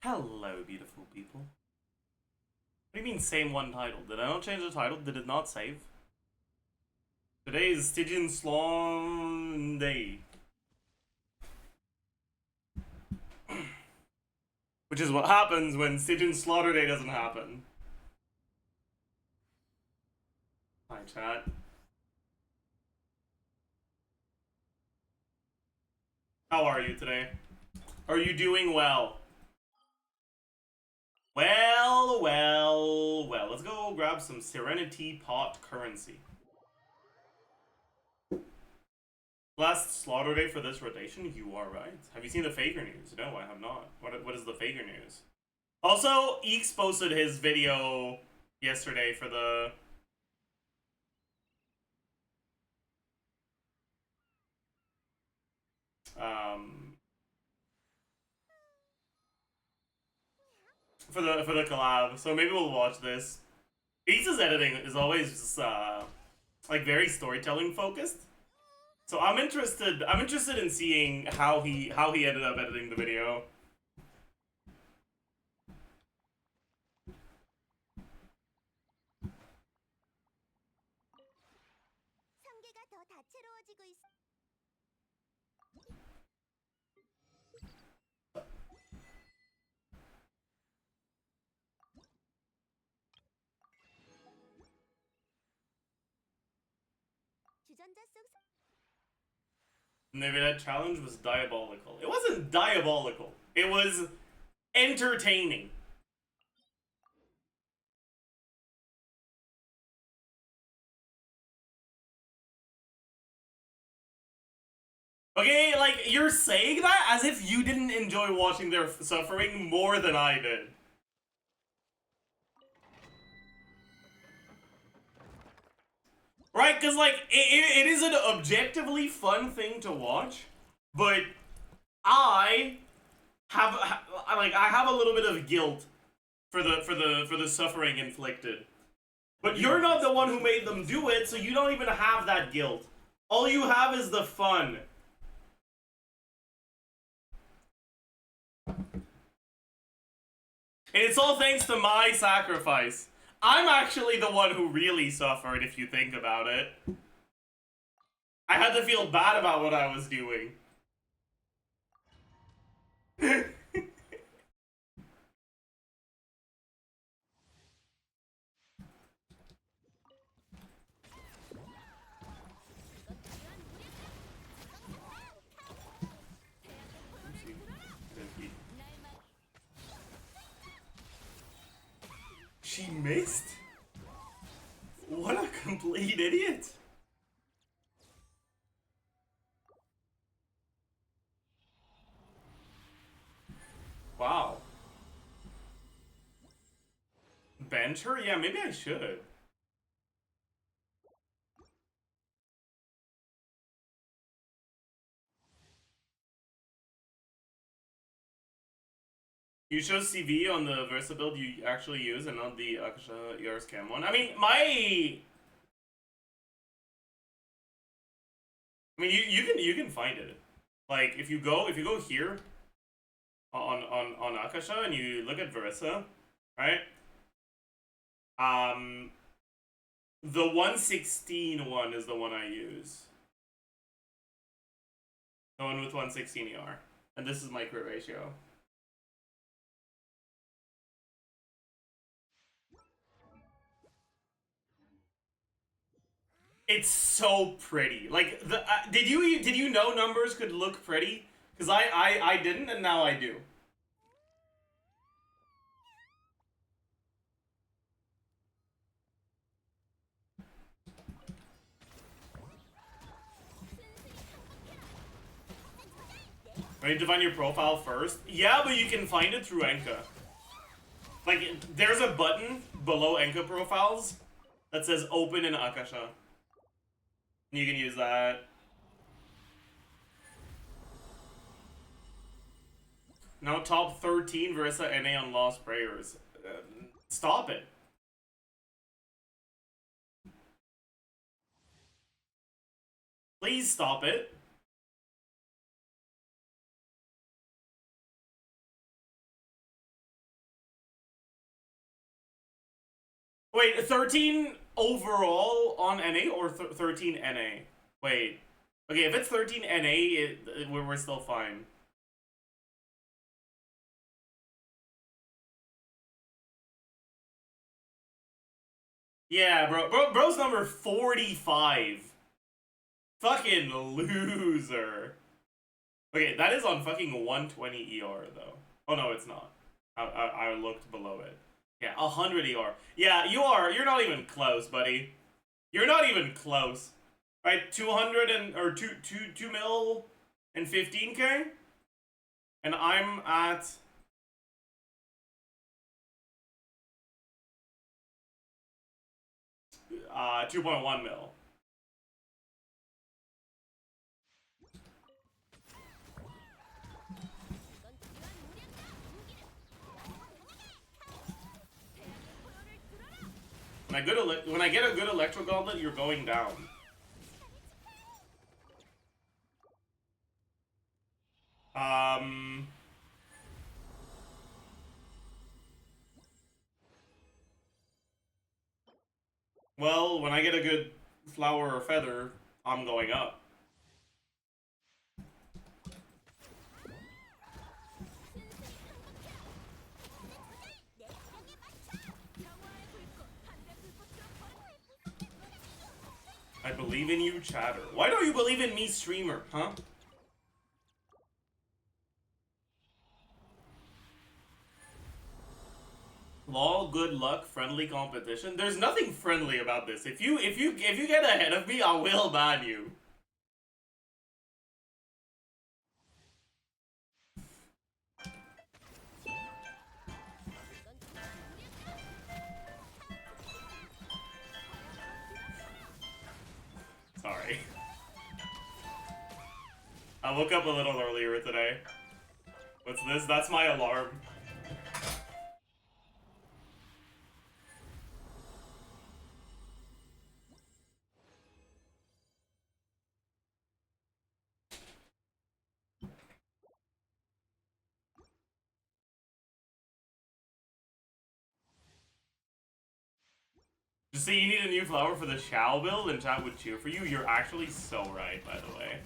Hello, beautiful people. What do you mean same one title? Did I not change the title? Did it not save? Today is STYGIAN SLAUNDAY. Which is what happens when STYGIAN Slaughter Day doesn't happen. Hi, chat. How are you today? Are you doing well? Well. Let's go grab some Serenity Pot currency. Last Slaughter Day for this rotation? You are right. Have you seen the Faker news? No, I have not. What is the Faker news? Also, Eeks posted his video yesterday for the... for the collab. So maybe we'll watch this. Eeks' editing is always just, like very storytelling focused. So I'm interested in seeing how he ended up editing the video. Maybe that challenge was diabolical. It wasn't diabolical. It was entertaining. Okay, like, you're saying that as if you didn't enjoy watching their suffering more than I did. Right? Because, like, it is an objectively fun thing to watch, but I have a little bit of guilt for the suffering inflicted. But you're not the one who made them do it, so you don't even have that guilt. All you have is the fun. And it's all thanks to my sacrifice. I'm actually the one who really suffered, if you think about it. I had to feel bad about what I was doing. She missed? What a complete idiot. Wow. Bench her? Yeah, maybe I should. You show CV on the Versa build you actually use and not the Akasha ER scam one. I mean, you can find it. Like if you go here on Akasha and you look at Versa, right? The 116 one is the one I use. The one with 116 ER. And this is my crit ratio. It's so pretty. Like the did you know numbers could look pretty? Because I didn't, and now I do. I need to find your profile first. Yeah, but you can find it through Enka. Like there's a button below Enka profiles that says open in Akasha. You can use that. Now top 13 Versa NA on Lost Prayers. Stop it. Please stop it. Wait, 13 overall on NA or 13 NA? Wait. Okay, if it's 13 NA, we're still fine. Yeah, bro's number 45. Fucking loser. Okay, that is on fucking 120 ER though. Oh no, it's not. I looked below it. Yeah, 100 ER. Yeah, you're not even close, buddy. You're not even close. Right, 200 and, or 2 mil and 15k? And I'm at 2.1 mil. When I get a good electro gauntlet, you're going down. Well, when I get a good flower or feather, I'm going up. I believe in you, chatter. Why don't you believe in me, streamer, huh? Lol, good luck, friendly competition. There's nothing friendly about this. If you get ahead of me, I will ban you. Sorry. I woke up a little earlier today. What's this? That's my alarm. Just see, you need a new flower for the Shao build, and chat would cheer for you. You're actually so right, by the way.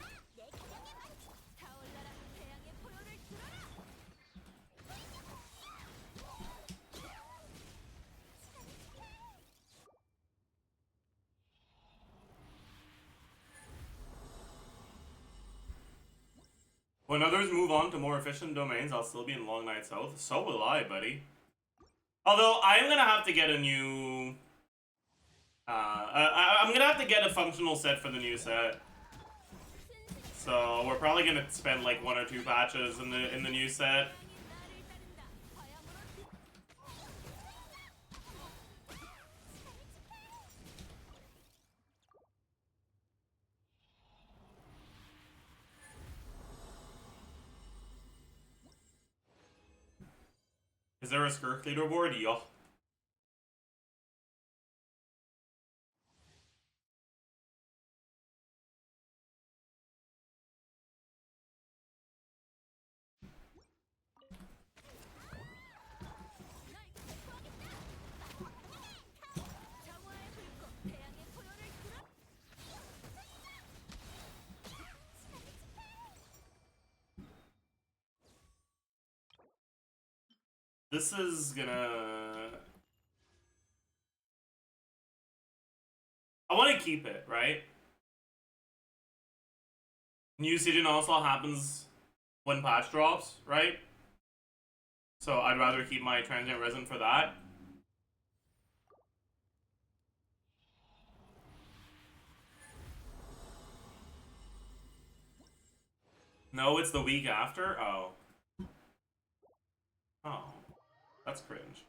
When others move on to more efficient domains, I'll still be in Long Night South. So will I, buddy. Although, I'm gonna have to get a new... I'm gonna have to get a functional set for the new set. So, we're probably gonna spend like 1 or 2 patches in the new set. Is there a Skirk leaderboard? Yo. This is gonna... I want to keep it, right? New season also happens when patch drops, right? So I'd rather keep my transient resin for that. No, it's the week after? Oh. Oh. That's cringe.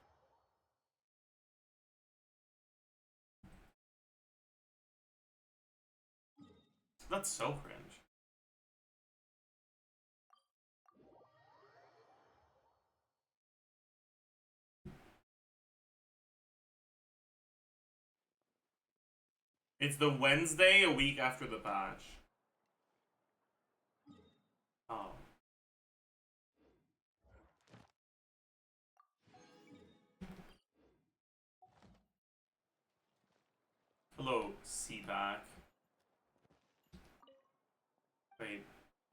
That's so cringe. It's the Wednesday a week after the patch. Oh.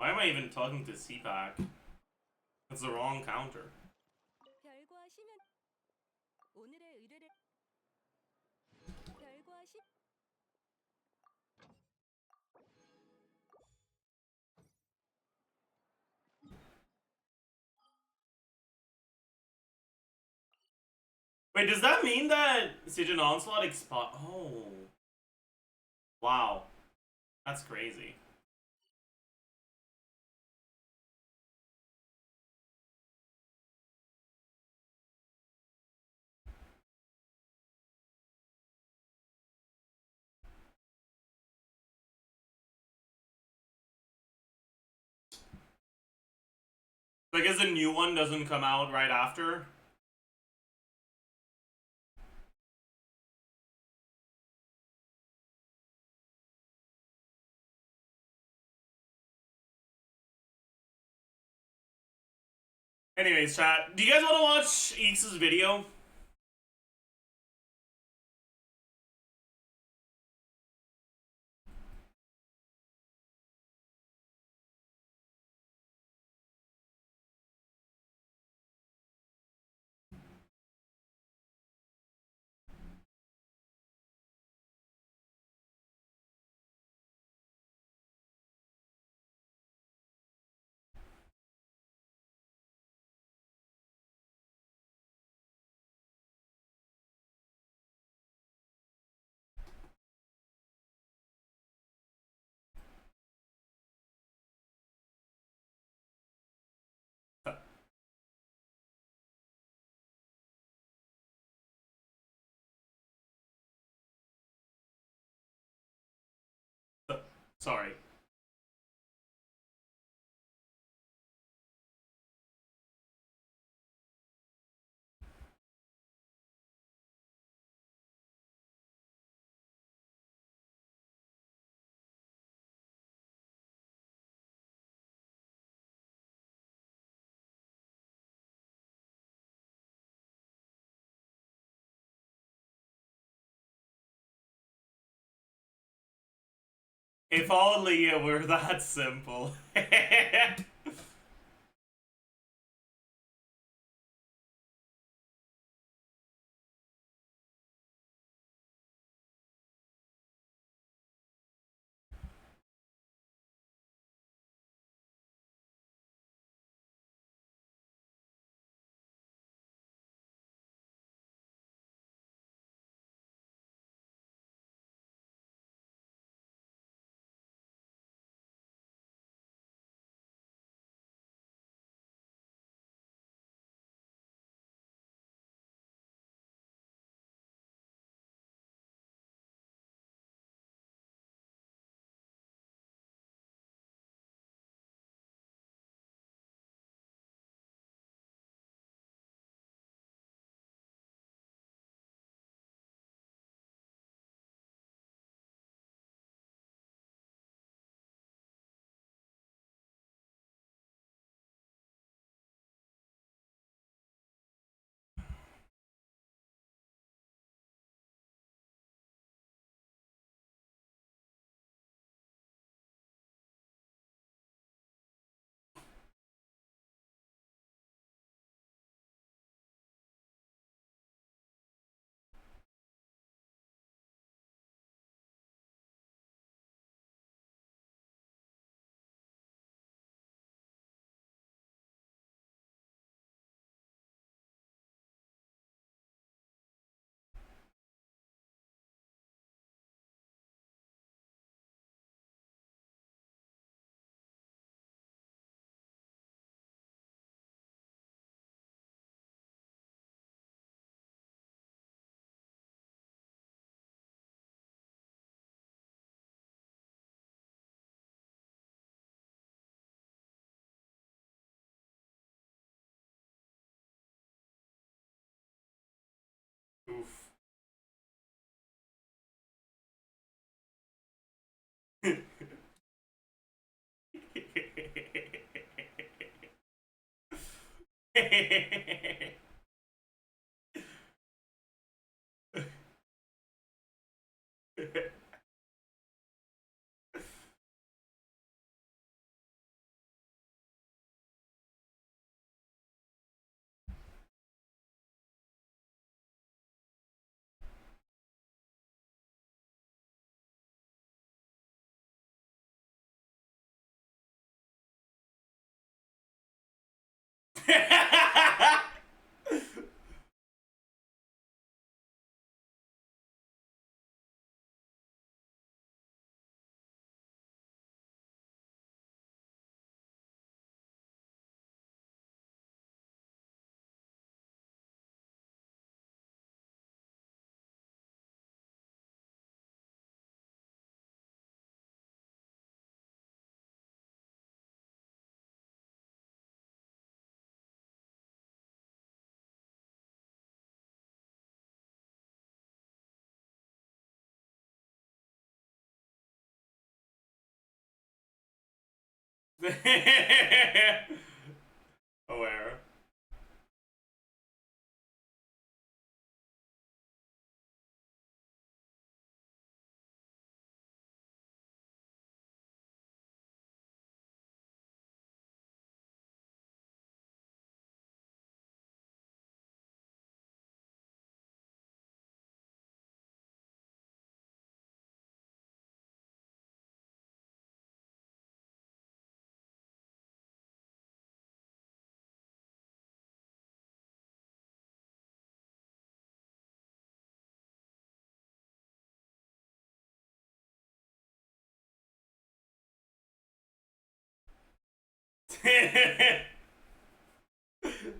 Why am I even talking to CPAC? That's the wrong counter. Wait, does that mean that Siege and Onslaught expire? Oh. Wow. That's crazy. I guess the new one doesn't come out right after. Anyways, chat, do you guys want to watch Eeks' video? Sorry. If only it were that simple. Oof. Aware.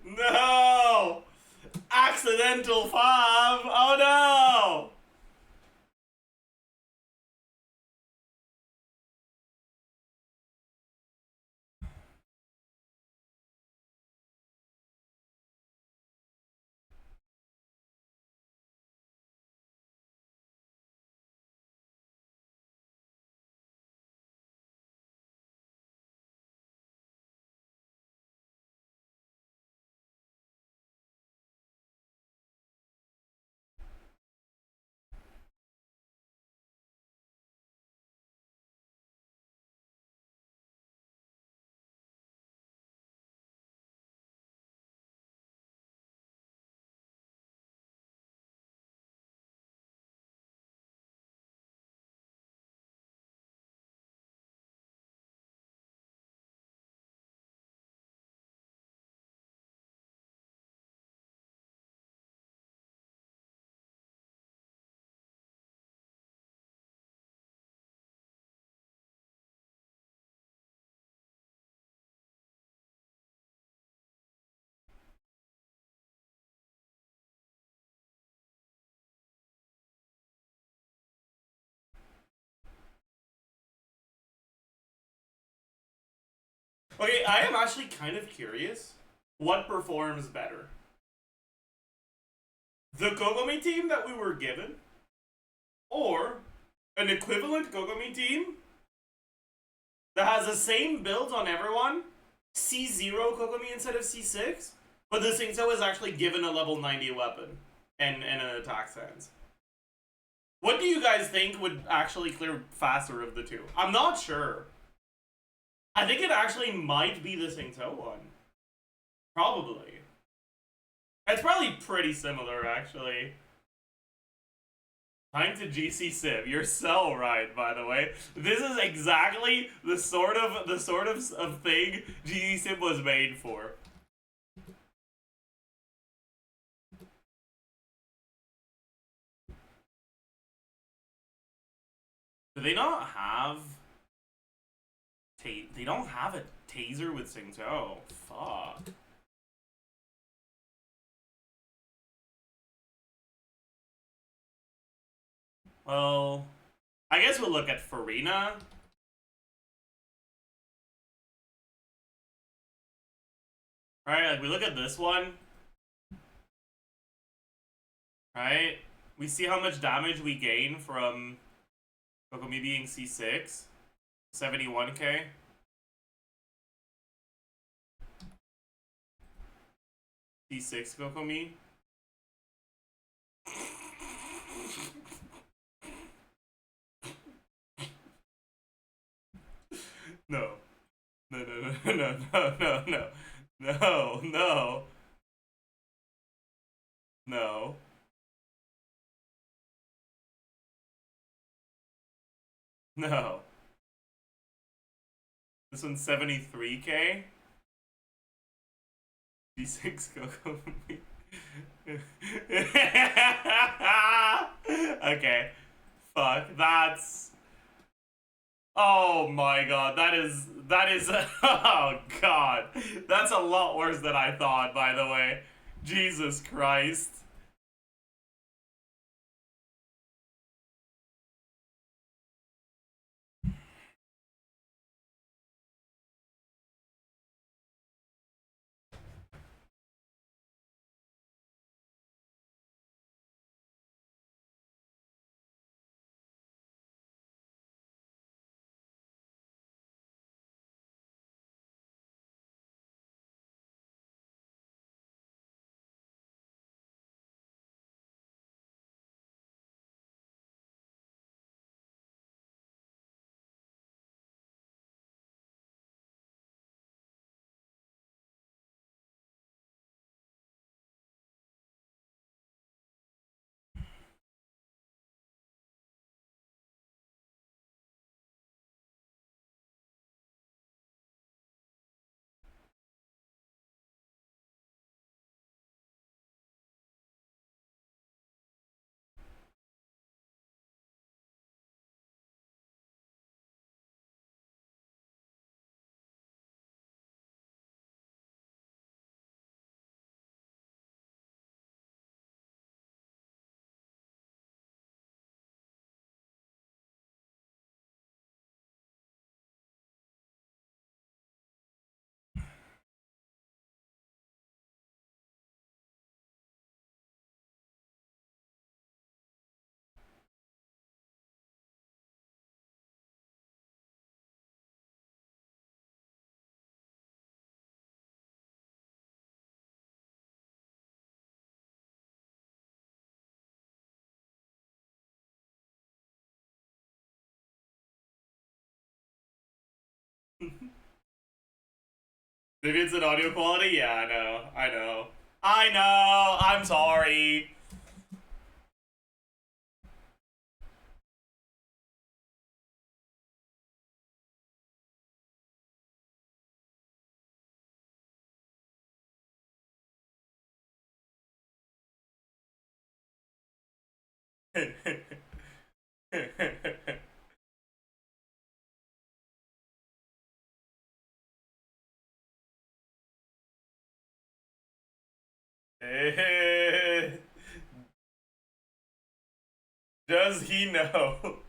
No! Accidental 5! Oh no! Okay, I am actually kind of curious. What performs better? The Kokomi team that we were given? Or an equivalent Kokomi team that has the same build on everyone? C0 Kokomi instead of C6? But the Singto is actually given a level 90 weapon and an attack stance. What do you guys think would actually clear faster of the two? I'm not sure. I think it actually might be the Singto one. Probably. It's probably pretty similar, actually. Time to GC Civ. You're so right, by the way. This is exactly the sort of thing GC Civ was made for. Do they not have... They don't have a taser with Singto. Fuck. Well, I guess we'll look at Farina. Alright, like we look at this one. Right? We see how much damage we gain from Kokomi being C6. 71k. C6 Kokomi. No. No, no, no, no, no, no, no. No, no. No. No. This one's 73k? G6 Coco. Okay. Fuck. That's. Oh my god. That is. Oh god. That's a lot worse than I thought, by the way. Jesus Christ. Maybe it's an audio quality? Yeah, I know. I know. I know. I'm sorry. Does he know?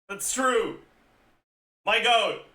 That's true. My goat.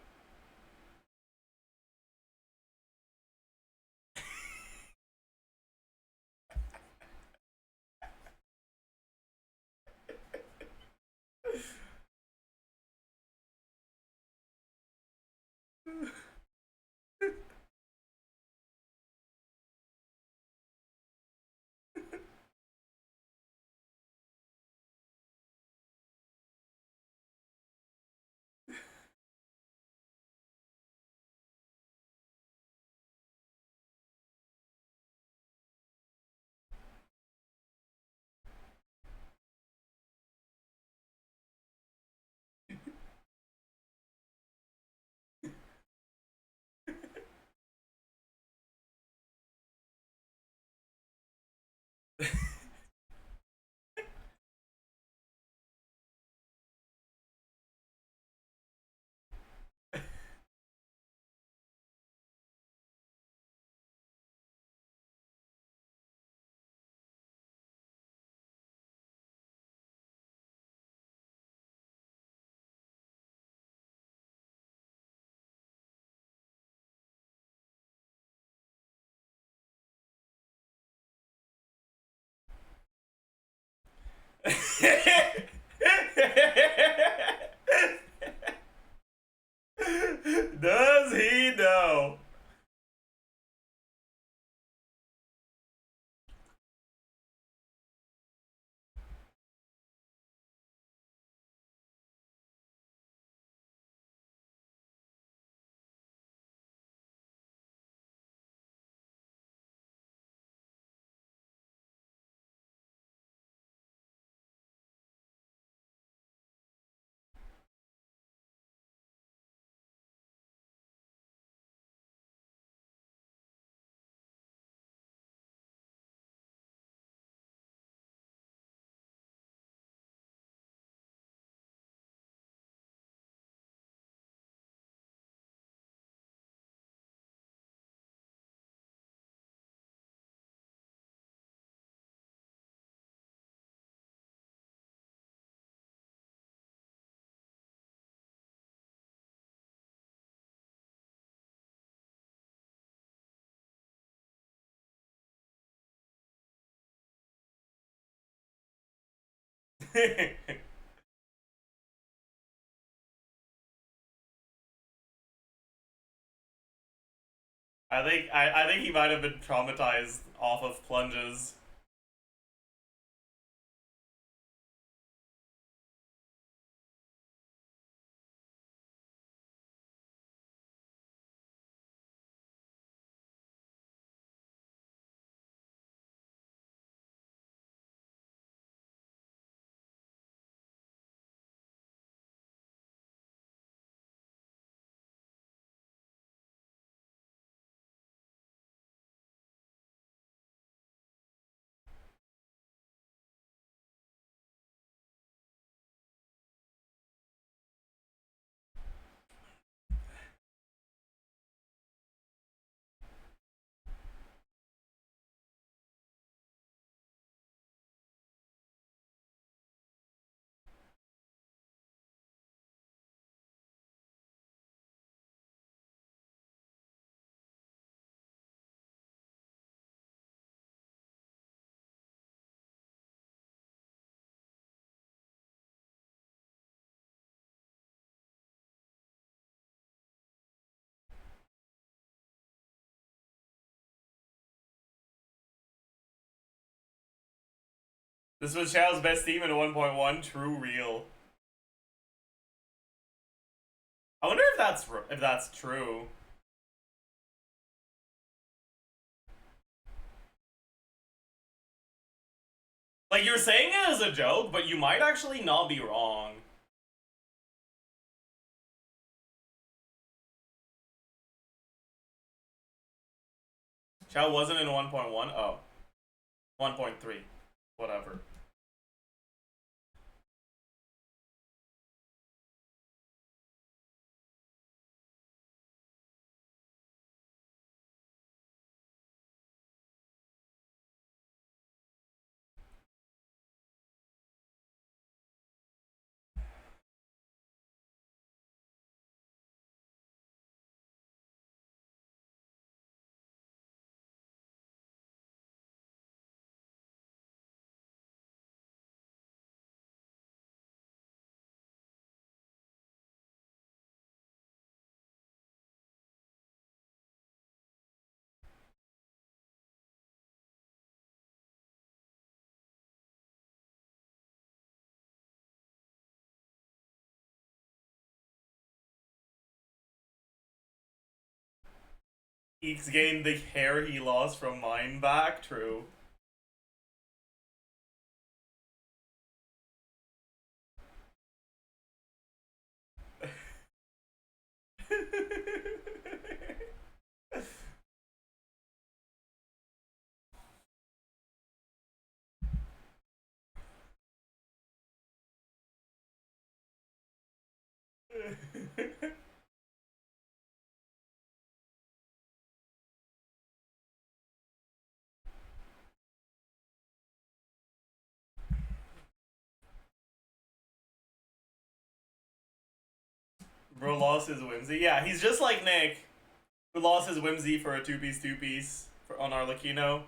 Does he know? I think he might have been traumatized off of plunges. This was Xiao's best team in 1.1. True, real. I wonder if that's true. Like, you're saying it as a joke, but you might actually not be wrong. Xiao wasn't in 1.1? Oh. 1.3. Whatever. Eeks gained the hair he lost from mine back. True. Bro lost his whimsy. Yeah, he's just like Nick, who lost his whimsy for a two-piece on Arlecchino.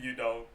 You don't.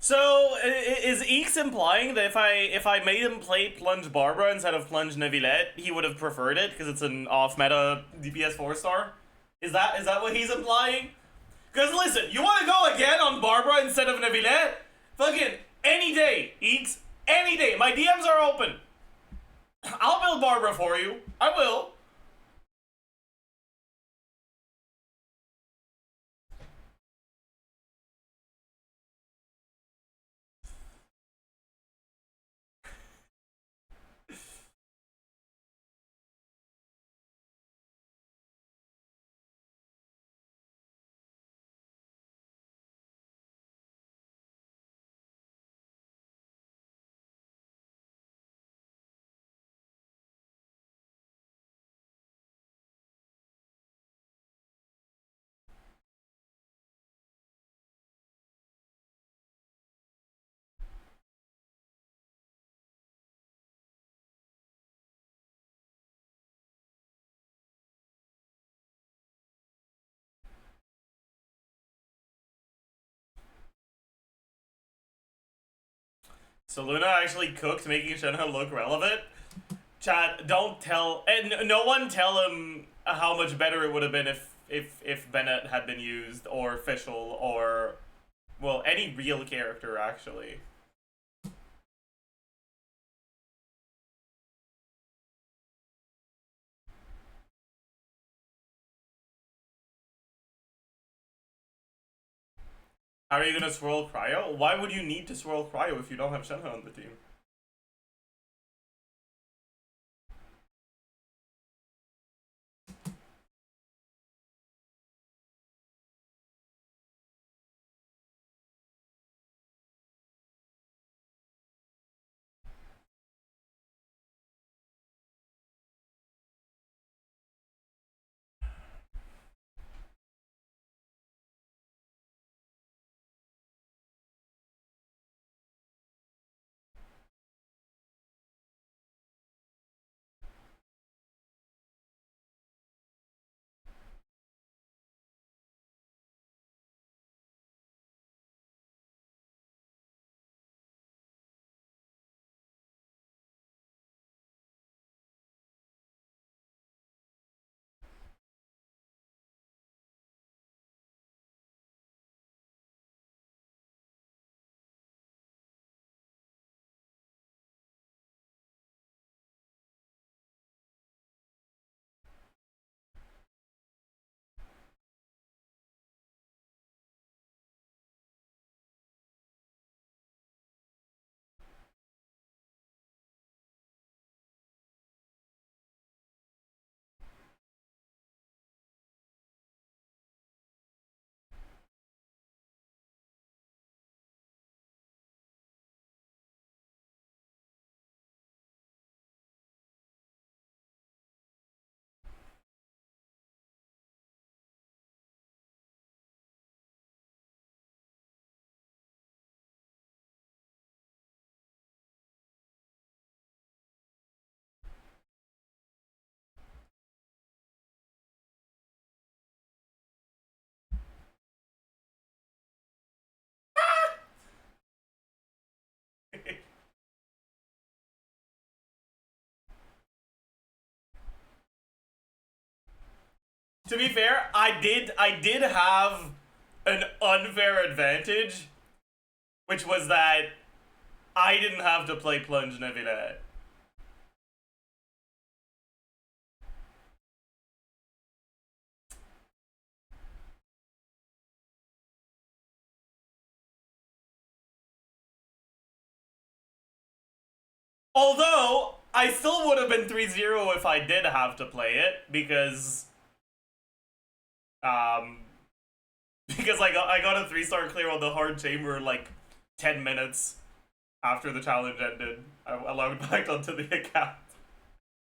So is Eeks implying that if I made him play Plunge Barbara instead of Plunge Neuvillette, he would have preferred it because it's an off-meta DPS 4-star? Is that what he's implying? Because listen, you want to go again on Barbara instead of Neuvillette? Fucking any day, Eeks, any day. My DMs are open. I'll build Barbara for you. I will. So Luna actually cooked, making Shenhe look relevant. Chat, don't tell, and no one tell him how much better it would have been if Bennett had been used, or Fischl, or, well, any real character actually. How are you gonna swirl cryo? Why would you need to swirl cryo if you don't have Shenhe on the team? To be fair, I did have an unfair advantage, which was that I didn't have to play Plunge Neville. Although, I still would have been 3-0 if I did have to play it, because um because I got a 3-star clear on the hard chamber in like 10 minutes after the challenge ended. I logged back onto the account.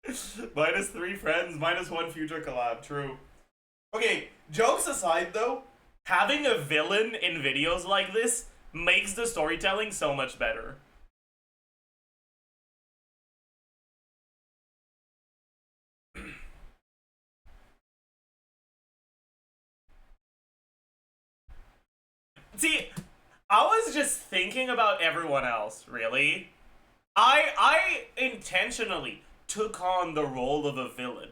-3 friends, -1 future collab, true. Okay, jokes aside though, having a villain in videos like this makes the storytelling so much better. See, I was just thinking about everyone else, really. I intentionally took on the role of a villain,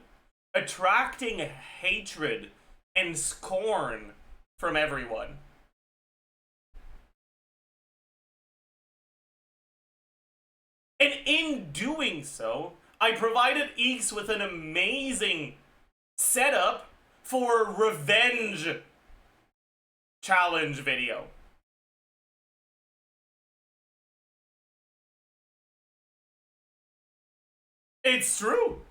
attracting hatred and scorn from everyone. And in doing so, I provided Eeks with an amazing setup for revenge challenge video. It's true.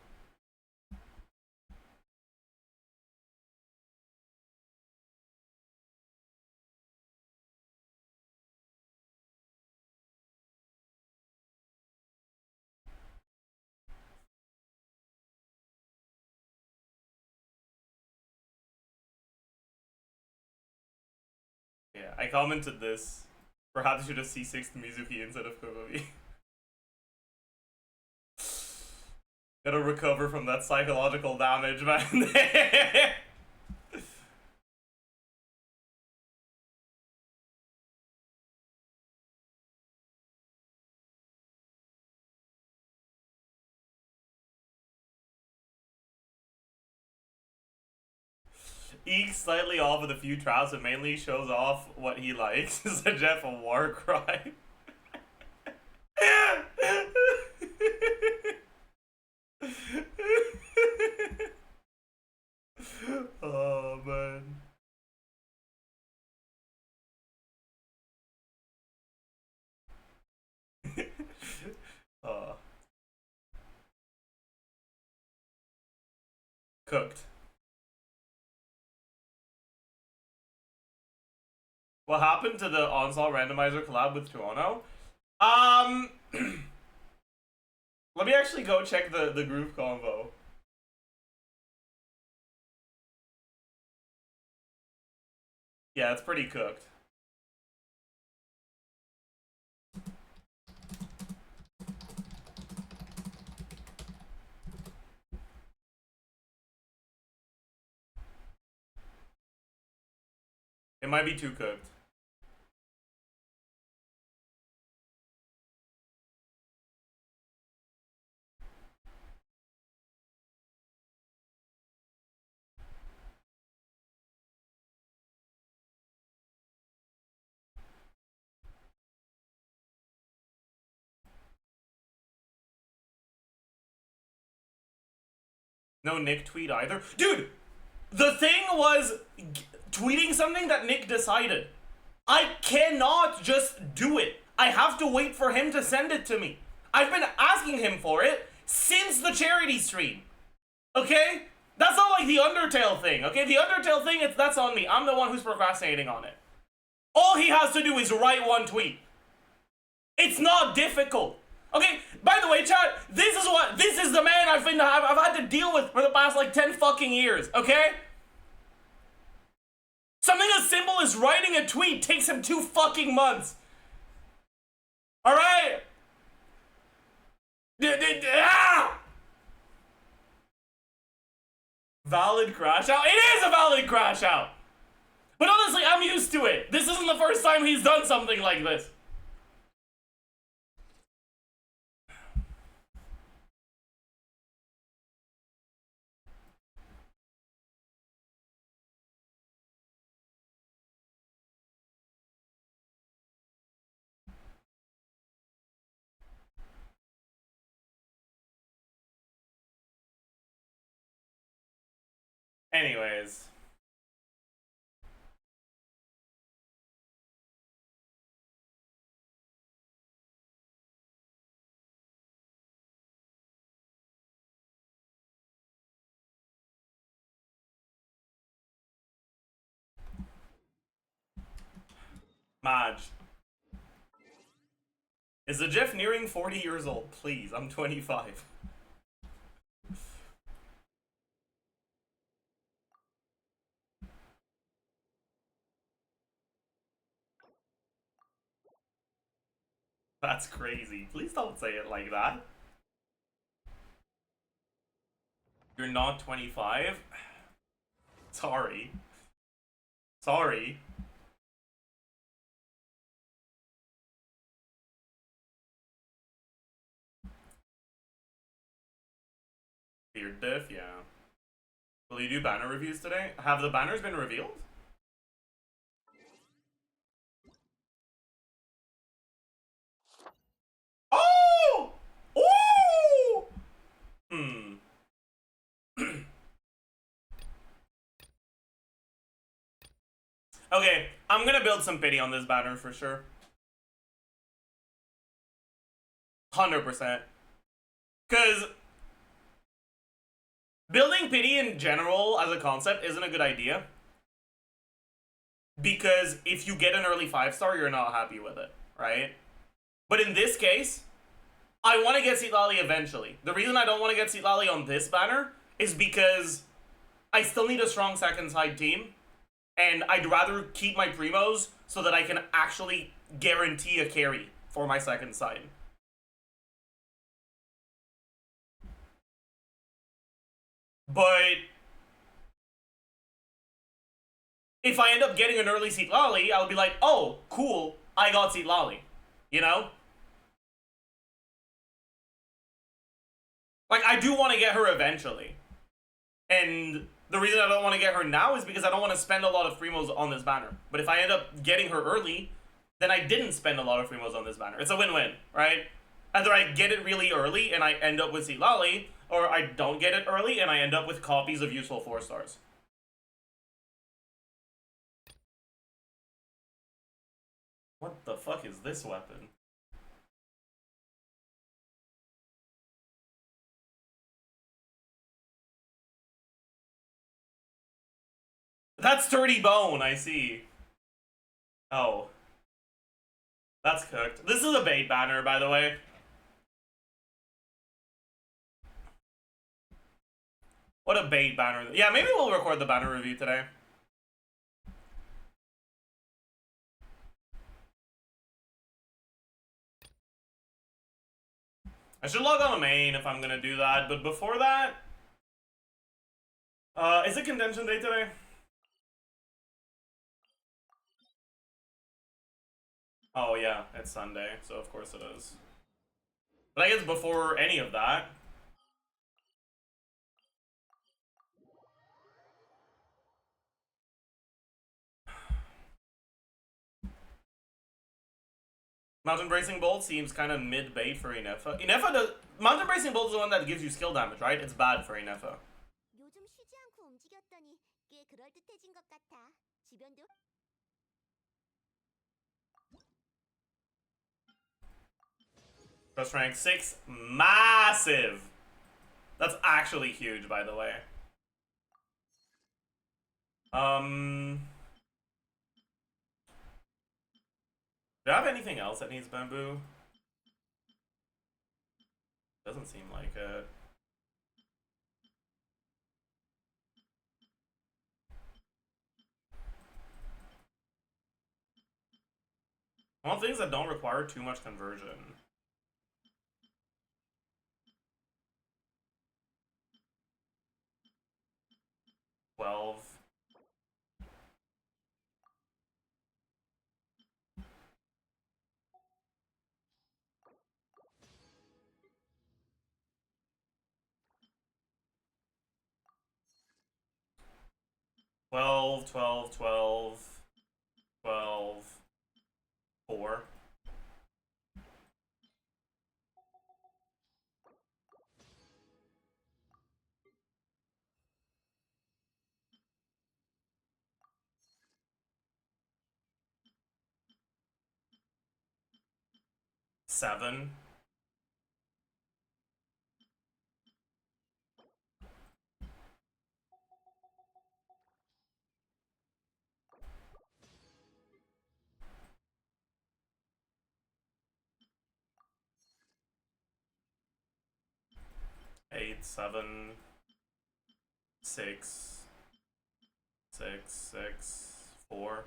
Yeah, I commented this. Perhaps you should have C6'd Mizuki instead of Kogogi. Gotta recover from that psychological damage, man. Eeks slightly off with a few trouts and mainly shows off what he likes. Zajef a war cry. Oh man. Cooked. What happened to the Onslaught randomizer collab with Toronto? Let me actually go check the group convo. Yeah, it's pretty cooked. It might be too cooked. No Nick tweet either. Dude, the thing was tweeting something that Nick decided. I cannot just do it. I have to wait for him to send it to me. I've been asking him for it since the charity stream. Okay? That's not like the Undertale thing, okay? The Undertale thing, that's on me. I'm the one who's procrastinating on it. All he has to do is write one tweet. It's not difficult. Okay, by the way, chat, this is the man I've had to deal with for the past like 10 fucking years, okay? Something as simple as writing a tweet takes him 2 fucking months. Alright? Valid crash out? It is a valid crash out! But honestly, I'm used to it. This isn't the first time he's done something like this. Anyways. Maj. Is the Zajef nearing 40 years old? Please, I'm 25. That's crazy. Please don't say it like that. You're not 25? Sorry. Sorry. Beard diff, yeah. Will you do banner reviews today? Have the banners been revealed? Oh! Ooh! Okay, I'm gonna build some pity on this banner for sure. 100%. Because building pity in general as a concept isn't a good idea. Because if you get an early 5-star, you're not happy with it, right? But in this case, I want to get Seatlali eventually. The reason I don't want to get Seatlali on this banner is because I still need a strong second side team. And I'd rather keep my primos so that I can actually guarantee a carry for my second side. But if I end up getting an early Seatlali, I'll be like, oh, cool, I got Seatlali. You know? Like, I do want to get her eventually. And the reason I don't want to get her now is because I don't want to spend a lot of primos on this banner. But if I end up getting her early, then I didn't spend a lot of primos on this banner. It's a win-win, right? Either I get it really early and I end up with Seatlali, or I don't get it early and I end up with copies of useful 4-stars. What the fuck is this weapon? That's sturdy bone, I see. Oh. That's cooked. This is a bait banner, by the way. What a bait banner. Yeah, maybe we'll record the banner review today. I should log on the main if I'm gonna do that, but before that... is it convention day today? Oh yeah, it's Sunday, so of course it is. But I guess before any of that... Mountain Bracing Bolt seems kind of mid-bait for Inefa. Inefa does... Mountain Bracing Bolt is the one that gives you skill damage, right? It's bad for Inefa. Trust rank 6. Massive! That's actually huge, by the way. Do I have anything else that needs bamboo? Doesn't seem like it. I want things that don't require too much conversion. $12. $12, $12, $12, $12, $4. $7. $8, $7, $6, $6, $6, $4.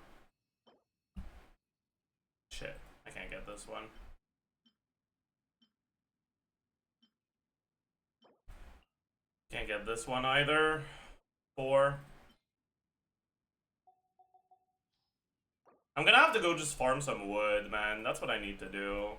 Shit, I can't get this one. Can't get this one either. 4. I'm gonna have to go just farm some wood, man. That's what I need to do.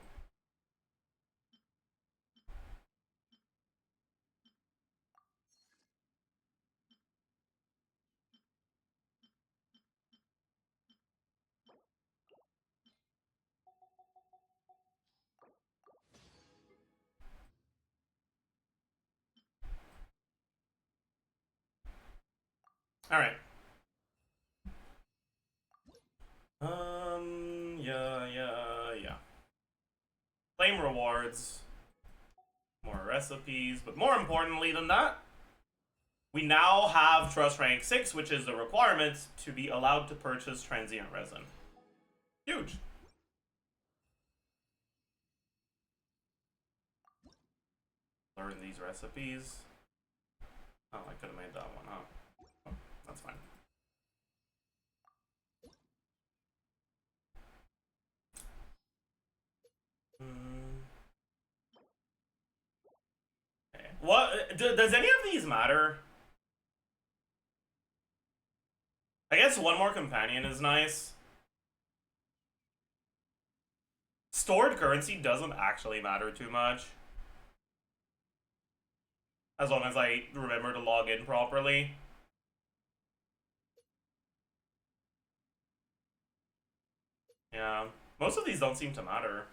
Alright. Yeah. Flame rewards. More recipes, but more importantly than that, we now have Trust Rank 6, which is the requirement to be allowed to purchase transient resin. Huge. Learn these recipes. Oh, I could have made that one up. Oh, that's fine. Okay. What does any of these matter? I guess one more companion is nice. Stored currency doesn't actually matter too much. As long as I remember to log in properly. Yeah, most of these don't seem to matter.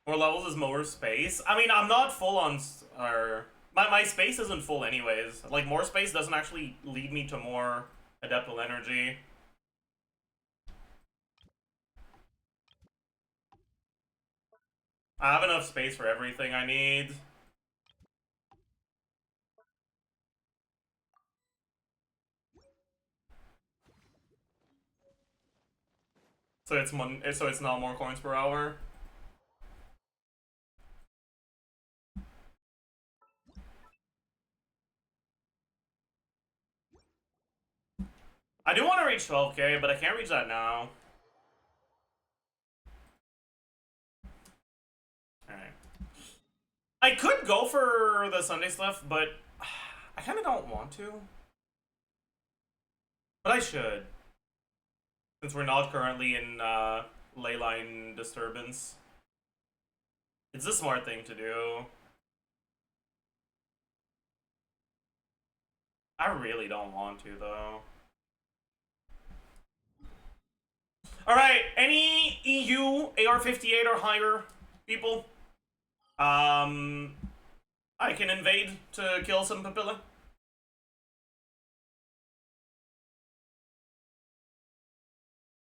More levels is more space. I mean, I'm not full on... My space isn't full anyways. Like, more space doesn't actually lead me to more adeptal energy. I have enough space for everything I need. So it's not more coins per hour. I do want to reach 12k, but I can't reach that now. Alright. I could go for the Sunday stuff, but I kind of don't want to. But I should. Since we're not currently in leyline disturbance. It's a smart thing to do. I really don't want to, though. Alright, any EU AR-58 or higher people? I can invade to kill some papilla.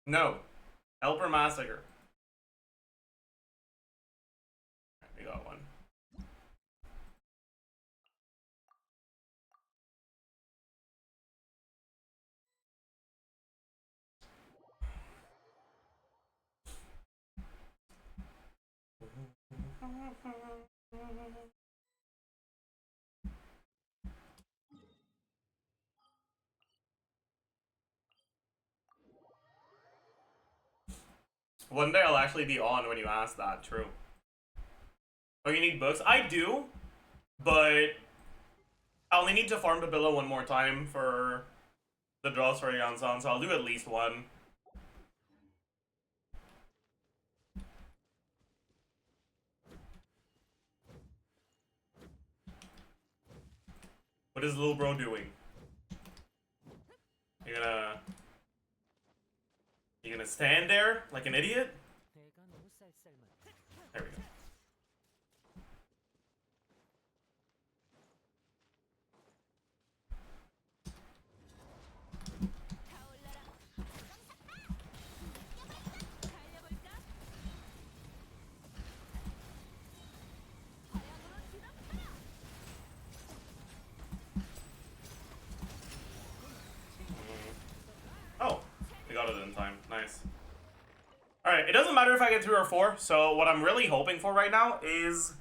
No. Helper Massacre. We got one. One day I'll actually be on when you ask that, true. Oh, you need books? I do, but I only need to farm Babilla one more time for the draws for Yansan, so I'll do at least one. What is little bro doing? You gonna stand there like an idiot? There we go. Oh, we got it in time. Nice. Alright, it doesn't matter if I get 3 or 4, so what I'm really hoping for right now is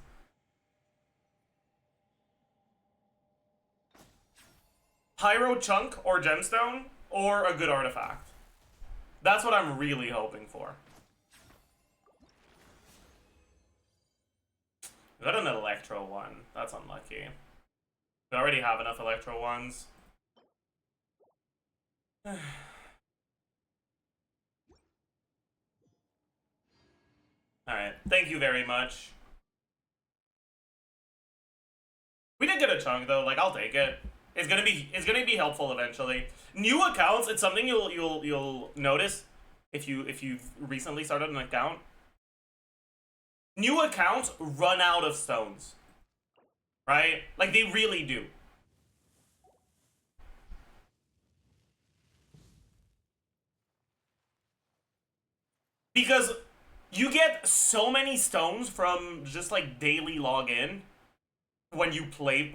Pyro Chunk or Gemstone or a good artifact. That's what I'm really hoping for. We got an Electro one. That's unlucky. We already have enough Electro ones. Alright, thank you very much. We did get a chunk though, like I'll take it. It's gonna be helpful eventually. New accounts, it's something you'll notice if you've recently started an account. New accounts run out of stones. Right? Like they really do. Because you get so many stones from just like daily login when you've played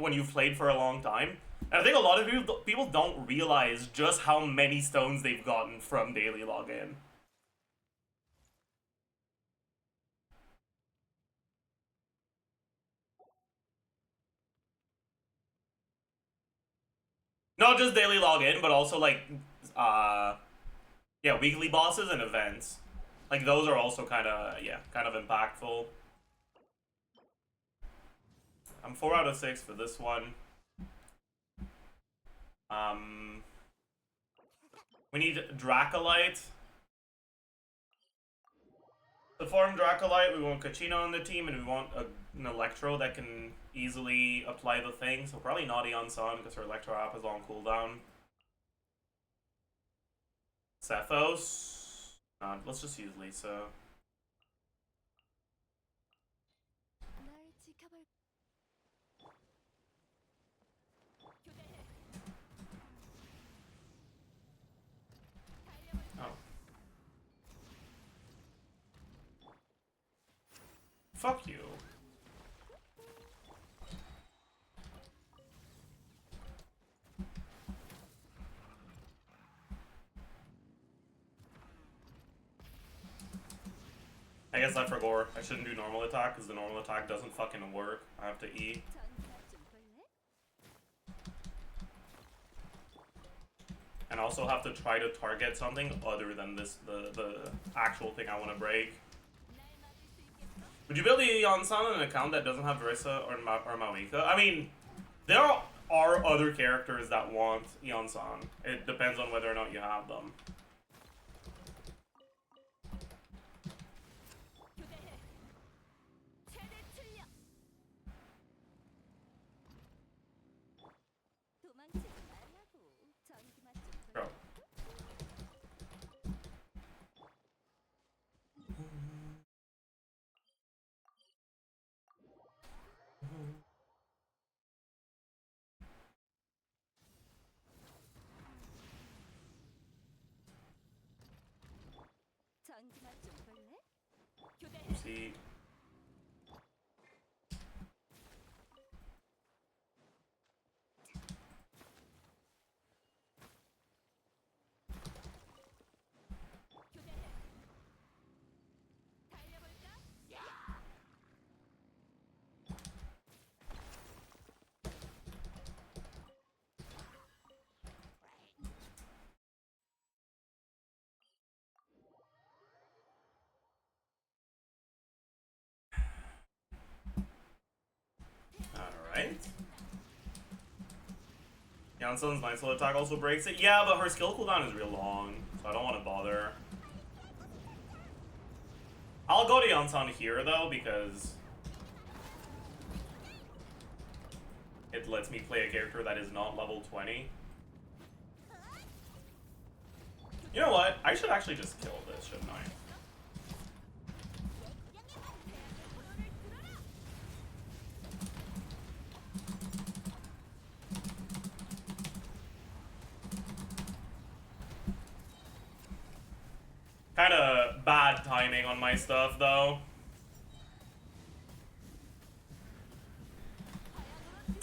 for a long time. And I think a lot of people don't realize just how many stones they've gotten from daily login. Not just daily login, but also like yeah, weekly bosses and events. Like those are also kind of impactful. I'm 4 out of 6 for this one. We need Dracolite. To farm Dracolite, we want Kachina on the team, and we want an Electro that can easily apply the thing. So probably not Eon Sun, because her Electro app is on cooldown. Sethos. Let's just use Lisa. Fuck you. I guess I forgot. I shouldn't do normal attack because the normal attack doesn't fucking work. I have to E. And also have to try to target something other than this, the actual thing I want to break. Would you build the Eon-san on an account that doesn't have Verissa or Mawika? I mean, there are other characters that want Eon-san. It depends on whether or not you have them. Bro. See. Alright. Yanson's Mindful attack also breaks it. Yeah, but her skill cooldown is real long, so I don't want to bother. I'll go to Yansan here, though, because it lets me play a character that is not level 20. You know what? I should actually just kill this, shouldn't I? Kinda bad timing on my stuff, though.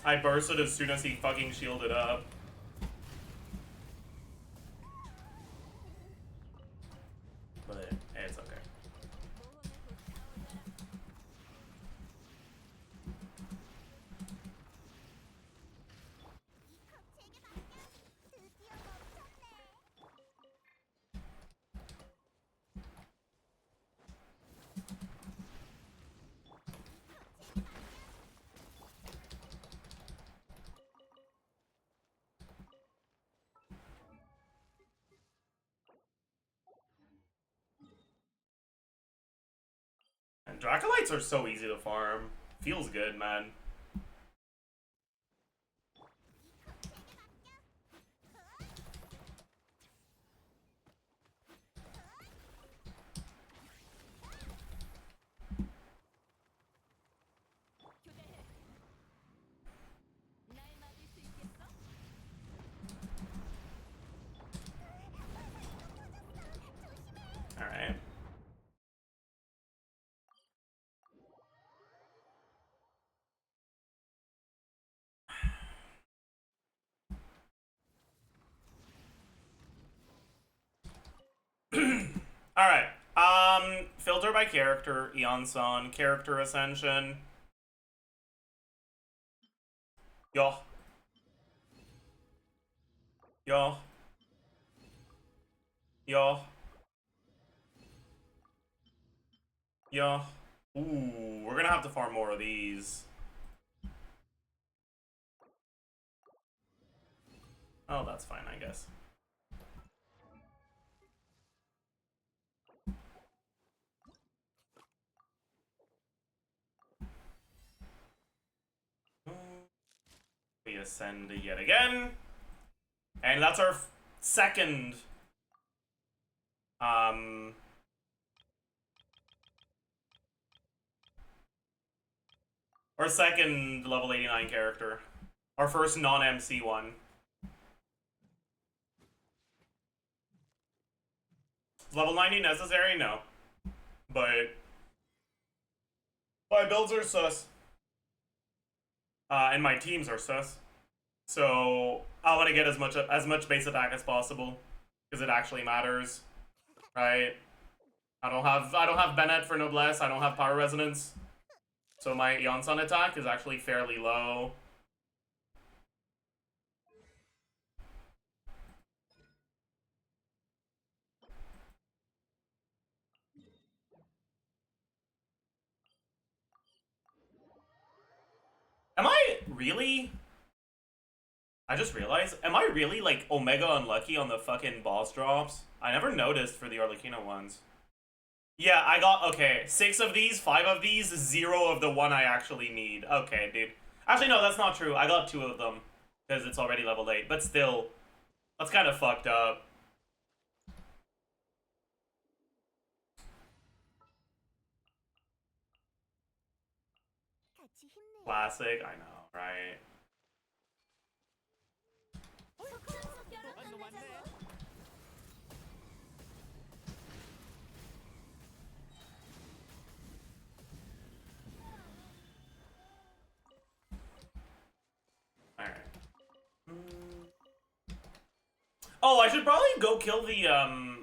I bursted as soon as he fucking shielded up. But it's okay. And Dracolites are so easy to farm. Feels good, man. Alright. Alright. Filter by character, Eon-san, character ascension. Yo. Yo. Yo. Yo. Ooh, we're gonna have to farm more of these. Oh, that's fine, I guess. We ascend yet again. And that's our second our second level 89 character. Our first non-MC one. Is level 90 necessary? No. But My builds are sus. And my teams are sus. So I want to get as much base attack as possible because it actually matters, right? I don't have Bennett for noblesse. I don't have power resonance, so my Yonsan attack is actually fairly low. Am I really? I just realized, am I really, like, Omega unlucky on the fucking boss drops? I never noticed for the Arlecchino ones. Yeah, I got, okay, 6 of these, 5 of these, 0 of the one I actually need. Okay, dude. Actually, no, that's not true. I got 2 of them, because it's already level 8. But still, that's kind of fucked up. Classic, I know, right? Alright. Oh, I should probably go kill the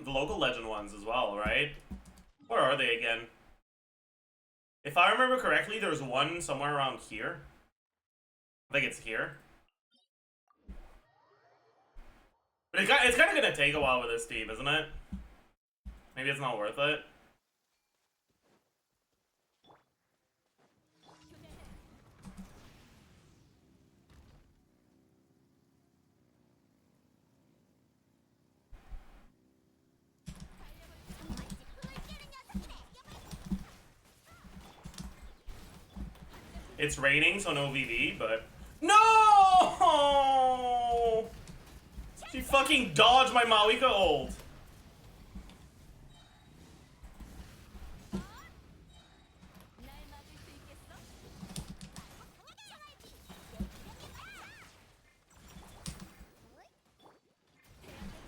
local legend ones as well, right? Where are they again? If I remember correctly, there's one somewhere around here. I think it's here. But it's kind of gonna take a while with this team, isn't it? Maybe it's not worth it. It's raining, so no VV, but... No! She fucking dodged my Mawika ult.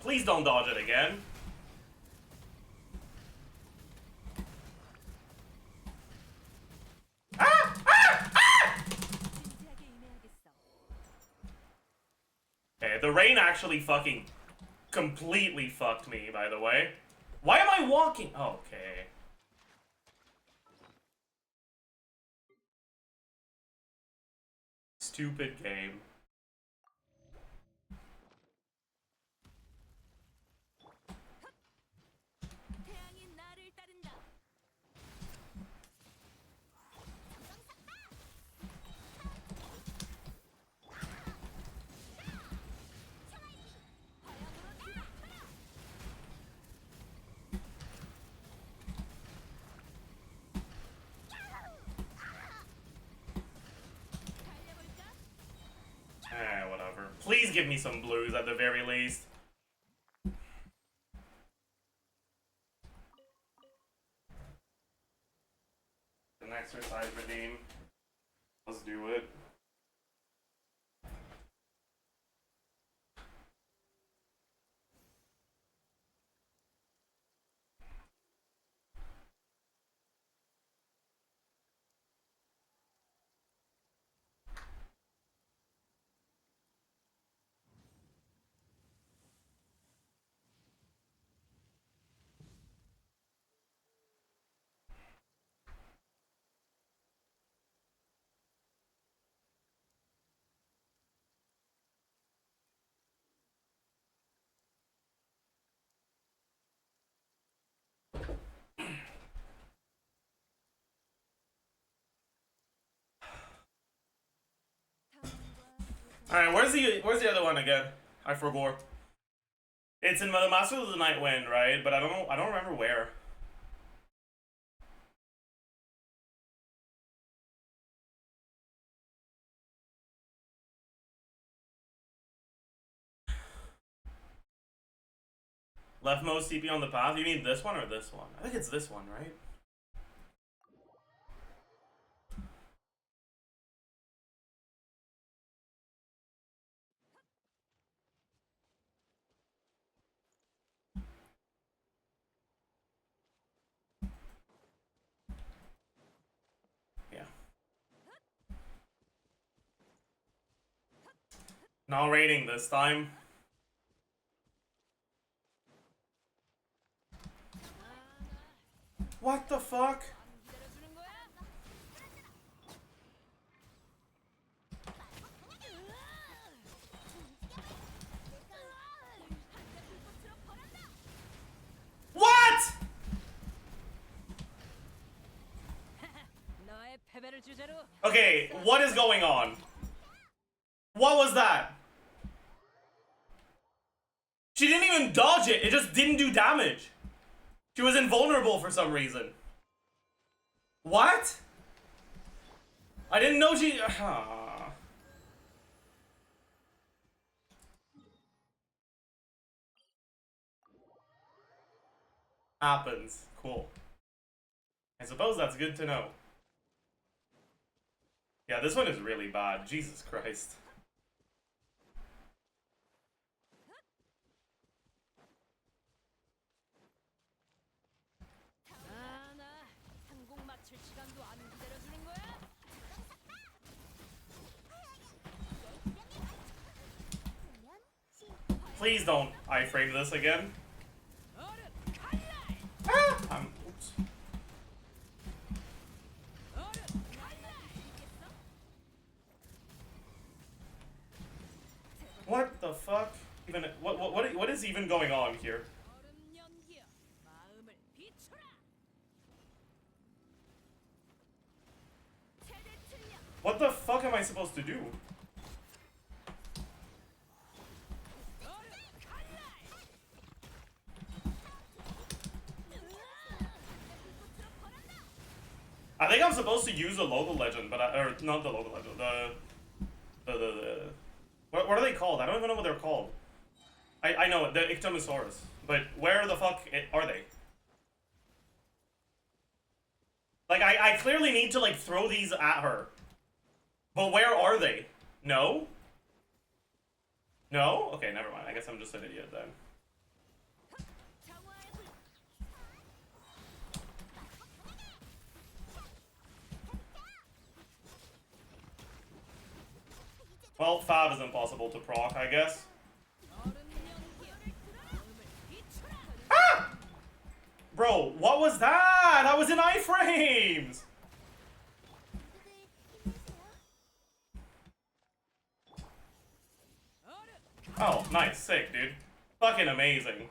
Please don't dodge it again. Ah! Ah! Ah! Okay, the rain actually fucking completely fucked me, by the way. Why am I walking? Oh, okay. Stupid game. Whatever. Please give me some blues at the very least. An exercise redeem. Let's do it. Alright, where's the other one again? I forgot. It's in the Master of the Night Wind, right? But I don't remember where. Leftmost CP on the path? You mean this one or this one? I think it's this one, right? Yeah, Not raining this time. What the fuck? What? Okay, what is going on? What was that? She didn't even dodge it, it just didn't do damage. She was invulnerable for some reason. What? I didn't know she... Happens. Cool. I suppose that's good to know. Yeah, this one is really bad. Jesus Christ. Please don't iframe this again. Ah, oops. What the fuck? Even what is even going on here? What the fuck am I supposed to do? I think I'm supposed to use the local legend, but or not the local legend, what are they called? I don't even know what they're called. I know it, the Ictomosaurus, but where the fuck are they? Like I clearly need to like throw these at her, but where are they? No? No? Okay, never mind. I guess I'm just an idiot then. Well, Fab is impossible to proc, I guess. Ah! Bro, what was that? That was in iframes! Oh, nice. Sick, dude. Fucking amazing.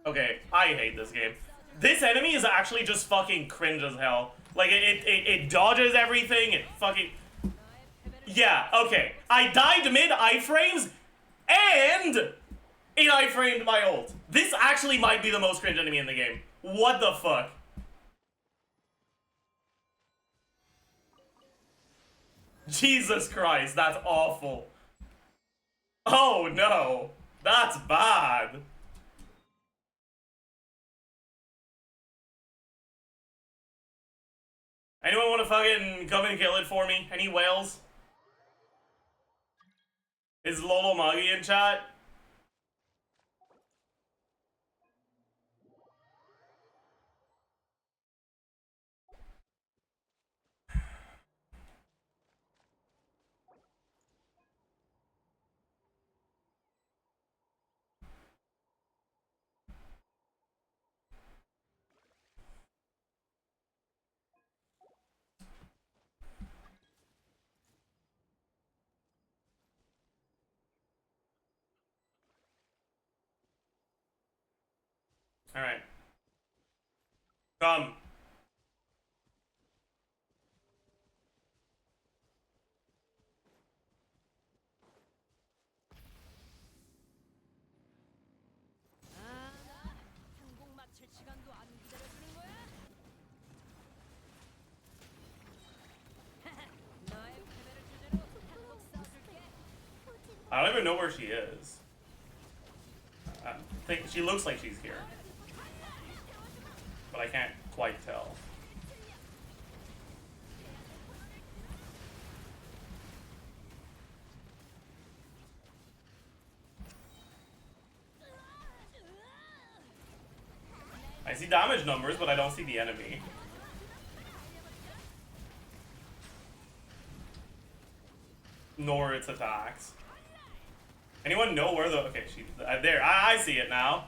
Okay, I hate this game. This enemy is actually just fucking cringe as hell. Like, it dodges everything, it fucking... Yeah, okay. I died mid-iframes, and it iframed my ult. This actually might be the most cringe enemy in the game. What the fuck? Jesus Christ, that's awful. Oh no, that's bad. Anyone want to fucking come and kill it for me? Any whales? Is Lolo Magi in chat? Alright. Come. I don't even know where she is. I think she looks like she's here, but I can't quite tell. see damage numbers, but I don't see the enemy. Nor its attacks. Anyone know where the... Okay, she... there, I see it now.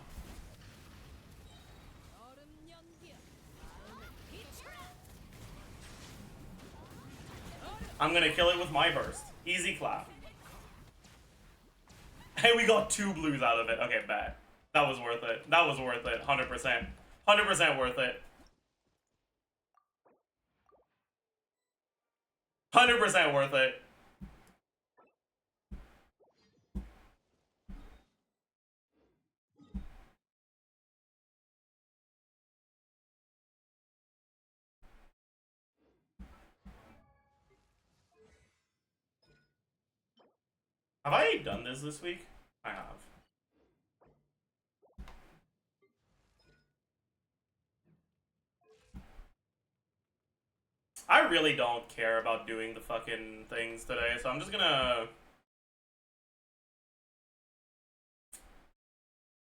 I'm gonna kill it with my burst. Easy clap. Hey, we got 2 blues out of it. Okay, bad. That was worth it. That was worth it. 100%. 100% worth it. 100% worth it. Have I done this week? I have. I really don't care about doing the fucking things today, so I'm just gonna...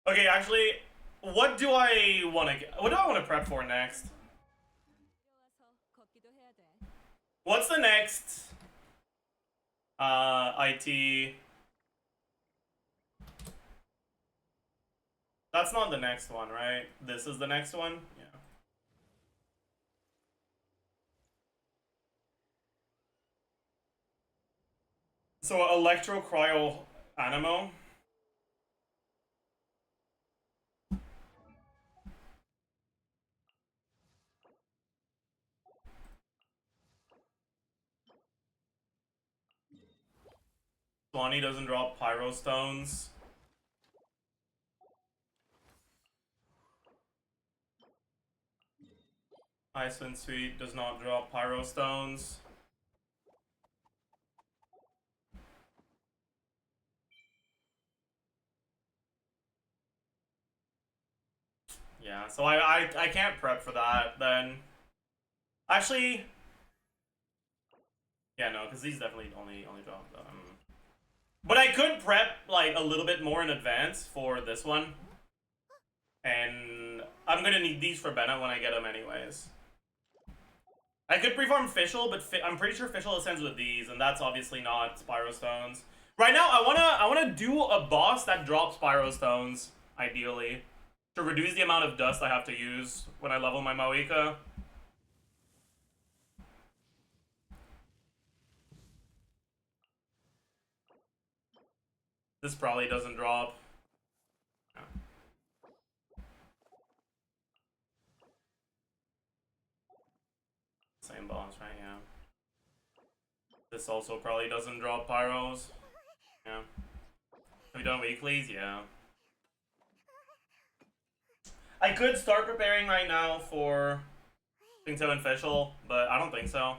Okay, actually, what do I want to prep for next? What's the next? IT. That's not the next one, right? This is the next one? Yeah. So, Electro Cryo Animo. Swanee doesn't drop Pyro Stones. Icewind Sweet does not drop Pyro Stones. Yeah, so I can't prep for that then. Actually, yeah, no, because these definitely only drop. But I could prep like a little bit more in advance for this one, and I'm gonna need these for Bennett when I get them anyways. I could preform Fischl, but I'm pretty sure Fischl ascends with these, and that's obviously not Spyro Stones. Right now, I wanna do a boss that drops Spyro Stones, ideally, to reduce the amount of dust I have to use when I level my Maoika. This probably doesn't drop. Yeah. Same boss, right? Yeah. This also probably doesn't drop Pyros. Yeah. Have we done weeklies? Yeah. I could start preparing right now for Pingto and Fischl, but I don't think so.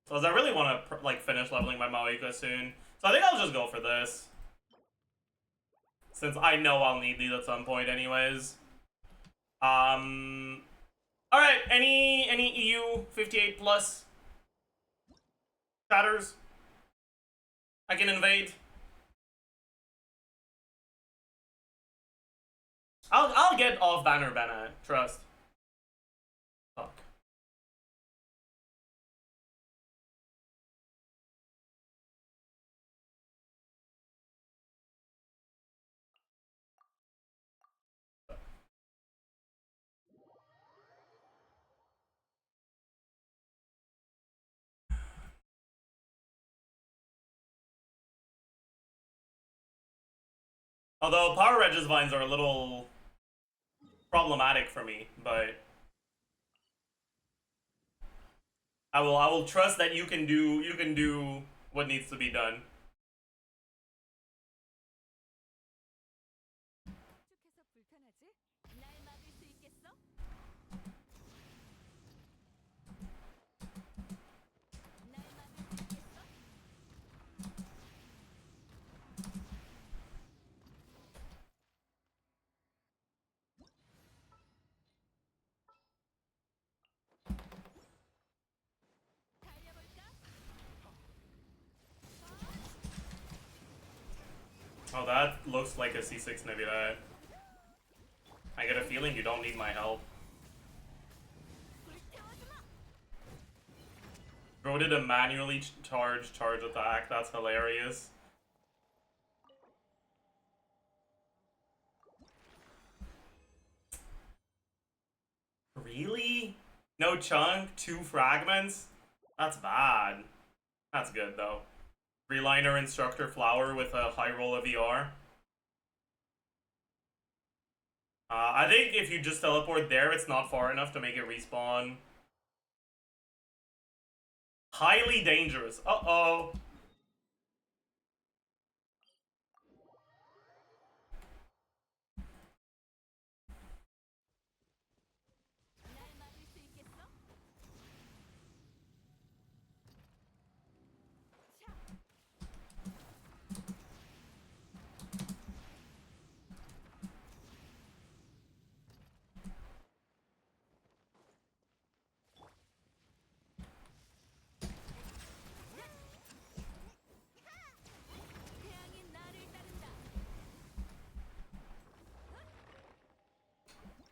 So I really want to like finish leveling my Maoika soon. So I think I'll just go for this. Since I know I'll need these at some point anyways. Alright, any EU 58 plus chatters I can invade? I'll get off banner Bennett, trust. Fuck. Although Power Regis vines are a little problematic for me, but I will trust that you can do what needs to be done. Oh, that looks like a C6 Nebula. I get a feeling you don't need my help. Bro did a manually charge attack. That's hilarious. Really? No chunk? 2 fragments? That's bad. That's good though. Reliner Instructor Flower with a high roll of ER. I think if you just teleport there, it's not far enough to make it respawn. Highly dangerous. Uh-oh.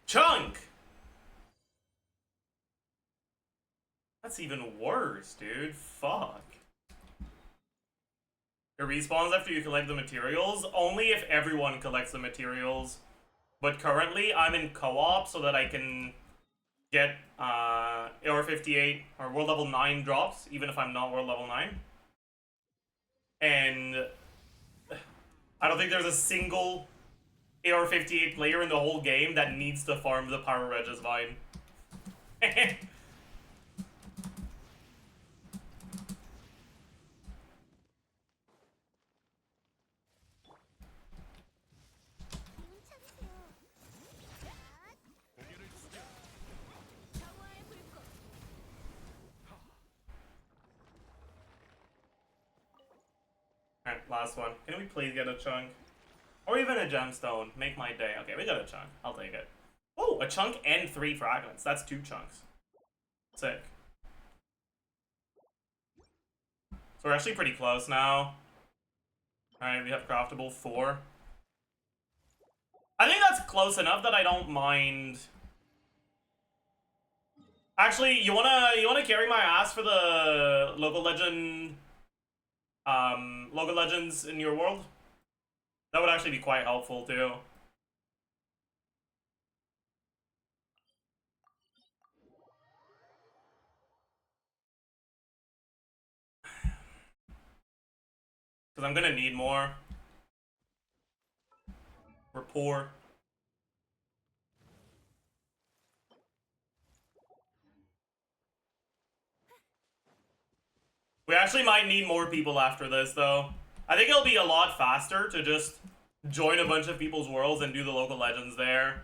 Chunk! That's even worse, dude. Fuck. It respawns after you collect the materials, only if everyone collects the materials. But currently, I'm in co-op so that I can get AR-58 or World Level 9 drops, even if I'm not World Level 9. And I don't think there's a single AR-58 player in the whole game that needs to farm the Power Regis Vine. Alright, last one. Can we please get a chunk? Or even a gemstone. Make my day. Okay, we got a chunk. I'll take it. Oh, a chunk and 3 fragments. That's 2 chunks. Sick. So we're actually pretty close now. Alright, we have craftable 4. I think that's close enough that I don't mind. Actually, you wanna carry my ass for the local legend local legends in your world? That would actually be quite helpful too. Because I'm gonna need more. We're poor. We actually might need more people after this, though. I think it'll be a lot faster to just join a bunch of people's worlds and do the local legends there.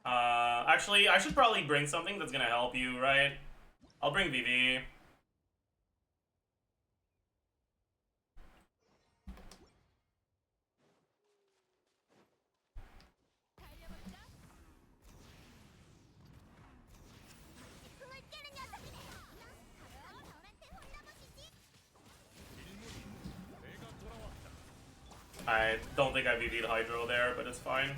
Actually, I should probably bring something that's gonna help you, right? I'll bring VV. I don't think I VV'd Hydro there, but it's fine.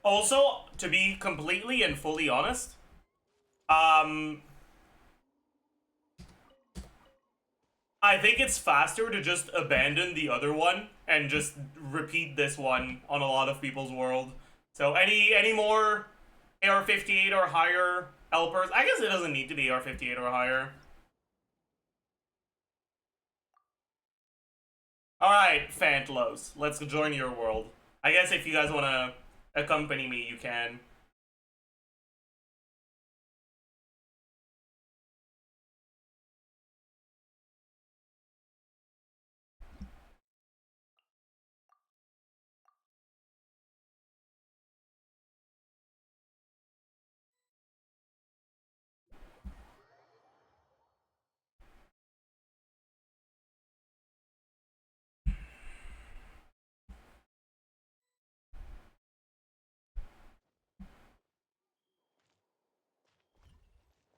Also, to be completely and fully honest, I think it's faster to just abandon the other one and just repeat this one on a lot of people's world. So any more AR-58 or higher helpers? I guess it doesn't need to be AR-58 or higher. Alright, Fantlos, let's join your world. I guess if you guys want to accompany me, you can.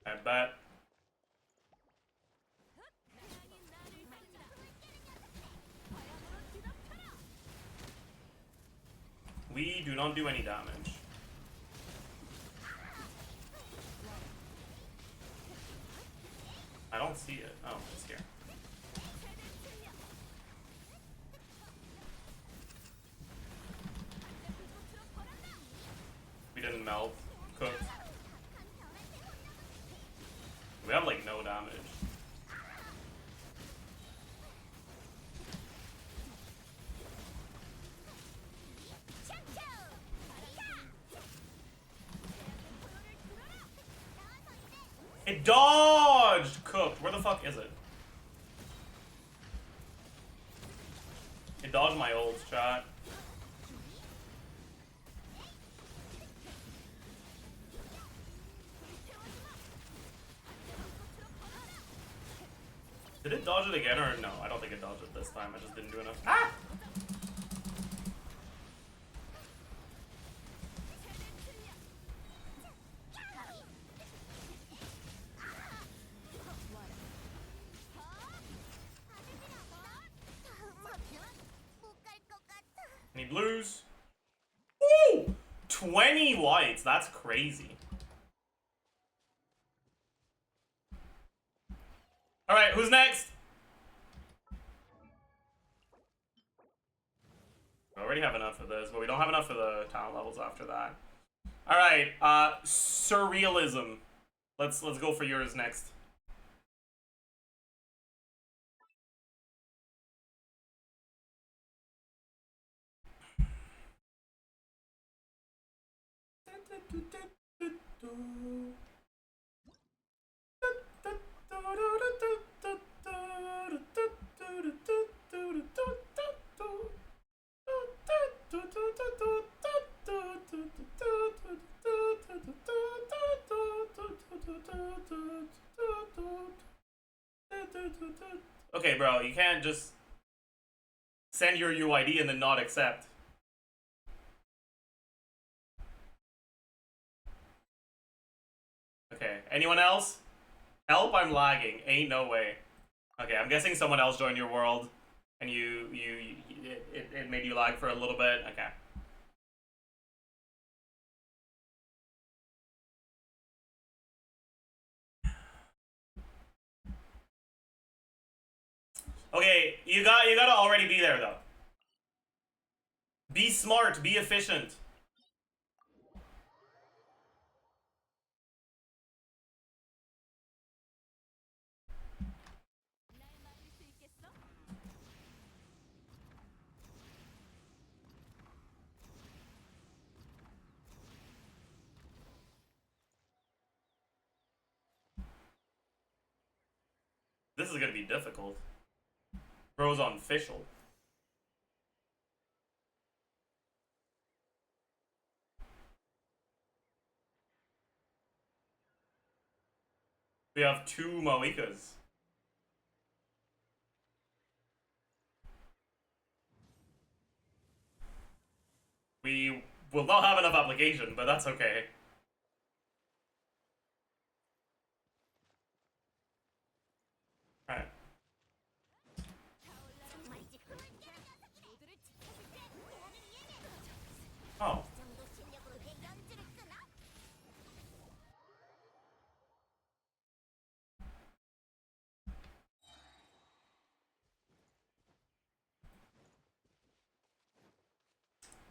I bet. We do not do any damage. I don't see it. Oh, it's here. We didn't melt. Cooked. We have like no damage. It dodged! Cooked. Where the fuck is it? It dodged my ult, chat. Did it dodge it again or no? I don't think it dodged it this time. I just didn't do enough. Ah! Any blues? Woo! 20 whites. That's crazy. Alright, who's next? We already have enough for this, but we don't have enough for the talent levels after that. Alright, surrealism. Let's go for yours next. Okay, bro, you can't just send your UID and then not accept. Okay, anyone else? Help, I'm lagging. Ain't no way. Okay, I'm guessing someone else joined your world and it made you lag for a little bit. Okay. Okay, you gotta already be there though. Be smart, be efficient. This is gonna be difficult. Bro's on official. We have 2 Moikas. We will not have enough application, but that's okay. Alright. Oh.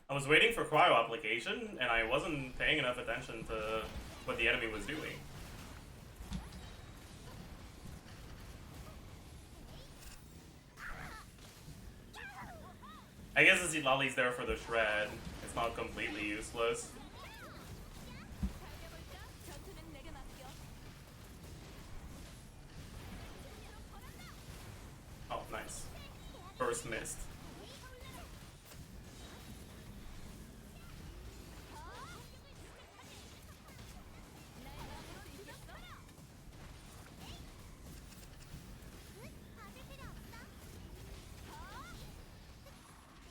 I was waiting for cryo application, and I wasn't paying enough attention to what the enemy was doing. I guess Lali's there for the shred. It's not completely useless. Oh, nice. First missed.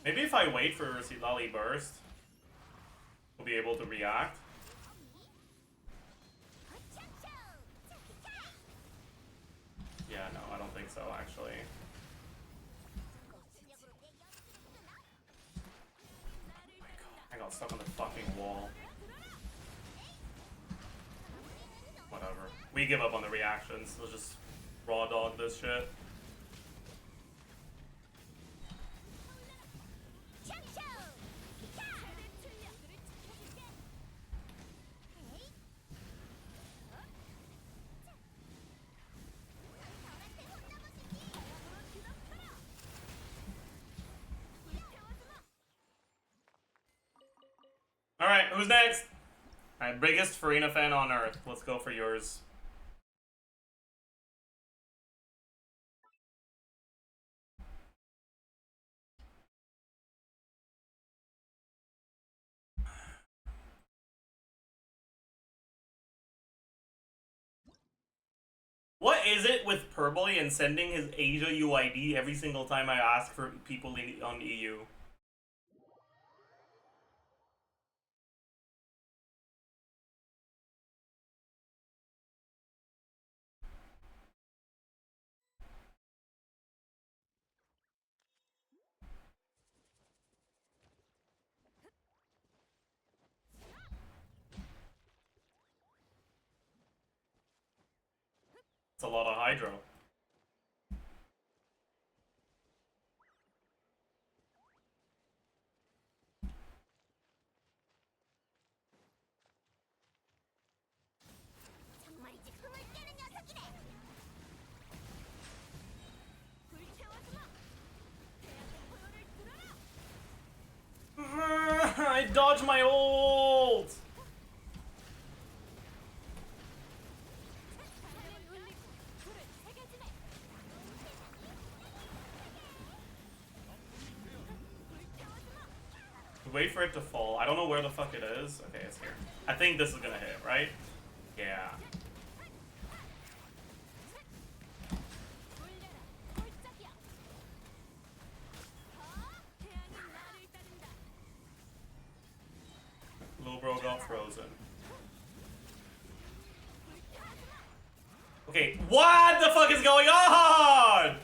Maybe if I wait for Silali burst, we'll be able to react. Yeah, no, I don't think so, actually. I got stuck on the fucking wall. Whatever. We give up on the reactions. Let's just raw dog this shit. Alright, who's next? Alright, biggest Farina fan on earth. Let's go for yours. What is it with Purboy and sending his Asia UID every single time I ask for people on EU? It's a lot of hydro. I dodged my ult! Wait for it to fall. I don't know where the fuck it is. Okay, it's here. I think this is gonna hit, right? Yeah. Little bro got frozen. Okay, what the fuck is going on?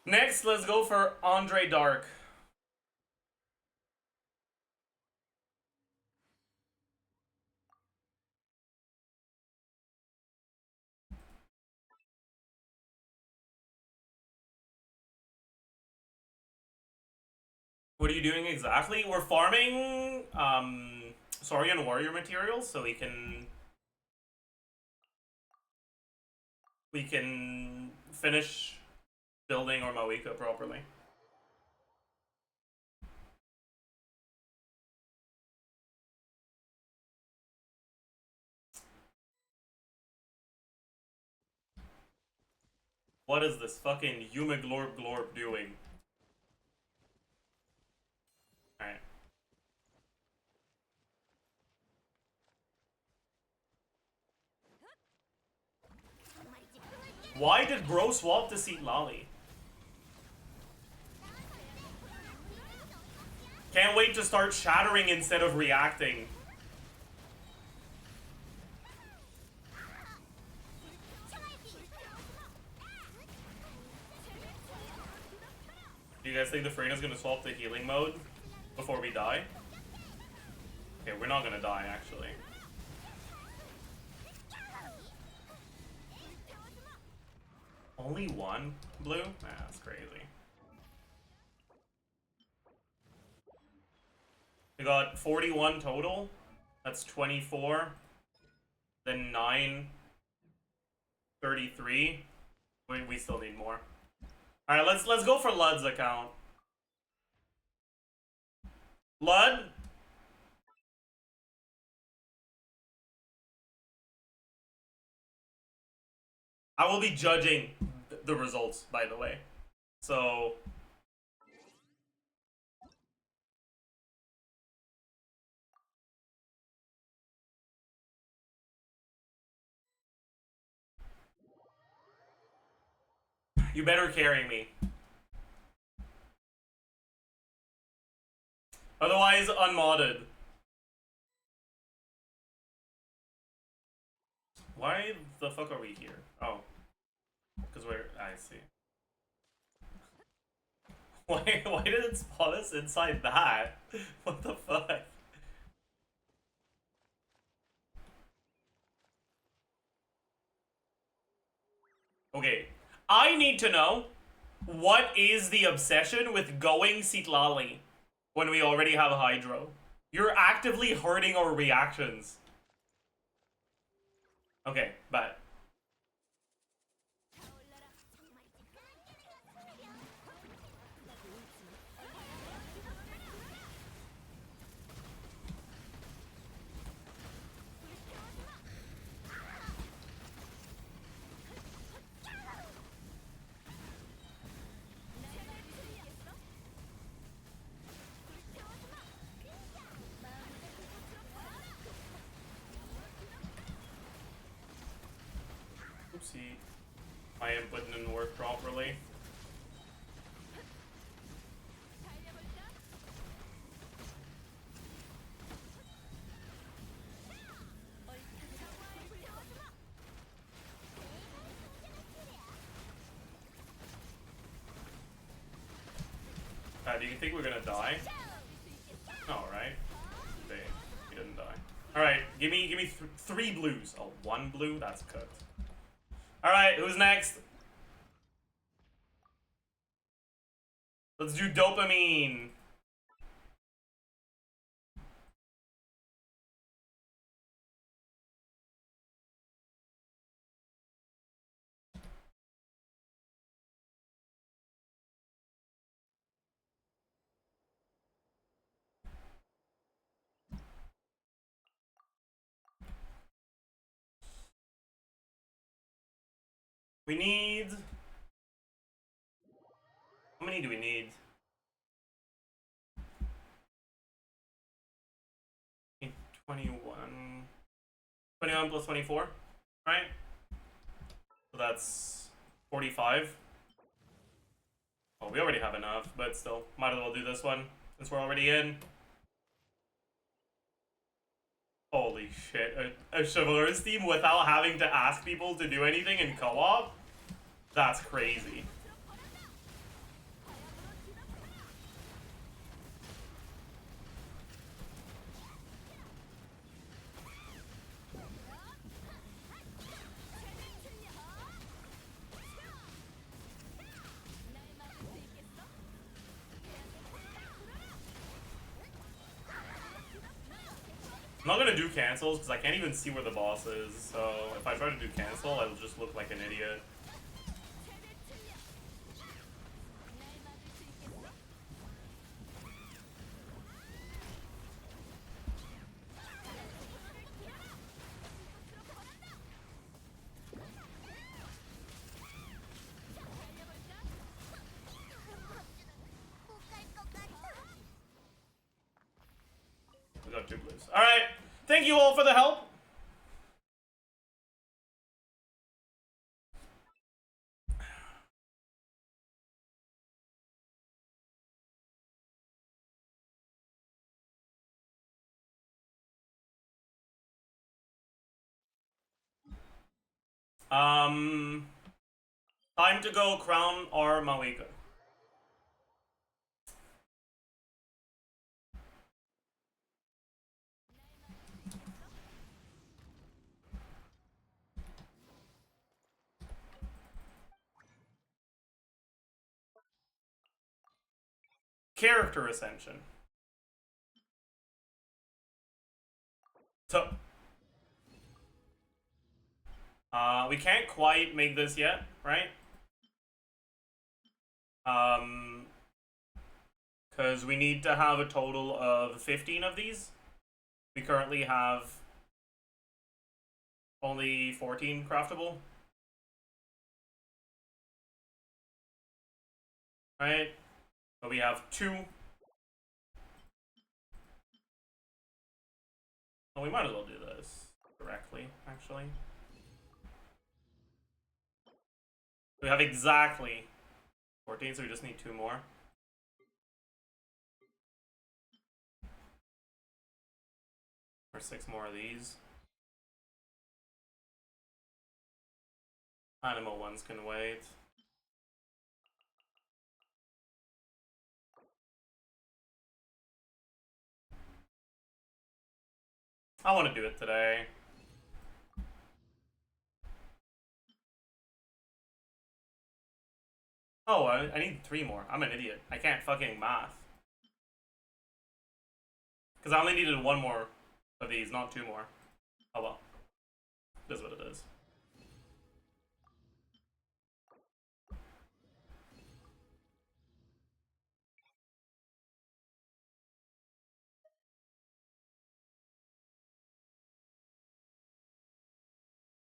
Next, let's go for Andre Dark. What are you doing exactly? We're farming Saurian warrior materials so we can finish building our Mawika properly. What is this fucking Yumeglorb Glorb doing? Alright. Why did bro swap to seat Lolly? Can't wait to start shattering instead of reacting. Do you guys think the Farina's gonna swap to healing mode before we die? Okay, we're not gonna die actually. Only one blue? Nah, that's crazy. We got 41 total. That's 24. Then 9. 33. We still need more. Alright, let's go for Lud's account. Lud? I will be judging the results, by the way. So... you better carry me. Otherwise, unmodded. Why the fuck are we here? Oh. Because we're... I see. Why did it spawn us inside that? What the fuck? Okay. I need to know, what is the obsession with going Sitlali when we already have Hydro? You're actively hurting our reactions. Okay, bye. Oopsie. My input didn't work properly. Do you think we're gonna die? No, right? He didn't die. Alright, give me 3 blues. Oh, 1 blue? That's cooked. Alright, who's next? Let's do dopamine. We need... how many do we need? 21. 21 plus 24, right? So that's 45. Oh, we already have enough, but still, might as well do this one since we're already in. Holy shit, a chivalrous team without having to ask people to do anything in co-op? That's crazy. I'm not gonna do cancels because I can't even see where the boss is, so if I try to do cancel, I will just look like an idiot. We got 2 blues. Alright, thank you all for the help. Time to go crown our Mawika. character ascension. So, we can't quite make this yet, right? Because we need to have a total of 15 of these. We currently have only 14 craftable. Right? But we have 2. Well, we might as well do this directly, actually. We have exactly 14, so we just need 2 more. Or 6 more of these. Animal ones can wait. I want to do it today. Oh, I need 3 more. I'm an idiot. I can't fucking math. Because I only needed 1 more of these, not 2 more. Oh well. It is what it is.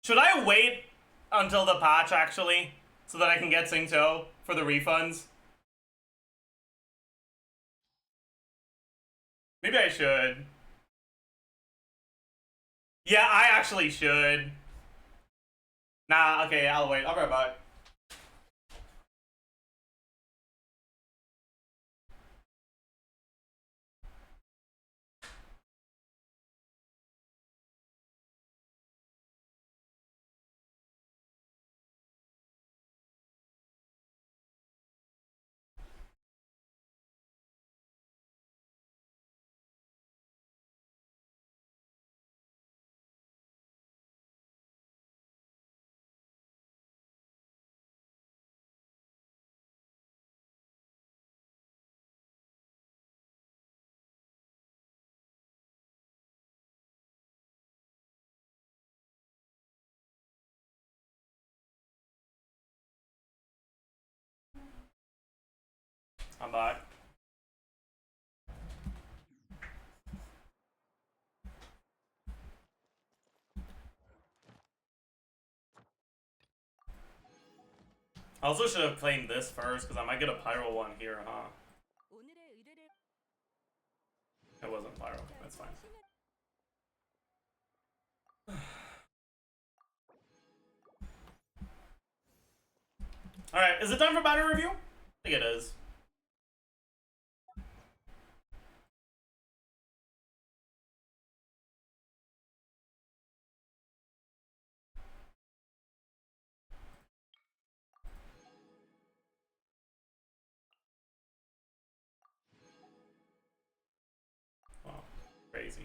Should I wait until the patch, actually? So that I can get Singto for the refunds? Maybe I should. Yeah, I actually should. Nah, okay, I'll wait. I'll be right back. I'm back. I also should have claimed this first, because I might get a Pyro one here, huh? It wasn't Pyro. That's fine. Alright, is it time for battery review? I think it is. Wow, crazy.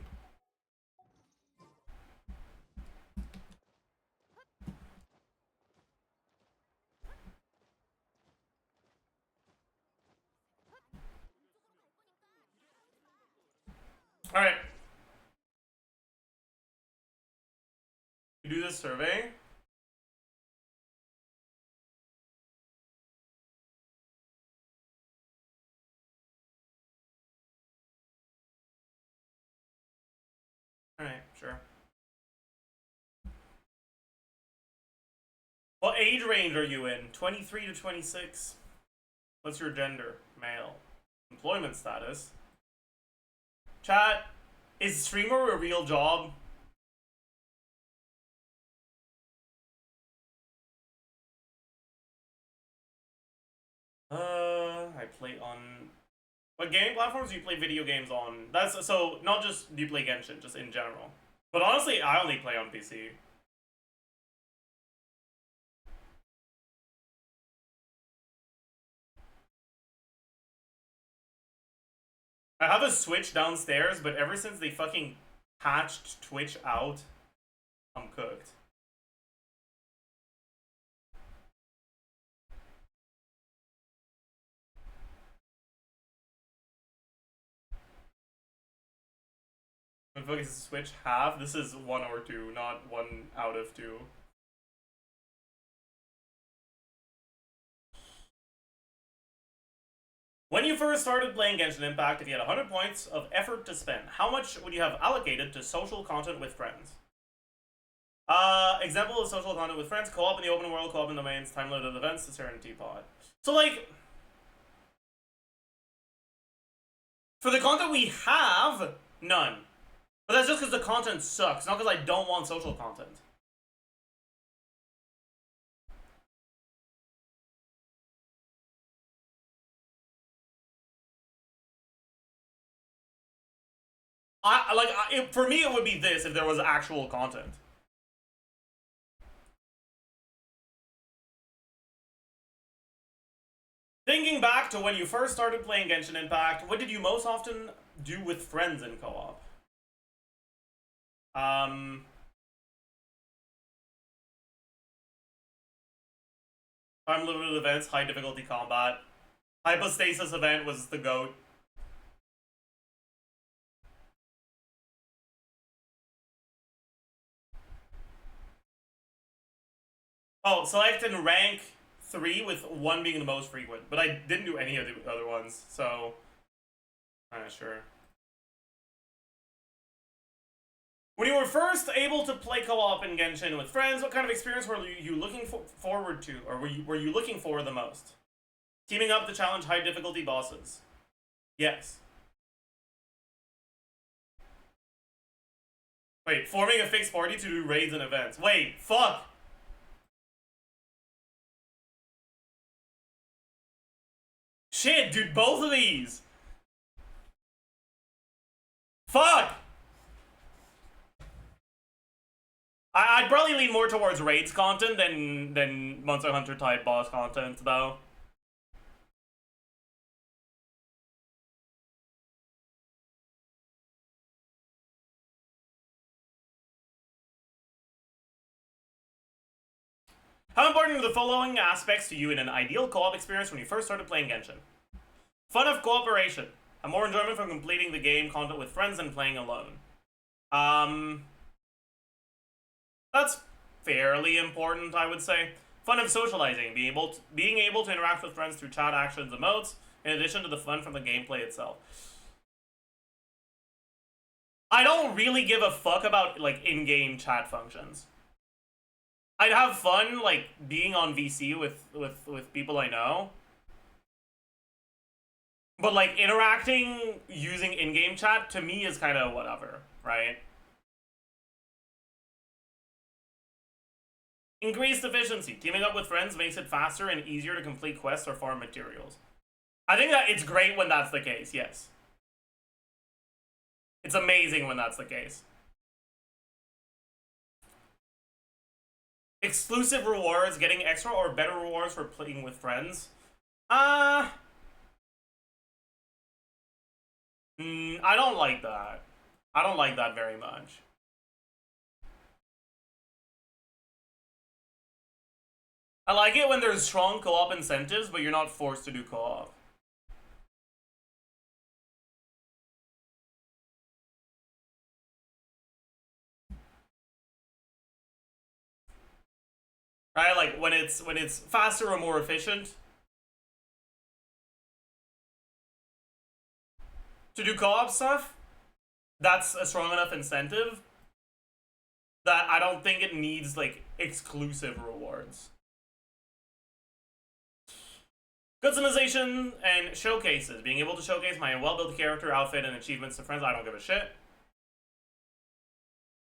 Alright. You do this survey. Alright, sure. What age range are you in? 23 to 26. What's your gender? Male. Employment status. Chat, is streamer a real job? I play on... What gaming platforms do you play video games on? That's so, not just do you play Genshin, just in general. But honestly, I only play on PC. I have a Switch downstairs, but ever since they fucking patched Twitch out, I'm cooked. focus switch half. This is 1 or 2, not 1 out of 2. When you first started playing Genshin Impact, if you had 100 points of effort to spend, how much would you have allocated to social content with friends? Example of social content with friends: co-op in the open world, co-op in domains, time-limited events, the Serenity Pod. So, like, for the content we have, none. But that's just because the content sucks, not because I don't want social content. For me, it would be this if there was actual content. Thinking back to when you first started playing Genshin Impact, what did you most often do with friends in co-op? Time-limited events, high difficulty combat. Hypostasis event was the GOAT. Oh, select and rank 3 with 1 being the most frequent. But I didn't do any of the other ones, so I'm not sure. When you were first able to play co-op in Genshin with friends, what kind of experience were you looking forward to, or were you looking for the most? Teaming up to challenge high difficulty bosses. Yes. Wait, forming a fixed party to do raids and events. Wait, fuck! Shit, dude, both of these! Fuck! I'd probably lean more towards raids content than Monster Hunter type boss content, though. How important are the following aspects to you in an ideal co-op experience when you first started playing Genshin? Fun of cooperation. Have more enjoyment from completing the game content with friends than playing alone. That's fairly important, I would say. Fun of socializing. Being able to interact with friends through chat actions, emotes, in addition to the fun from the gameplay itself. I don't really give a fuck about, like, in-game chat functions. I'd have fun, like, being on VC with people I know. But, like, interacting using in-game chat, to me, is kind of whatever, right? Increased efficiency. Teaming up with friends makes it faster and easier to complete quests or farm materials. I think that it's great when that's the case, yes. It's amazing when that's the case. Exclusive rewards, getting extra or better rewards for playing with friends. I don't like that. I don't like that very much. I like it when there's strong co-op incentives, but you're not forced to do co-op. Right? Like when it's faster or more efficient to do co-op stuff, that's a strong enough incentive that I don't think it needs, like, exclusive rewards. Customization and showcases. Being able to showcase my well-built character, outfit, and achievements to friends, I don't give a shit.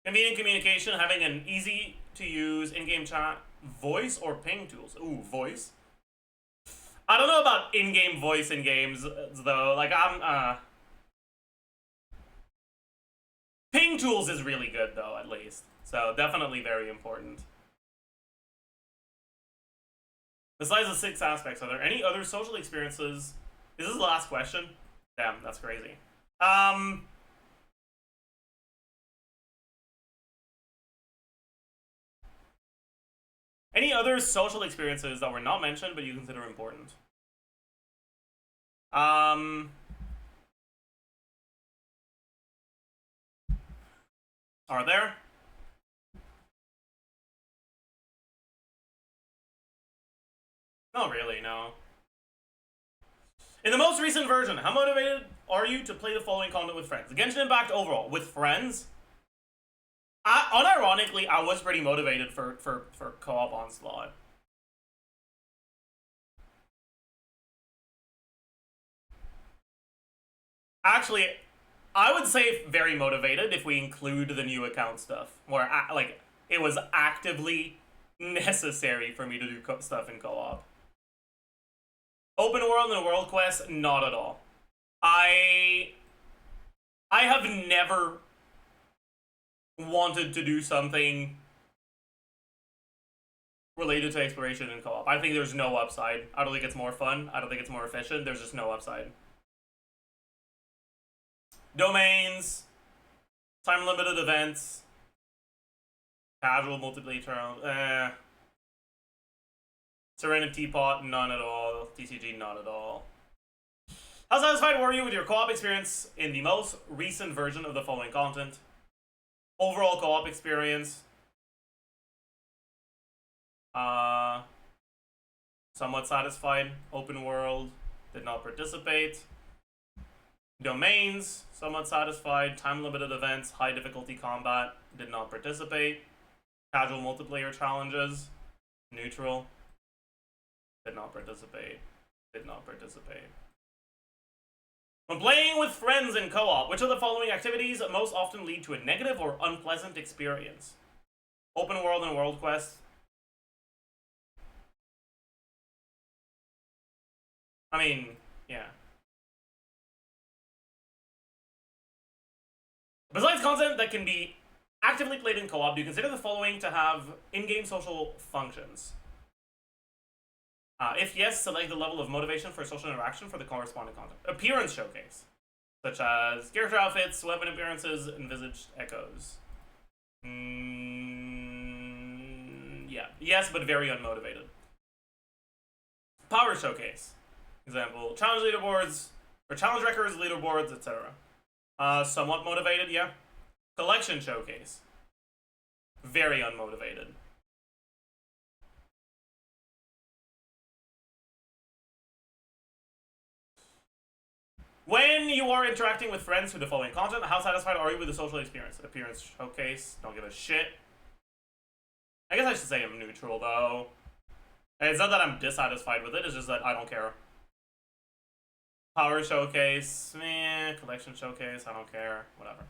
Convenient communication. Having an easy-to-use in-game chat, voice, or ping tools. Ooh, voice. I don't know about in-game voice in games, though. Like, ping tools is really good, though, at least. So, definitely very important. Besides the 6 aspects, are there any other social experiences? Is this the last question? Damn, that's crazy. Any other social experiences that were not mentioned but you consider important? Are there? Not really, no. In the most recent version, how motivated are you to play the following content with friends? Genshin Impact overall, with friends? Unironically, I was pretty motivated for co-op Onslaught. Actually, I would say very motivated if we include the new account stuff, where like it was actively necessary for me to do stuff in co-op. Open world and world quest, not at all. I have never wanted to do something related to exploration in co-op. I think there's no upside. I don't think it's more fun. I don't think it's more efficient. There's just no upside. Domains, time-limited events, casual multiplayer, Serenity Teapot, none at all. TCG, not at all. How satisfied were you with your co-op experience in the most recent version of the following content? Overall co-op experience. Somewhat satisfied. Open world, did not participate. Domains, somewhat satisfied. Time-limited events, high difficulty combat, did not participate. Casual multiplayer challenges, neutral, did not participate. Did not participate. When playing with friends in co-op, which of the following activities most often lead to a negative or unpleasant experience? Open world and world quest. I mean, yeah. Besides content that can be actively played in co-op, do you consider the following to have in-game social functions? If yes, select the level of motivation for social interaction for the corresponding content. Appearance showcase, such as character outfits, weapon appearances, envisaged echoes. Yeah. Yes, but very unmotivated. Power showcase. Example, challenge leaderboards, or challenge records, leaderboards, etc. Somewhat motivated, yeah. Collection showcase. Very unmotivated. When you are interacting with friends through the following content, how satisfied are you with the social experience? Appearance showcase, don't give a shit. I guess I should say I'm neutral, though. It's not that I'm dissatisfied with it, it's just that I don't care. Power showcase, collection showcase, I don't care, whatever.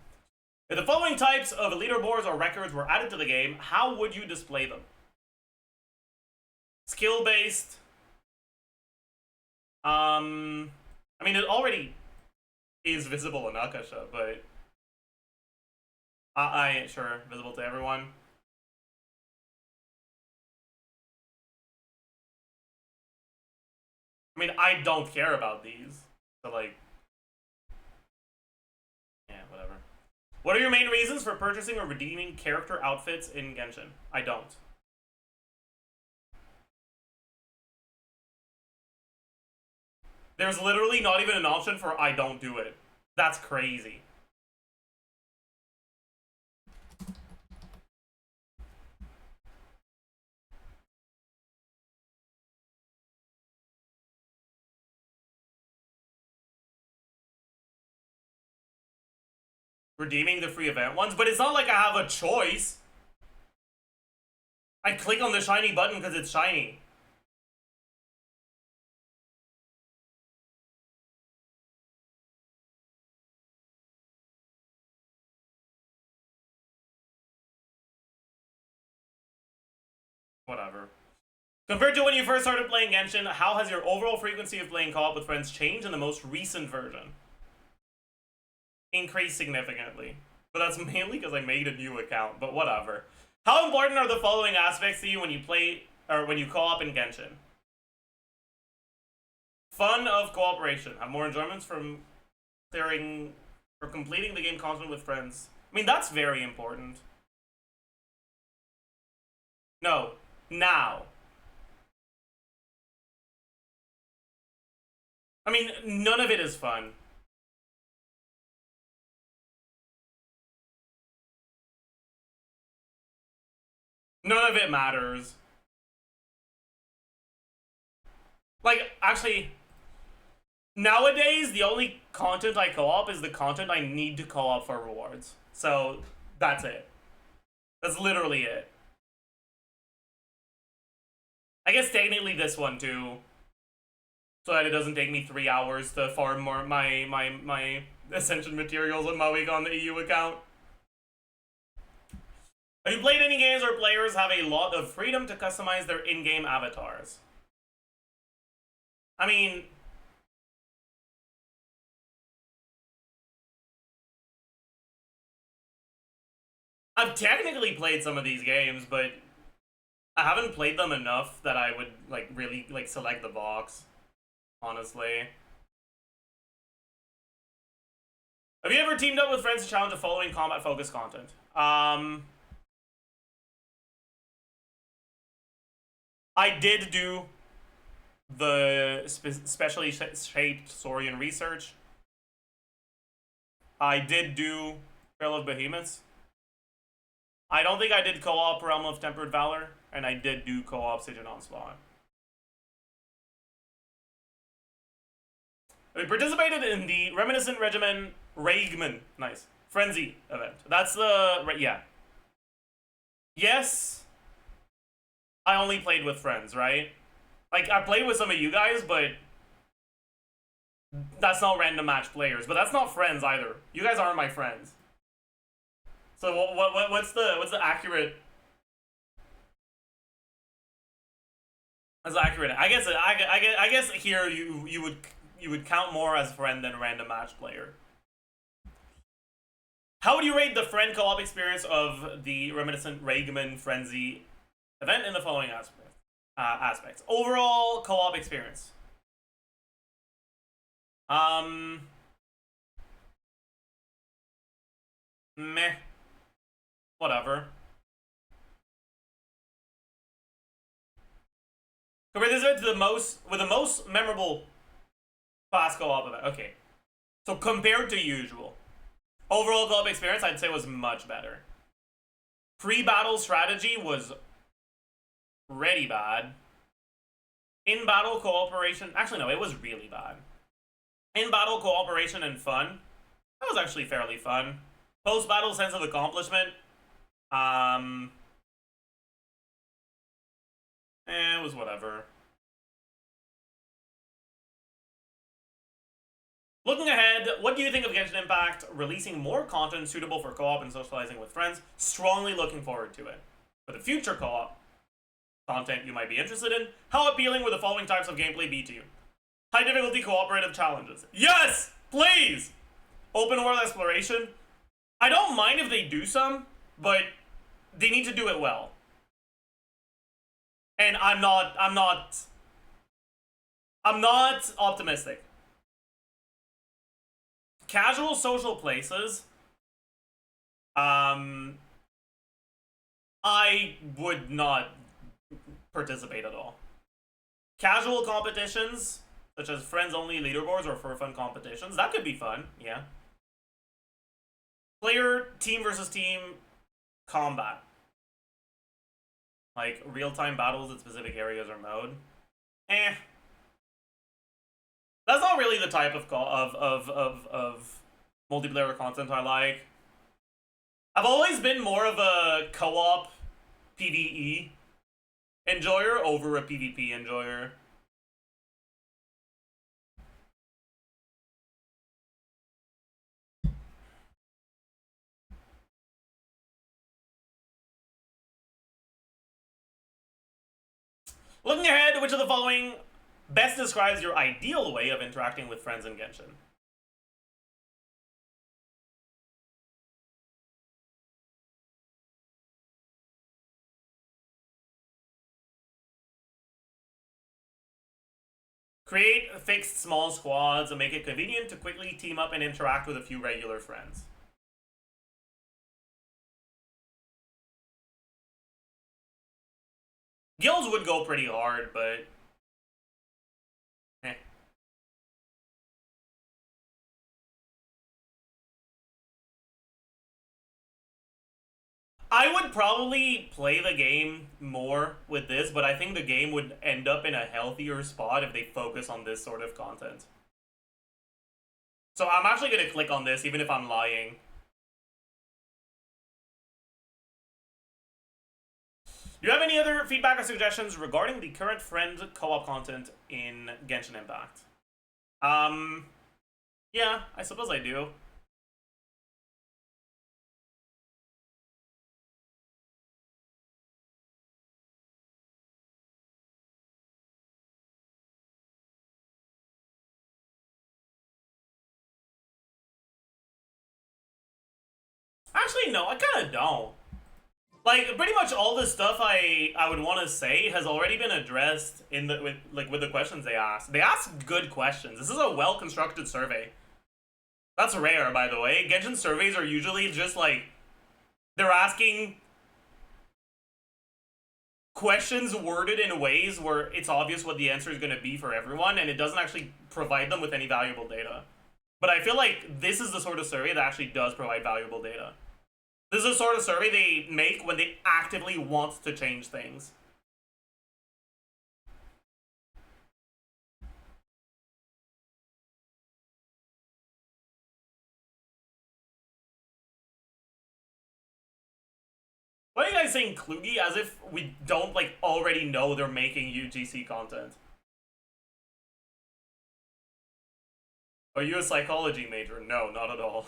If the following types of leaderboards or records were added to the game, how would you display them? Skill-based. I mean, it already is visible in Akasha, but sure, visible to everyone. I mean, I don't care about these, so like, yeah, whatever. What are your main reasons for purchasing or redeeming character outfits in Genshin? I don't. There's literally not even an option for I don't do it. That's crazy. Redeeming the free event ones, but it's not like I have a choice. I click on the shiny button because it's shiny. Whatever. Compared to when you first started playing Genshin, how has your overall frequency of playing co-op with friends changed in the most recent version? Increased significantly. But that's mainly because I made a new account, but whatever. How important are the following aspects to you when you play, or when you co-op in Genshin? Fun of cooperation. Have more enjoyments from clearing or completing the game content with friends. I mean, that's very important. No. Now. I mean, none of it is fun. None of it matters. Like, actually, nowadays, the only content I co-op is the content I need to co-op for rewards. So, that's it. That's literally it. I guess technically this one, too. So that it doesn't take me 3 hours to farm more my Ascension materials on my week on the EU account. Have you played any games where players have a lot of freedom to customize their in-game avatars? I mean, I've technically played some of these games, but I haven't played them enough that I would, like, really, like, select the box, honestly. Have you ever teamed up with friends to challenge the following combat-focused content? I did do the specially shaped Saurian research. I did do Trail of Behemoths. I don't think I did co-op Realm of Tempered Valor, and I did do co-op Siege Onslaught. We participated in the Reminiscent Regiment Reigman, nice, Frenzy event. That's the, yeah. Yes, I only played with friends, right? Like, I played with some of you guys, but that's not random match players. But that's not friends either. You guys aren't my friends. So what's the accurate? That's accurate. I guess here you would count more as friend than random match player. How would you rate the friend co-op experience of the Reminiscent Reigman Frenzy event in the following aspects? Overall co-op experience. Meh. Whatever. Compare this event to the most memorable fast co-op event. Okay. So compared to usual. Overall co-op experience, I'd say, was much better. Pre-battle strategy was pretty bad. In-battle cooperation... Actually, no, it was really bad. In-battle cooperation and fun. That was actually fairly fun. Post-battle sense of accomplishment. It was whatever. Looking ahead, what do you think of Genshin Impact releasing more content suitable for co-op and socializing with friends? Strongly looking forward to it. For the future co-op content you might be interested in, how appealing would the following types of gameplay be to you? High difficulty cooperative challenges. Yes! Please! Open world exploration. I don't mind if they do some, but they need to do it well. And I'm not optimistic. Casual social places, I would not participate at all. Casual competitions, such as friends-only leaderboards or for fun competitions, that could be fun, yeah. Player, team versus team, combat. Like, real-time battles in specific areas or mode. That's not really the type of multiplayer content I like. I've always been more of a co-op PvE enjoyer over a PvP enjoyer. Looking ahead, which of the following best describes your ideal way of interacting with friends in Genshin? Create fixed small squads and make it convenient to quickly team up and interact with a few regular friends. Guilds would go pretty hard, but... I would probably play the game more with this, but I think the game would end up in a healthier spot if they focus on this sort of content. So I'm actually gonna click on this, even if I'm lying. Do you have any other feedback or suggestions regarding the current friend co-op content in Genshin Impact? Yeah, I suppose I do. Actually, no, I kind of don't. Like, pretty much all the stuff I would want to say has already been addressed in the with the questions they asked. They asked good questions. This is a well constructed survey. That's rare, by the way. Genshin surveys are usually just like they're asking questions worded in ways where it's obvious what the answer is going to be for everyone, and it doesn't actually provide them with any valuable data. But I feel like this is the sort of survey that actually does provide valuable data. This is the sort of survey they make when they actively want to change things. Why are you guys saying kloogie as if we don't, like, already know they're making UGC content? Are you a psychology major? No, not at all.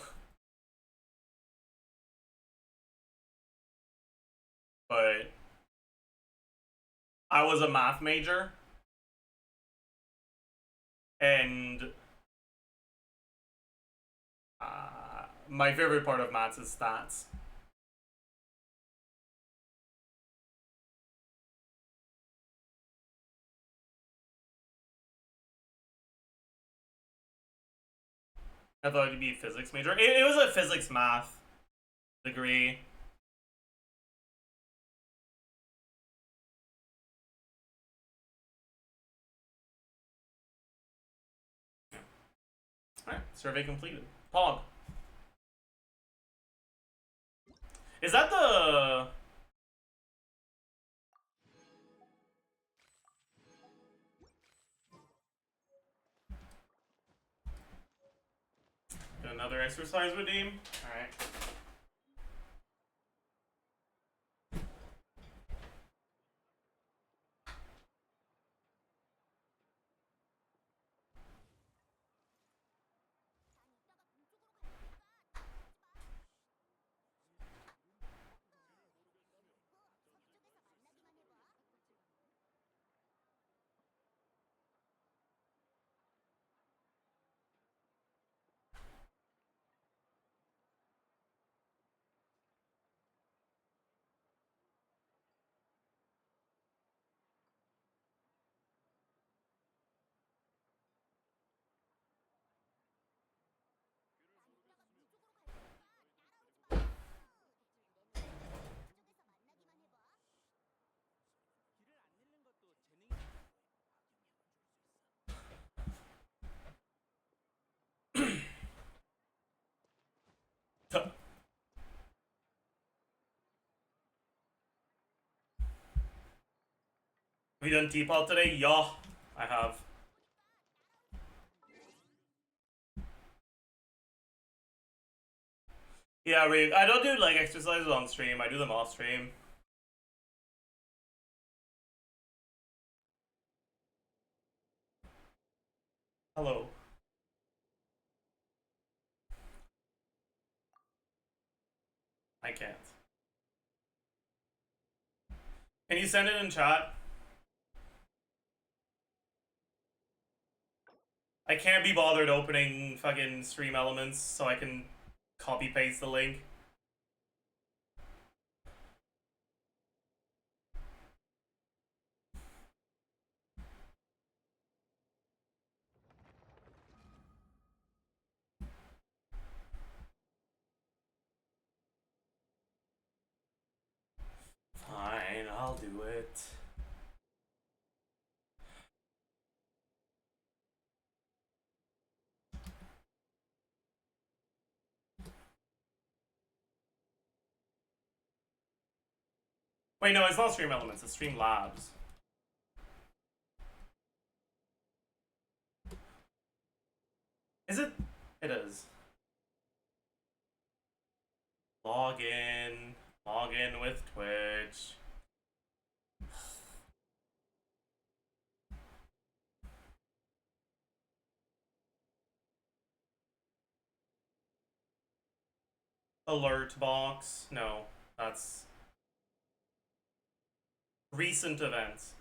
But I was a math major, and my favorite part of maths is stats. I thought it'd be a physics major. It was a physics math degree. Alright, survey completed. Pog. Is that the... Another exercise redeem? Alright. Have you done T-Pop today? Yeah, I have. Yeah, Rig. I don't do like exercises on stream. I do them off stream. Hello. I can't. Can you send it in chat? I can't be bothered opening fucking stream elements so I can copy paste the link. Fine, I'll do it. Wait, no, it's not Stream Elements, it's Stream Labs. Is it? It is. Log in with Twitch. Alert box. No, that's recent events.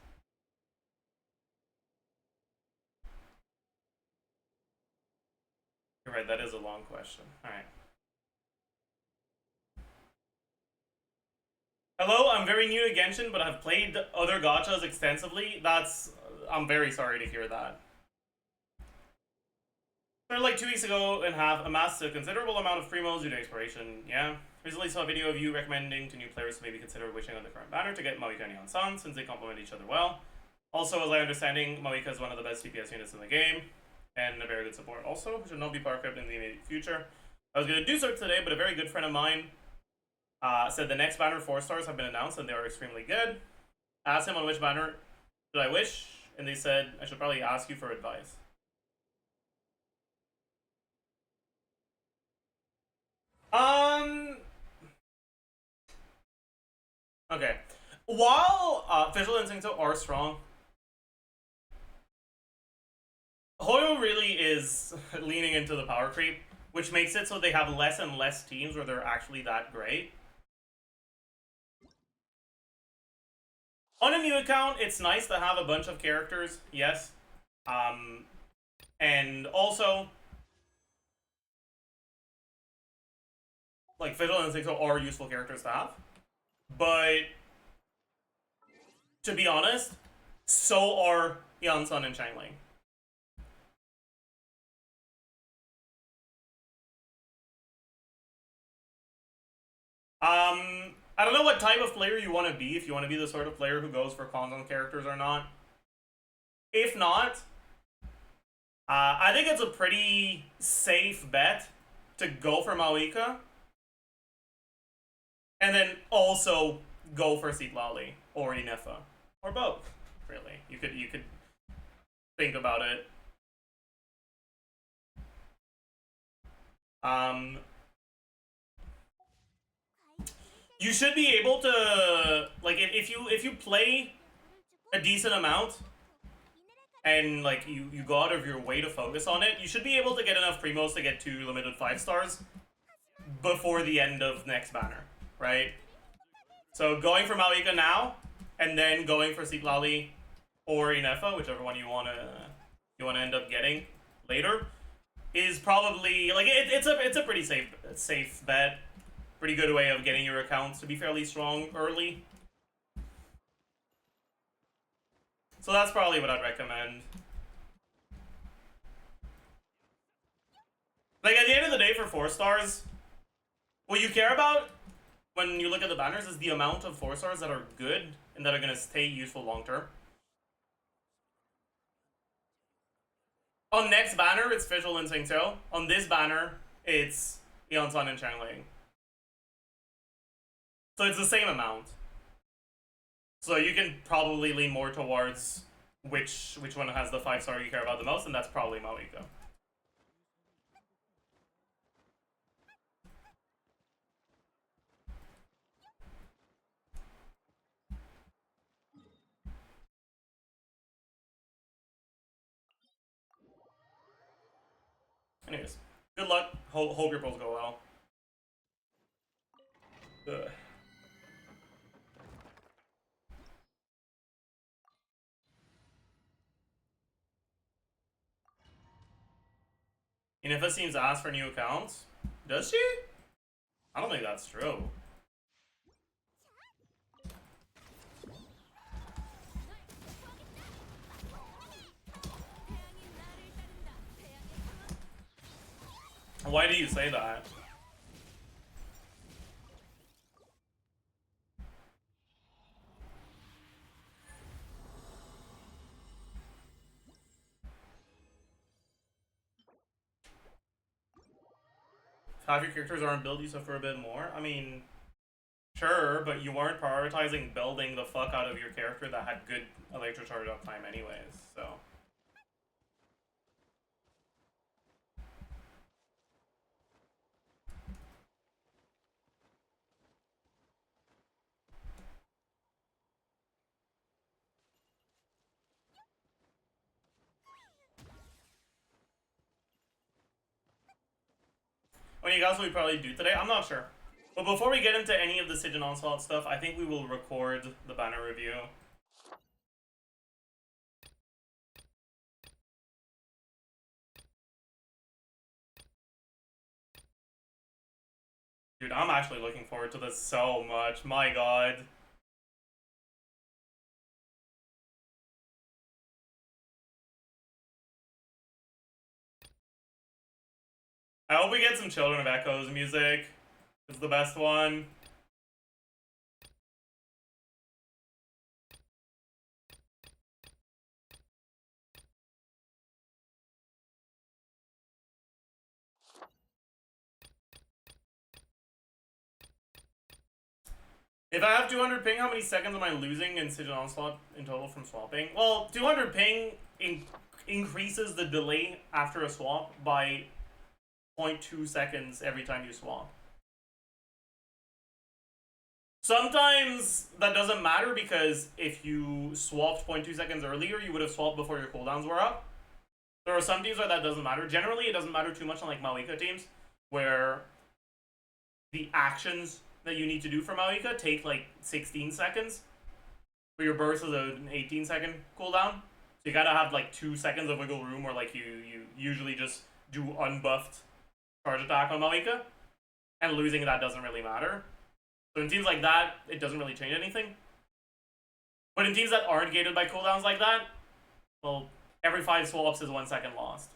You're right, that is a long question. Alright. Hello, I'm very new to Genshin, but I've played other gachas extensively. I'm very sorry to hear that. So like 2 weeks ago and have amassed a considerable amount of primos due to exploration, yeah. Recently saw a video of you recommending to new players to maybe consider wishing on the current banner to get Maoika and Neon Sun, since they complement each other well. Also, as I understanding, Maoika is one of the best DPS units in the game, and a very good support also, should not be power crept in the immediate future. I was going to do so today, but a very good friend of mine said the next banner 4 stars have been announced and they are extremely good. Asked him on which banner should I wish, and they said I should probably ask you for advice. Okay. While Visual Instincts are strong, Hoyo really is leaning into the power creep, which makes it so they have less and less teams where they're actually that great. On a new account, it's nice to have a bunch of characters, yes. And also, like, Visual Instincts are useful characters to have. But, to be honest, so are Yansun and Changling. I don't know what type of player you want to be, if you want to be the sort of player who goes for console characters or not. If not, I think it's a pretty safe bet to go for Maoika. And then also go for Sitlali or Inefa. Or both, really. You could think about it. You should be able to, like, if you play a decent amount and like you go out of your way to focus on it, you should be able to get enough primos to get 2 limited 5 stars before the end of next banner, right? So going for Maoika now, and then going for Sitlali or Inefa, whichever one you wanna end up getting later, is probably like it's a pretty safe bet. Pretty good way of getting your accounts to be fairly strong early. So that's probably what I'd recommend. Like, at the end of the day, for 4 stars, what you care about when you look at the banners is the amount of 4 stars that are good and that are going to stay useful long term. On next banner, it's Visual Instinct 2. On this banner, it's Yeonsun and Changling. So it's the same amount. So you can probably lean more towards which one has the 5 star you care about the most, and that's probably Maoika. Anyways, good luck. Hope your polls go well. Ugh. Inefa seems to ask for new accounts. Does she? I don't think that's true. Why do you say that? If half your characters aren't built, you suffer a bit more. I mean, Sure, but you weren't prioritizing building the fuck out of your character that had good electrocharge uptime anyways, so. What you guys will probably do today? I'm not sure. But before we get into any of the Stygian Onslaught stuff, I think we will record the banner review. Dude, I'm actually looking forward to this so much. My god. I hope we get some Children of Echoes music. It's the best one. If I have 200 ping, how many seconds am I losing in Stygian Onslaught in total from swapping? Well, 200 ping increases the delay after a swap by 0.2 seconds every time you swap. Sometimes that doesn't matter because if you swapped 0.2 seconds earlier, you would have swapped before your cooldowns were up. There are some teams where that doesn't matter. Generally, it doesn't matter too much on like Maoika teams, where the actions that you need to do for Maoika take like 16 seconds. But your burst is an 18-second cooldown. So you gotta have like 2 seconds of wiggle room where like you usually just do unbuffed charge attack on Maoika. And losing that doesn't really matter. So in teams like that, it doesn't really change anything. But in teams that aren't gated by cooldowns like that, well, every 5 swaps is 1 second lost.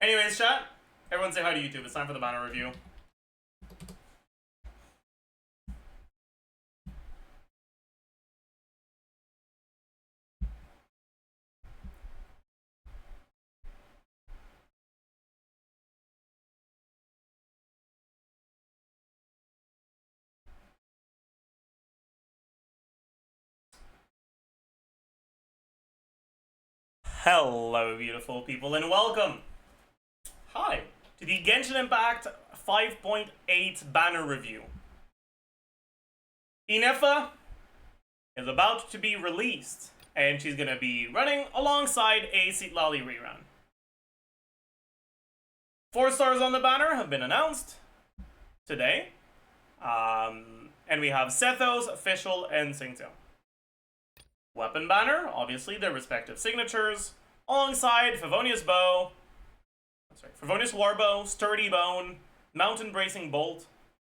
Anyways, chat, everyone say hi to YouTube. It's time for the banner review. Hello, beautiful people, and welcome. Hi to the Genshin Impact 5.8 banner review. Inefa is about to be released, and she's gonna be running alongside a Citlali rerun. 4 stars on the banner have been announced today, and we have Sethos, Official, and Singto. Weapon banner, obviously their respective signatures, alongside Favonius Warbow, Sturdy Bone, Mountain Bracing Bolt,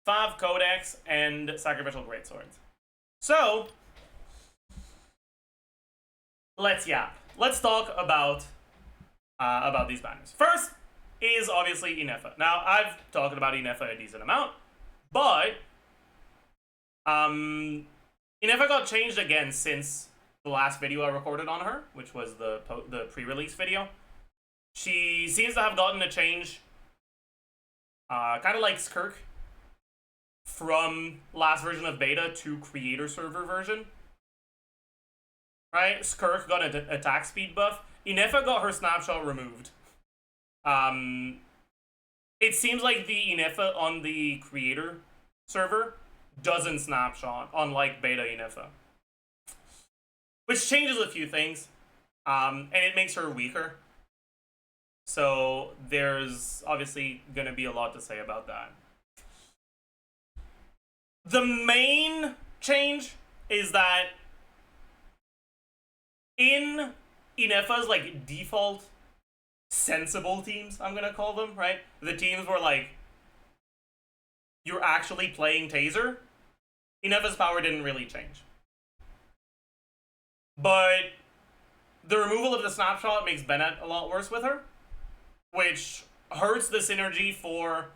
Fav Codex, and Sacrificial Greatswords. So, let's yap. Let's talk about these banners. First is obviously Inefa. Now, I've talked about Inefa a decent amount, but Inefa got changed again since the last video I recorded on her, which was the pre-release video. She seems to have gotten a change, kind of like Skirk, from last version of beta to creator server version. Right? Skirk got an attack speed buff. Inefa got her snapshot removed. It seems like the Inefa on the creator server doesn't snapshot, unlike beta Inefa. Which changes a few things, and it makes her weaker. So there's obviously going to be a lot to say about that. The main change is that in Inefa's like default sensible teams, I'm going to call them, right? The teams where like you're actually playing Taser, Inefa's power didn't really change. But the removal of the snapshot makes Bennett a lot worse with her, which hurts the synergy for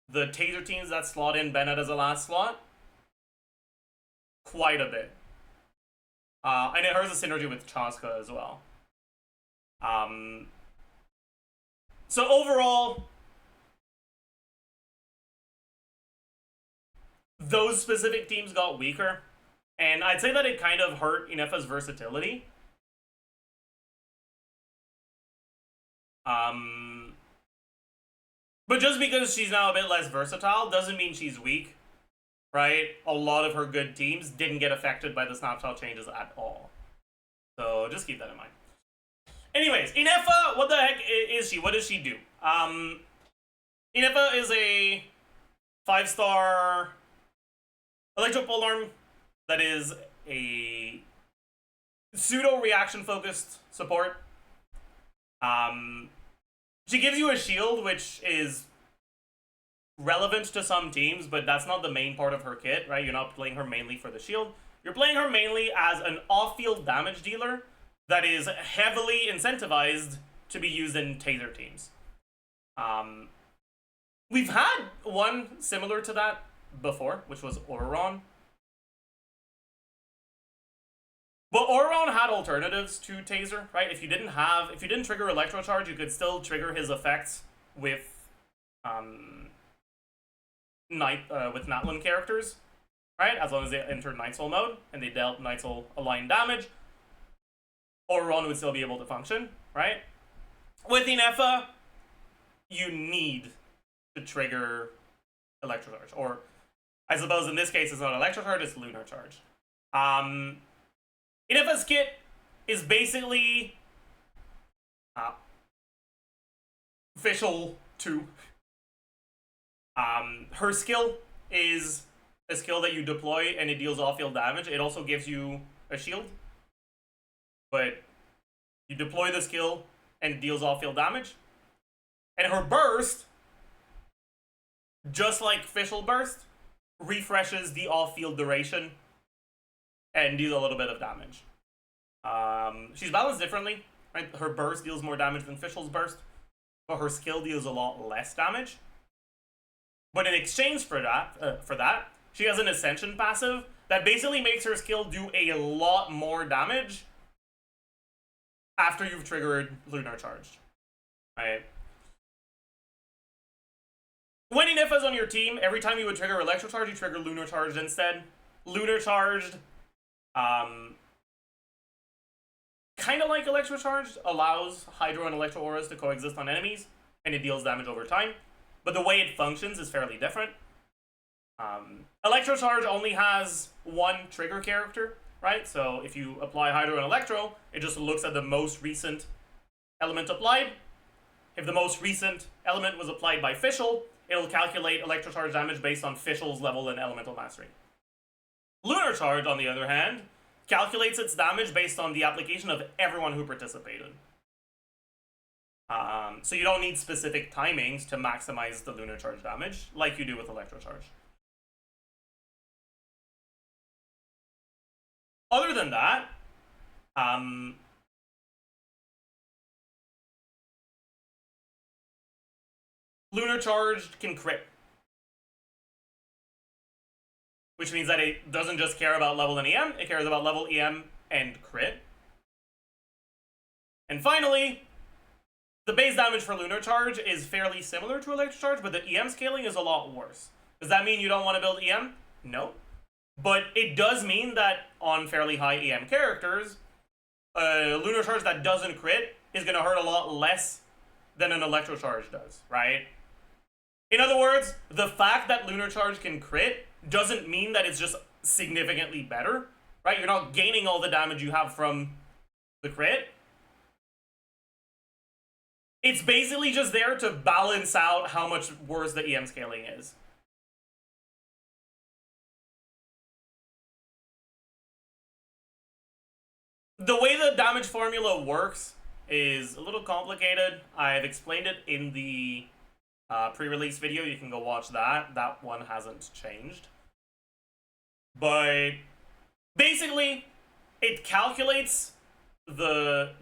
the Taser teams that slot in Bennett as a last slot quite a bit. And it has a synergy with Chaska as well. So overall, those specific teams got weaker, and I'd say that it kind of hurt Inefa's versatility. But just because she's now a bit less versatile doesn't mean she's weak, right? A lot of her good teams didn't get affected by the snapshot changes at all. So just keep that in mind. Anyways, Inefa, what the heck is she? What does she do? Inefa is a 5-star electro polearm that is a pseudo reaction focused support. She gives you a shield, which is relevant to some teams, but that's not the main part of her kit, right? You're not playing her mainly for the shield. You're playing her mainly as an off-field damage dealer that is heavily incentivized to be used in taser teams. We've had one similar to that before, which was Auron. But Auron had alternatives to taser, right? If you didn't trigger electrocharge, you could still trigger his effects with Natlan characters, right? As long as they entered Night Soul mode and they dealt Night Soul aligned damage, Auron would still be able to function, right? With Inefa, you need to trigger electrocharge, or I suppose in this case it's not electrocharge, it's lunar charge. Inefa's kit is basically official 2. Her skill is a skill that you deploy and it deals off-field damage. It also gives you a shield, but you deploy the skill and it deals off-field damage. And her burst, just like Fischl burst, refreshes the off-field duration and deals a little bit of damage. She's balanced differently, right? Her burst deals more damage than Fischl's burst, but her skill deals a lot less damage. But in exchange for that, she has an Ascension passive that basically makes her skill do a lot more damage after you've triggered Lunar Charge, right? When Inefa's on your team, every time you would trigger Electro Charge, you trigger Lunar Charged instead. Lunar Charged, kind of like Electro Charged, allows Hydro and Electro Auras to coexist on enemies, and it deals damage over time. But the way it functions is fairly different. Electro Charge only has one trigger character, right? So if you apply Hydro and Electro, it just looks at the most recent element applied. If the most recent element was applied by Fischl, it'll calculate Electro Charge damage based on Fischl's level in Elemental Mastery. Lunar Charge, on the other hand, calculates its damage based on the application of everyone who participated. So you don't need specific timings to maximize the Lunar Charge damage, like you do with Electro Charge. Other than that, Lunar Charge can crit, which means that it doesn't just care about level and EM, it cares about level, EM, and crit. And finally, the base damage for Lunar Charge is fairly similar to Electro Charge, but the EM scaling is a lot worse. Does that mean you don't want to build EM? No. But it does mean that on fairly high EM characters, Lunar Charge that doesn't crit is going to hurt a lot less than an Electro Charge does, right? In other words, the fact that Lunar Charge can crit doesn't mean that it's just significantly better, right? You're not gaining all the damage you have from the crit. It's basically just there to balance out how much worse the EM scaling is. The way the damage formula works is a little complicated. I've explained it in the pre-release video. You can go watch that. That one hasn't changed. But basically, it calculates the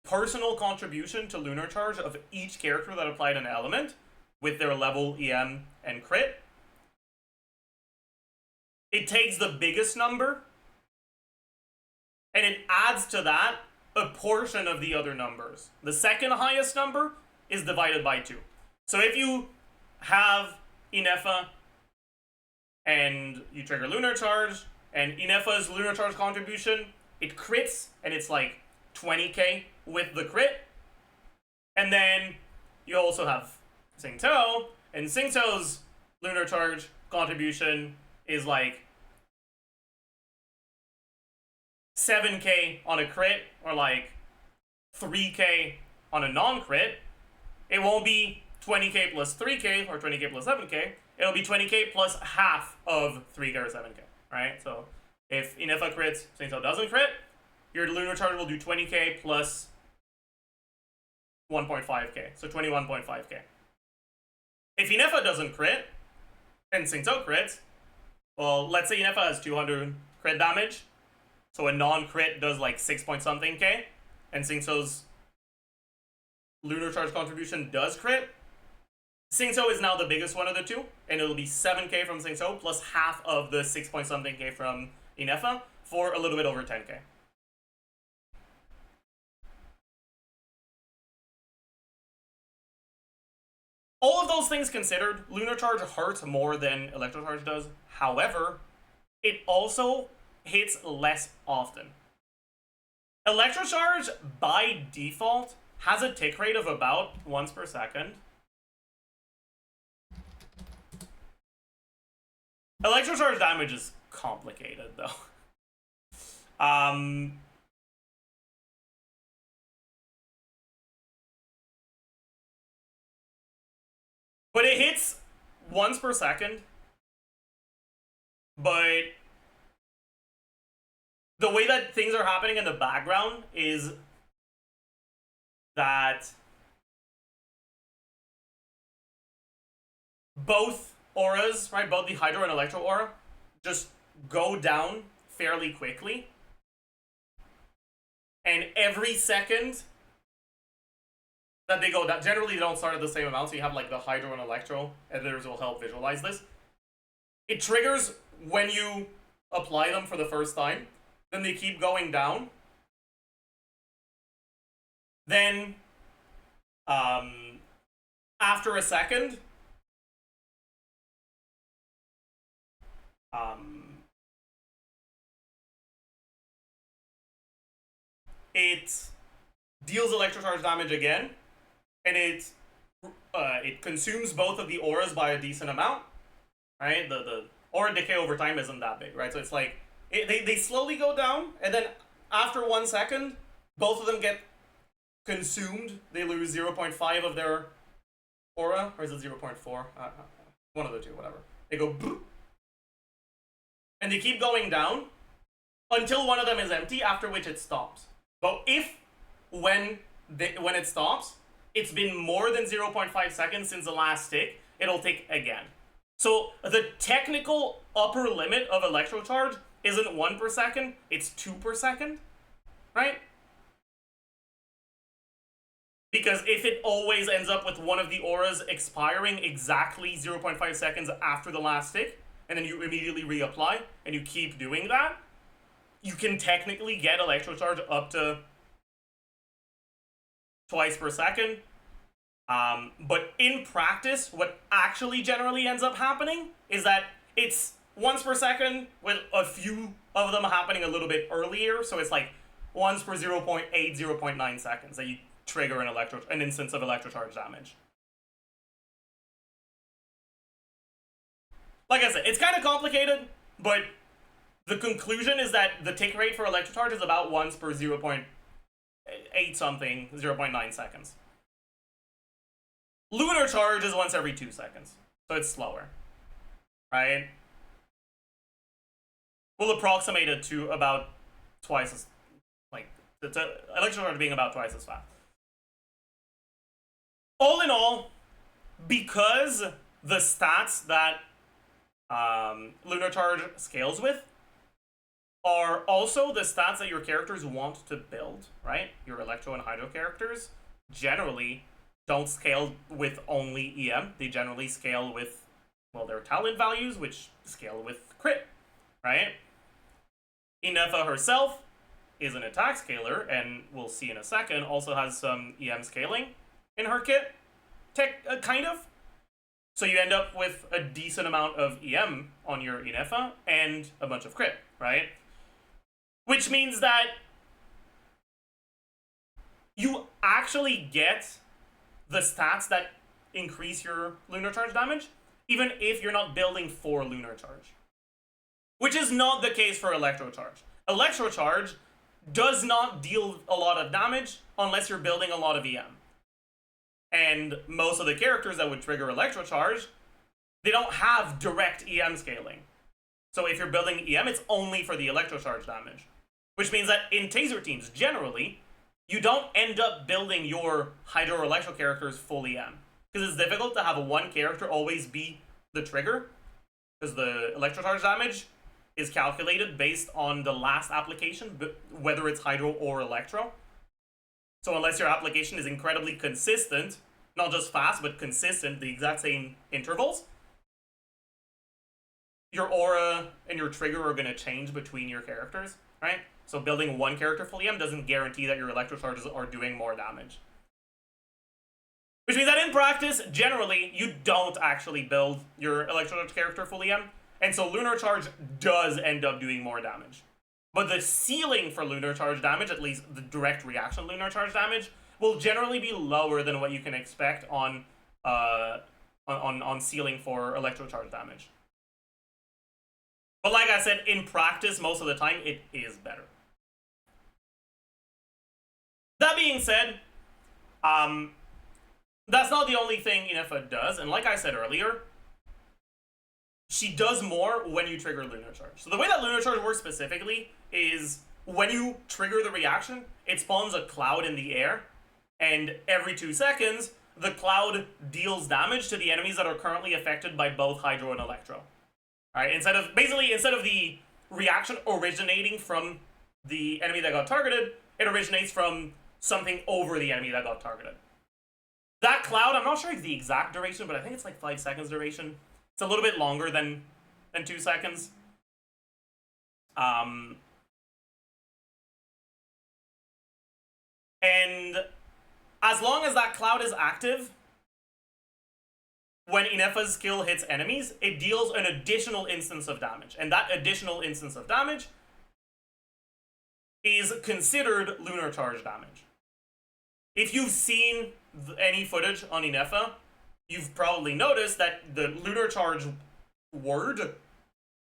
personal contribution to Lunar Charge of each character that applied an element with their level, EM, and crit. It takes the biggest number and it adds to that a portion of the other numbers. The second highest number is divided by 2. So if you have Inefa and you trigger Lunar Charge, and Inefa's Lunar Charge contribution, it crits, and it's like 20k with the crit. And then you also have Xingqiu, and Xingqiu's Lunar Charge contribution is like 7k on a crit, or like 3k on a non-crit. It won't be 20k plus 3k, or 20k plus 7k. It'll be 20k plus half of 3k or 7k, right? So if Inefa crits, Xingqiu doesn't crit, your Lunar Charge will do 20k plus 1.5k, so 21.5k. If Inefa doesn't crit, and Xingqiu crits, well, let's say Inefa has 200 crit damage, so a non-crit does like 6 point something k, and Xingqiu's Lunar Charge contribution does crit. Xingqiu is now the biggest one of the two, and it'll be 7k from Xingqiu plus half of the 6 point something k from Inefa for a little bit over 10k. All of those things considered, Lunar Charge hurts more than Electro Charge does. However, it also hits less often. Electro Charge, by default, has a tick rate of about once per second. Electro Charge damage is complicated, though. But it hits once per second. But the way that things are happening in the background is that both auras, right, both the Hydro and Electro aura, just go down fairly quickly. And every second that they go down, generally they don't start at the same amount, so you have like the Hydro and Electro. Editors will help visualize this. It triggers when you apply them for the first time, then they keep going down. Then, after a second, it deals Electro Charge damage again, and it consumes both of the auras by a decent amount, right? The aura decay over time isn't that big, right? So it's like, they slowly go down, and then after 1 second, both of them get consumed. They lose 0.5 of their aura, or is it 0.4? One of the two, whatever. They go boop, and they keep going down until one of them is empty, after which it stops. But when it stops, it's been more than 0.5 seconds since the last tick, it'll tick again. So the technical upper limit of Electro Charge isn't 1 per second, it's 2 per second, right? Because if it always ends up with one of the auras expiring exactly 0.5 seconds after the last tick, and then you immediately reapply, and you keep doing that, you can technically get Electro Charge up to twice per second. But in practice, what actually generally ends up happening is that it's once per second, with a few of them happening a little bit earlier. So it's like once per 0.8, 0.9 seconds that you trigger an instance of Electro Charge damage. Like I said, it's kind of complicated, but the conclusion is that the tick rate for Electro Charge is about once per 0.8 something, 0.9 seconds. Lunar Charge is once every 2 seconds, so it's slower, right? We'll approximate it to about twice as, like, Electro Charge being about twice as fast. All in all, because the stats that Lunar Charge scales with are also the stats that your characters want to build, right? Your Electro and Hydro characters generally don't scale with only EM. They generally scale with, well, their talent values, which scale with crit, right? Inefa herself is an attack scaler, and we'll see in a second, also has some EM scaling in her kit, kind of. So you end up with a decent amount of EM on your Inefa and a bunch of crit, right? Which means that you actually get the stats that increase your lunar charge damage, even if you're not building for lunar charge. Which is not the case for electro charge. Electro charge does not deal a lot of damage unless you're building a lot of EM. And most of the characters that would trigger electro charge, they don't have direct EM scaling. So if you're building EM, it's only for the electro charge damage. Which means that in taser teams, generally, you don't end up building your Hydro or Electro characters full EM. Because it's difficult to have one character always be the trigger. Because the electro charge damage is calculated based on the last application, whether it's Hydro or Electro. So unless your application is incredibly consistent, not just fast, but consistent, the exact same intervals, your aura and your trigger are going to change between your characters, right? So building one character full EM doesn't guarantee that your electro charges are doing more damage. Which means that in practice, generally, you don't actually build your electro charge character full EM, and so lunar charge does end up doing more damage. But the ceiling for lunar charge damage, at least the direct reaction lunar charge damage, will generally be lower than what you can expect on ceiling for electro charge damage. But like I said, in practice, most of the time, it is better. That being said, that's not the only thing Inefa does, and like I said earlier, she does more when you trigger lunar charge. So the way that lunar charge works specifically is when you trigger the reaction, it spawns a cloud in the air, and every 2 seconds, the cloud deals damage to the enemies that are currently affected by both Hydro and Electro. Alright, instead of the reaction originating from the enemy that got targeted, it originates from something over the enemy that got targeted. That cloud, I'm not sure the exact duration, but I think it's like 5 seconds duration. It's a little bit longer than 2 seconds. And as long as that cloud is active, when Inefa's skill hits enemies, it deals an additional instance of damage. And that additional instance of damage is considered lunar charge damage. If you've seen any footage on Inefa, you've probably noticed that the lunar charge word,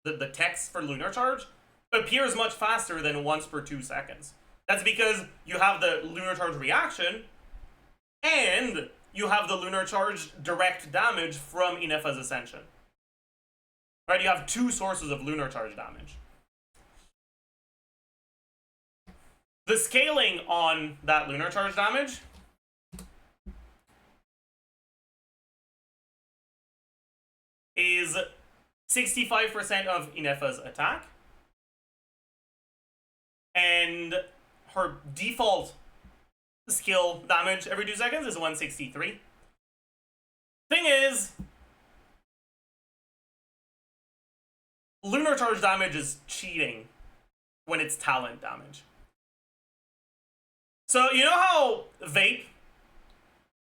the text for lunar charge, appears much faster than once per 2 seconds. That's because you have the lunar charge reaction, and you have the lunar charge direct damage from Inefa's Ascension. Right, you have 2 sources of lunar charge damage. The scaling on that lunar charge damage is 65% of Inefa's attack, and her default skill damage every 2 seconds is 163. Thing is, lunar charge damage is cheating when it's talent damage. So, you know how Vape,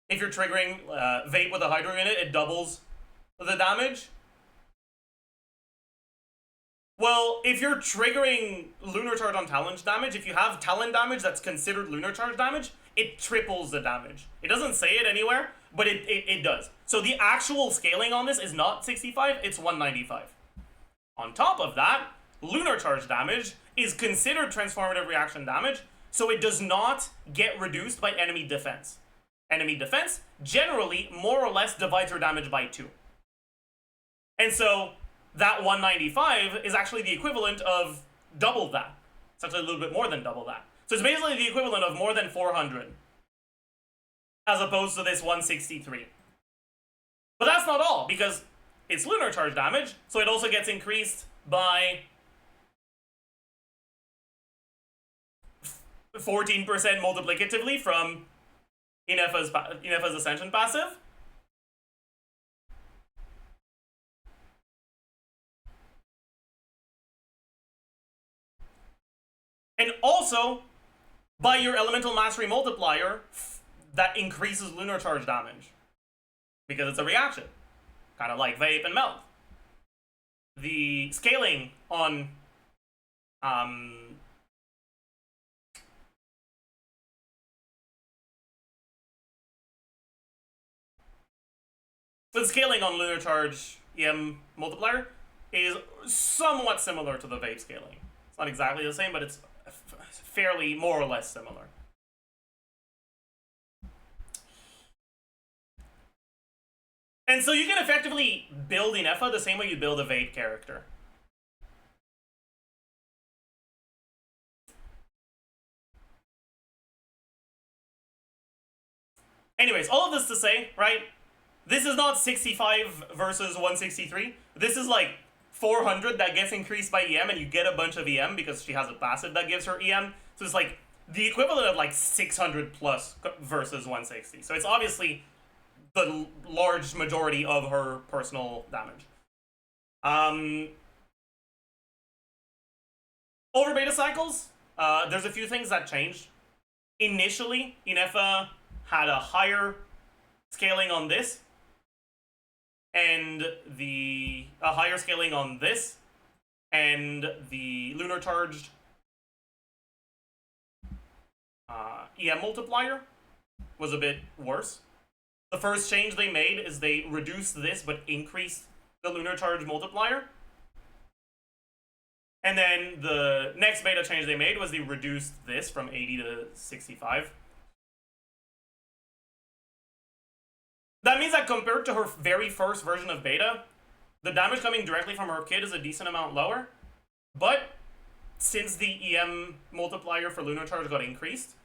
if you're triggering Vape with a Hydro unit, it doubles the damage? Well, if you're triggering lunar charge on talent damage, if you have talent damage that's considered lunar charge damage, it triples the damage. It doesn't say it anywhere, but it does. So the actual scaling on this is not 65, it's 195. On top of that, lunar charge damage is considered transformative reaction damage, so it does not get reduced by enemy defense. Enemy defense generally more or less divides her damage by 2. And so that 195 is actually the equivalent of double that. It's actually a little bit more than double that. So it's basically the equivalent of more than 400, as opposed to this 163. But that's not all, because it's lunar charge damage, so it also gets increased by 14% multiplicatively from Inefa's Ascension passive. And also, by your elemental mastery multiplier, that increases lunar charge damage. Because it's a reaction. Kind of like vape and melt. The scaling on the scaling on lunar charge EM multiplier is somewhat similar to the vape scaling. It's not exactly the same, but it's fairly more or less similar. And so you can effectively build Inefa the same way you build a vape character. Anyways, all of this to say, right? This is not 65 versus 163. This is like 400 that gets increased by EM, and you get a bunch of EM because she has a passive that gives her EM. So it's like the equivalent of like 600 plus versus 160. So it's obviously the large majority of her personal damage. Over beta cycles, there's a few things that changed. Initially, Inefa had a higher scaling on this, and a higher scaling on this, and the lunar charged EM multiplier was a bit worse. The first change they made is they reduced this but increased the lunar charge multiplier. And then the next beta change they made was they reduced this from 80 to 65. That means that compared to her very first version of beta, the damage coming directly from her kit is a decent amount lower. But since the EM multiplier for lunar charge got increased,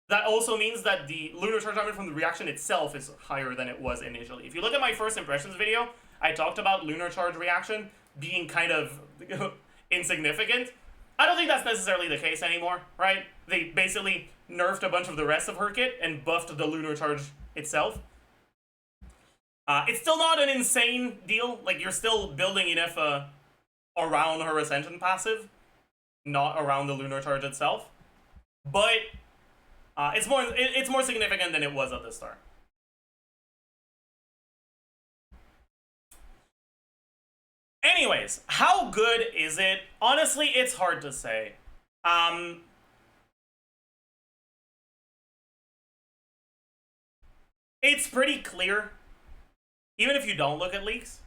that also means that the lunar charge damage from the reaction itself is higher than it was initially. If you look at my first impressions video, I talked about lunar charge reaction being kind of insignificant. I don't think that's necessarily the case anymore, right? They basically nerfed a bunch of the rest of her kit and buffed the lunar charge itself. It's still not an insane deal. Like, you're still building Inefa around her Ascension passive, not around the lunar charge itself. But it's more significant than it was at the start. Anyways, how good is it? Honestly, it's hard to say. It's pretty clear, even if you don't look at leaks,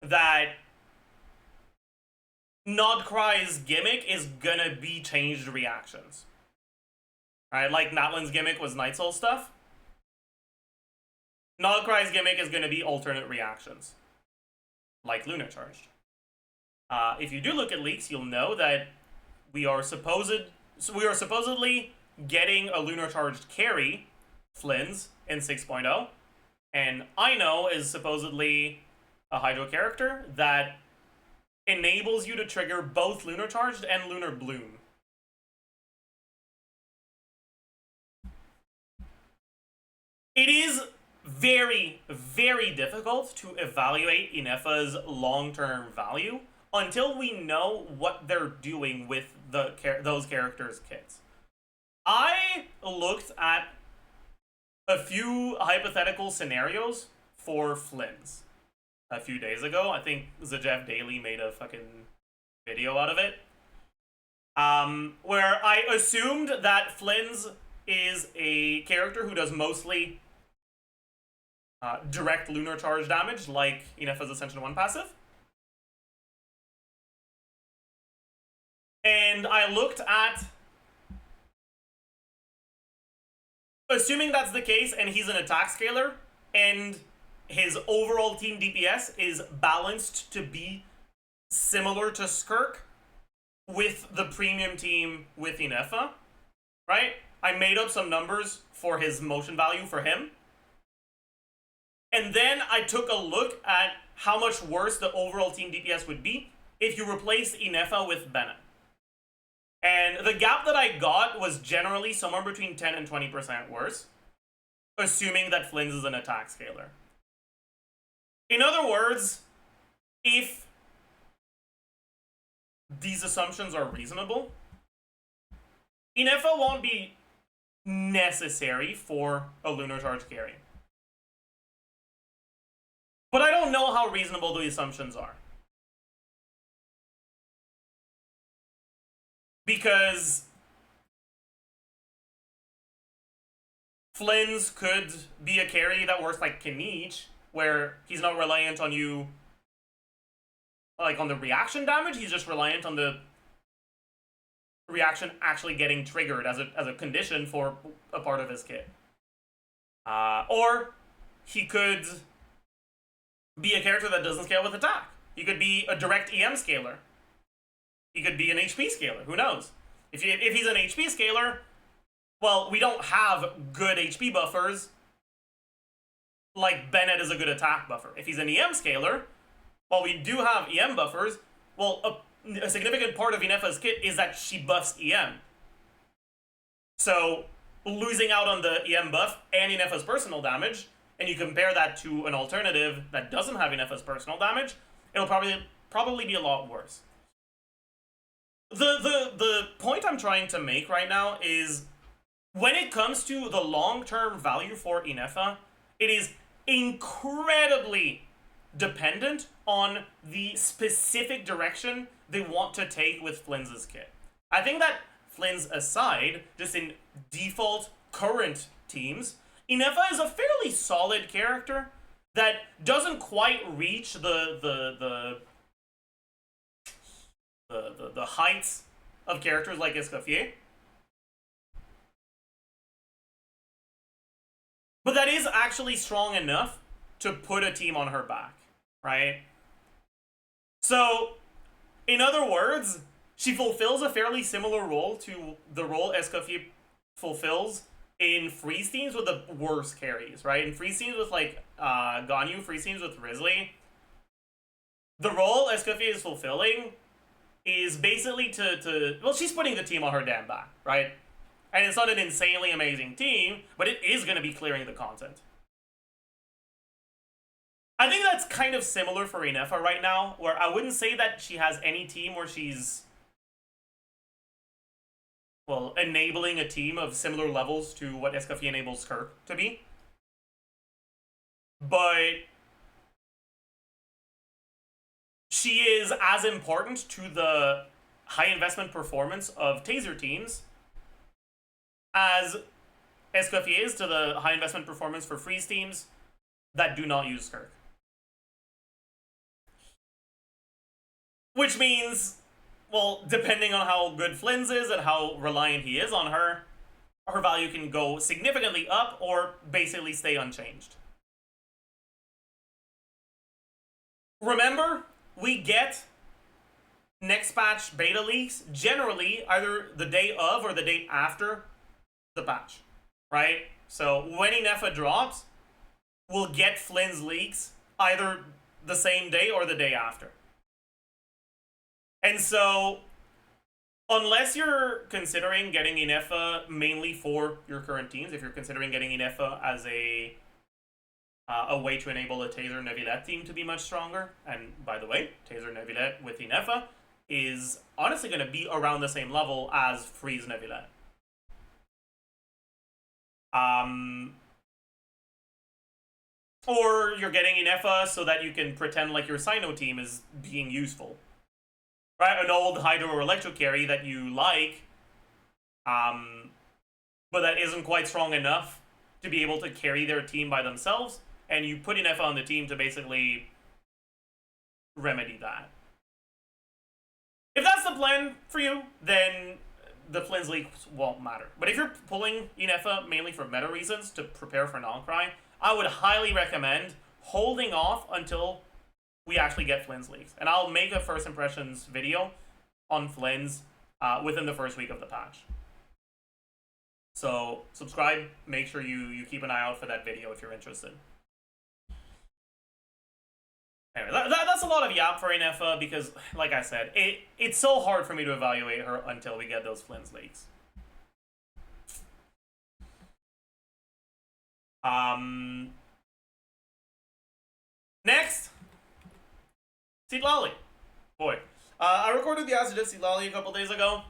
that Nodcry's gimmick is gonna be changed reactions. Right, like Natlan's gimmick was Night Soul stuff. Nodcry's gimmick is gonna be alternate reactions, like Lunar Charged. If you do look at leaks, you'll know that we are supposedly getting a Lunar Charged carry, Flynn's, in 6.0, and Ino is supposedly a Hydro character that enables you to trigger both Lunar Charged and Lunar Bloom. It is very, very difficult to evaluate Inefa's long-term value until we know what they're doing with those characters' kits. I looked at a few hypothetical scenarios for Flynn's a few days ago. I think Zajef Daily made a fucking video out of it. Where I assumed that Flynn's is a character who does mostly direct lunar charge damage, like Inefa's Ascension 1 passive. And I looked at, assuming that's the case and he's an attack scaler and his overall team DPS is balanced to be similar to Skirk with the premium team with Inefa, right? I made up some numbers for his motion value for him. And then I took a look at how much worse the overall team DPS would be if you replaced Inefa with Bennett. And the gap that I got was generally somewhere between 10 and 20% worse, assuming that Flynn's is an attack scaler. In other words, if these assumptions are reasonable, Inefa won't be necessary for a lunar charge carry. But I don't know how reasonable the assumptions are. Because Flynn's could be a carry that works like Kinich, where he's not reliant on you, like, on the reaction damage, he's just reliant on the reaction actually getting triggered as a condition for a part of his kit. Or he could be a character that doesn't scale with attack. He could be a direct EM scaler. He could be an HP scaler. Who knows? If he's an HP scaler, well, we don't have good HP buffers like Bennett is a good attack buffer. If he's an EM scaler, well, we do have EM buffers. Well, a significant part of Inefa's kit is that she buffs EM. So, losing out on the EM buff and Inefa's personal damage, and you compare that to an alternative that doesn't have Inefa's personal damage, it'll probably be a lot worse. The point I'm trying to make right now is, when it comes to the long-term value for Inefa, it is incredibly dependent on the specific direction they want to take with Flynn's kit. I think that Flynn's aside, just in default current teams, Inefa is a fairly solid character that doesn't quite reach the heights of characters like Escoffier. But that is actually strong enough to put a team on her back, right? So, in other words, she fulfills a fairly similar role to the role Escoffier fulfills in freeze teams with the worst carries, right? In freeze teams with, like, Ganyu, freeze teams with Risley, the role Escoffier is fulfilling is basically well, she's putting the team on her damn back, right? And it's not an insanely amazing team, but it is going to be clearing the content. I think that's kind of similar for Inefa right now, where I wouldn't say that she has any team where she's, well, enabling a team of similar levels to what Escoffier enables Kirk to be. But she is as important to the high investment performance of Taser teams as Escoffier is to the high investment performance for freeze teams that do not use Kirk. Which means, well, depending on how good Flynn's is and how reliant he is on her, her value can go significantly up or basically stay unchanged. Remember, we get next patch beta leaks generally either the day of or the day after the patch, right? So when Inefa drops, we'll get Flynn's leaks either the same day or the day after. And so, unless you're considering getting Inefa mainly for your current teams, if you're considering getting Inefa as a way to enable a Taser Neuvillette team to be much stronger, and by the way, Taser Neuvillette with Inefa is honestly going to be around the same level as Freeze Neuvillette. Or you're getting Inefa so that you can pretend like your Sino team is being useful. Right? An old Hydro or Electro carry that you like, but that isn't quite strong enough to be able to carry their team by themselves, and you put Inefa on the team to basically remedy that. If that's the plan for you, then the Flynn's leaks won't matter. But if you're pulling Inefa mainly for meta reasons to prepare for Noncry, I would highly recommend holding off until we actually get Flynn's leaks. And I'll make a first impressions video on Flynn's within the first week of the patch. So subscribe, make sure you keep an eye out for that video if you're interested. Anyway, that's a lot of yap for Inefa because, like I said, it's so hard for me to evaluate her until we get those Flynn's leaks. Next, Seedlolly. Boy, I recorded the Acid of Seedlolly a couple days ago.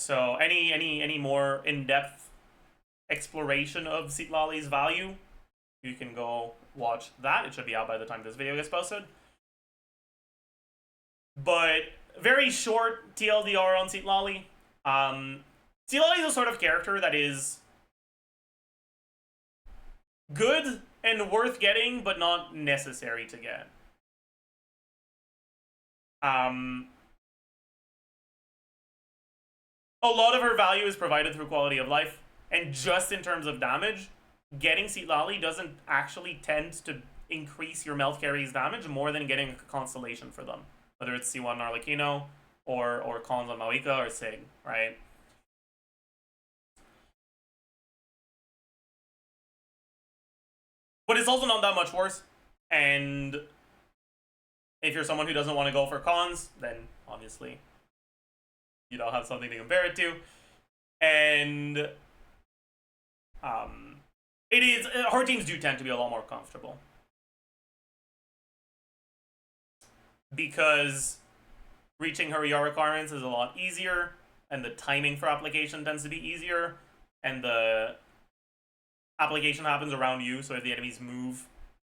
So any more in-depth exploration of Seatlali's value, you can go watch that. It should be out by the time this video gets posted. But very short TLDR on Seatlali. Seatlali is a sort of character that is good and worth getting, but not necessary to get. A lot of her value is provided through quality of life, and just in terms of damage, getting Seatlali doesn't actually tend to increase your melt carry's damage more than getting a constellation for them. Whether it's C1 Arlecchino or Cons on Mawika or Sig, right? But it's also not that much worse, and if you're someone who doesn't want to go for Cons, then obviously you don't have something to compare it to. And it is, her teams do tend to be a lot more comfortable, because reaching her ER requirements is a lot easier, and the timing for application tends to be easier, and the application happens around you, so if the enemies move,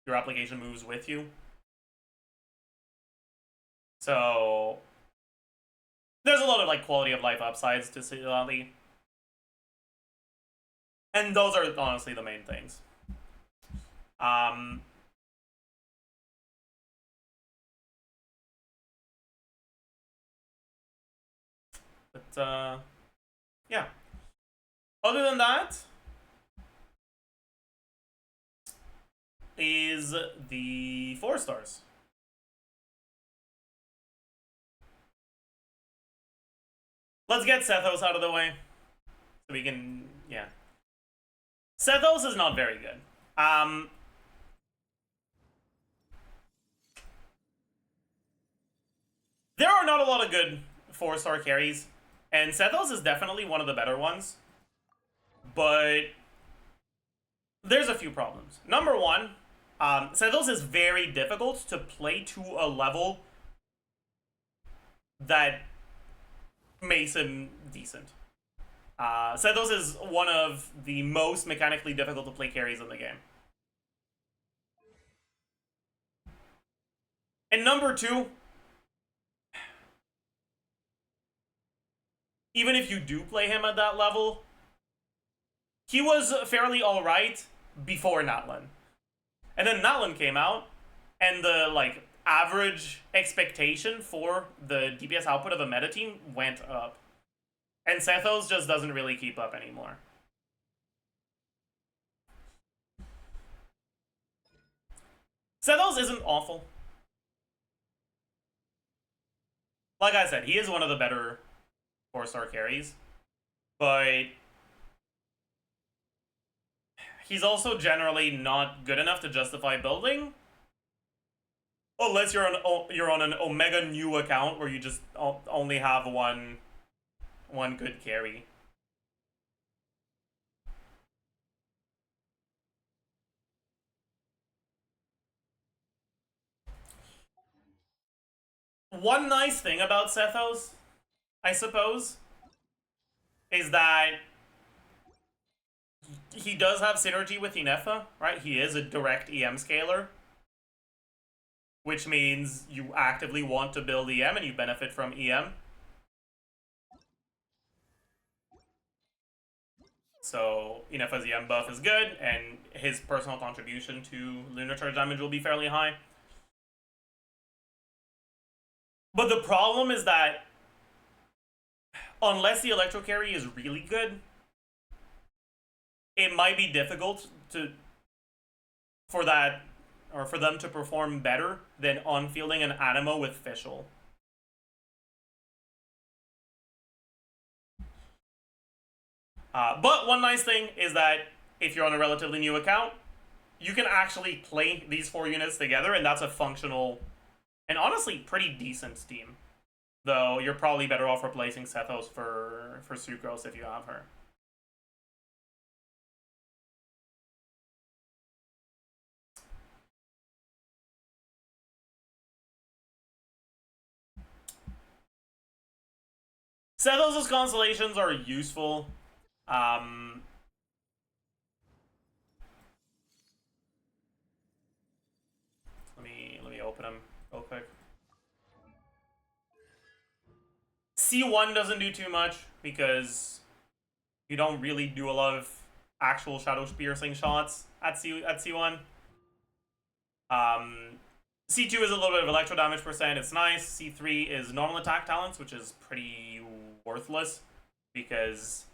your application moves with you. So there's a lot of like quality of life upsides to Seatlali, and those are honestly the main things. But yeah. Other than that, is the 4 stars. Let's get Sethos out of the way, so we can, yeah. Sethos is not very good. There are not a lot of good 4-star carries, and Sethos is definitely one of the better ones, but there's a few problems. Number one, Sethos is very difficult to play to a level that makes him decent. Sethos is one of the most mechanically difficult to play carries in the game. And number two, even if you do play him at that level, he was fairly alright before Natlan. And then Natlan came out, and the like average expectation for the DPS output of a meta team went up. And Sethos just doesn't really keep up anymore. Sethos isn't awful. Like I said, he is one of the better 4-star carries, but he's also generally not good enough to justify building, unless you're on an Omega new account where you just only have one good carry. One nice thing about Sethos, I suppose, is that he does have synergy with Inefa, right? He is a direct EM scaler, which means you actively want to build EM and you benefit from EM. So Inefa's EM buff is good, and his personal contribution to lunar charge damage will be fairly high. But the problem is that unless the electro carry is really good, it might be difficult for them to perform better than on-fielding an Animo with Fischl. But one nice thing is that if you're on a relatively new account, you can actually play these 4 units together, and that's a functional and honestly pretty decent team. Though you're probably better off replacing Sethos for Sucrose if you have her. Sethos' constellations are useful. Let me open them real quick. C1 doesn't do too much because you don't really do a lot of actual shadow piercing shots at C1. C2 is a little bit of electro damage percent, it's nice. C3 is normal attack talents, which is pretty worthless because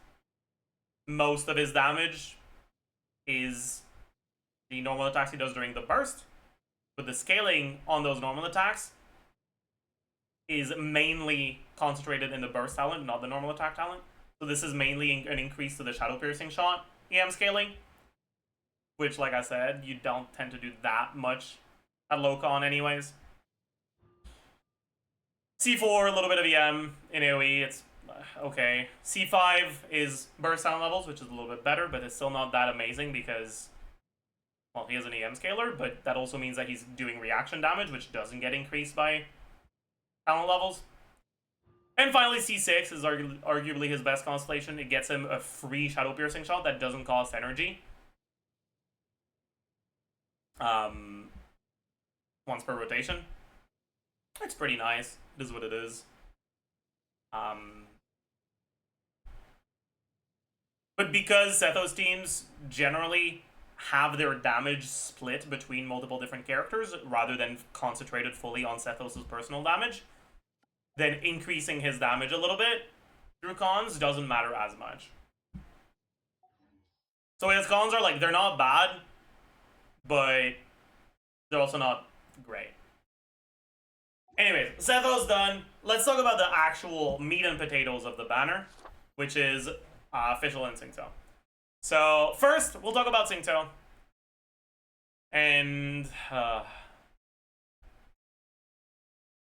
most of his damage is the normal attacks he does during the burst, but the scaling on those normal attacks is mainly concentrated in the burst talent, not the normal attack talent. So this is mainly an increase to the shadow piercing shot EM scaling, which, like I said, you don't tend to do that much at low con anyways. C4, a little bit of EM in AoE, it's okay. C5 is burst talent levels, which is a little bit better, but it's still not that amazing because, well, he is an EM scaler, but that also means that he's doing reaction damage, which doesn't get increased by talent levels. And finally, C6 is arguably his best constellation. It gets him a free shadow piercing shot that doesn't cost energy. Once per rotation. It's pretty nice. It is what it is. But because Sethos teams generally have their damage split between multiple different characters rather than concentrated fully on Sethos' personal damage, then increasing his damage a little bit through cons doesn't matter as much. So his cons are like, they're not bad, but they're also not great. Anyways, Sethos done. Let's talk about the actual meat and potatoes of the banner, which is Official and Singto. So first, we'll talk about Singto. And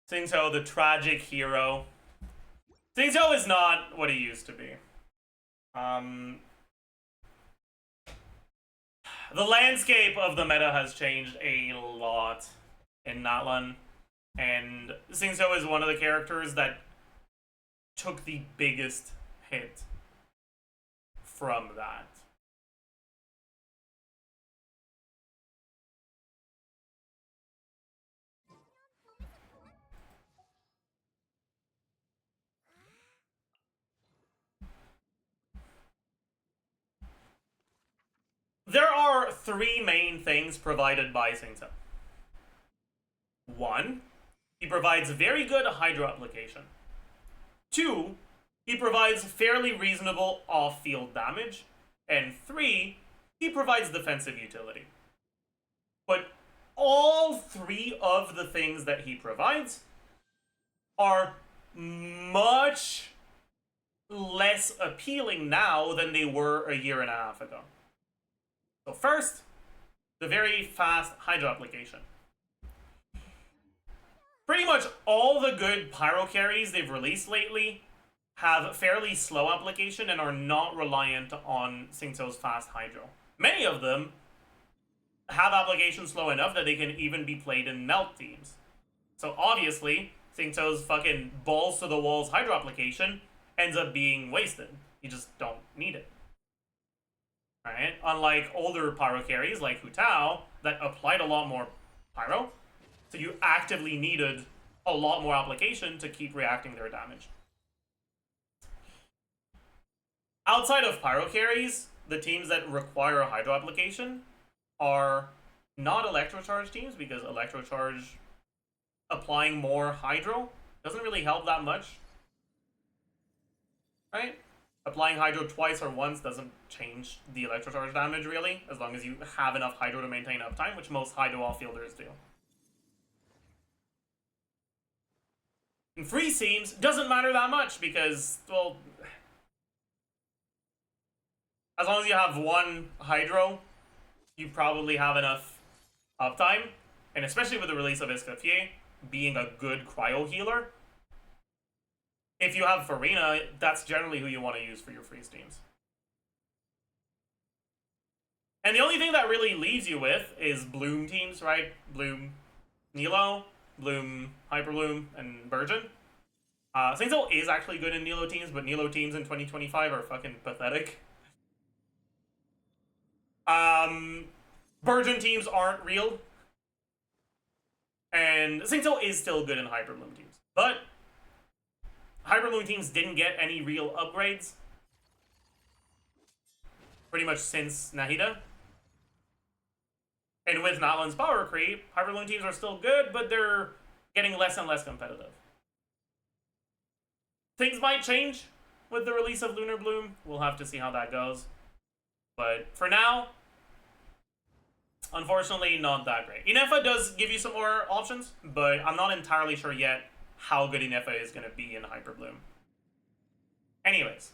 Singto, the tragic hero. Singto is not what he used to be. The landscape of the meta has changed a lot in Natlan, and Singto is one of the characters that took the biggest hit from that. There are three main things provided by Singto. One, he provides very good hydro application. Two, he provides fairly reasonable off-field damage. And three, he provides defensive utility. But all three of the things that he provides are much less appealing now than they were a year and a half ago. So first, the very fast hydro application. Pretty much all the good pyro carries they've released lately have fairly slow application and are not reliant on Singto's fast hydro. Many of them have application slow enough that they can even be played in melt teams. So obviously, Singto's fucking balls to the walls hydro application ends up being wasted. You just don't need it. Alright? Unlike older pyro carries like Hu Tao that applied a lot more pyro, so you actively needed a lot more application to keep reacting their damage. Outside of pyro carries, the teams that require a hydro application are not electrocharge teams, because electrocharge applying more hydro doesn't really help that much. Right? Applying hydro twice or once doesn't change the electrocharge damage really, as long as you have enough hydro to maintain uptime, which most hydro off-fielders do. And freeze teams doesn't matter that much because, well, as long as you have one hydro, you probably have enough uptime, and especially with the release of Escoffier being a good cryo healer, if you have Farina, that's generally who you want to use for your freeze teams. And the only thing that really leaves you with is Bloom teams, right? Bloom Nilo, Bloom Hyperbloom, and Burgeon. Saints is actually good in Nilo teams, but Nilo teams in 2025 are fucking pathetic. Burgeon teams aren't real. And Saints is still good in Hyperbloom teams. But Hyperbloom teams didn't get any real upgrades pretty much since Nahida. And with Natlan's power creep, Hyperbloom teams are still good, but they're getting less and less competitive. Things might change with the release of Lunar Bloom. We'll have to see how that goes. But for now, unfortunately, not that great. Inefa does give you some more options, but I'm not entirely sure yet how good Inefa is going to be in Hyperbloom. Anyways,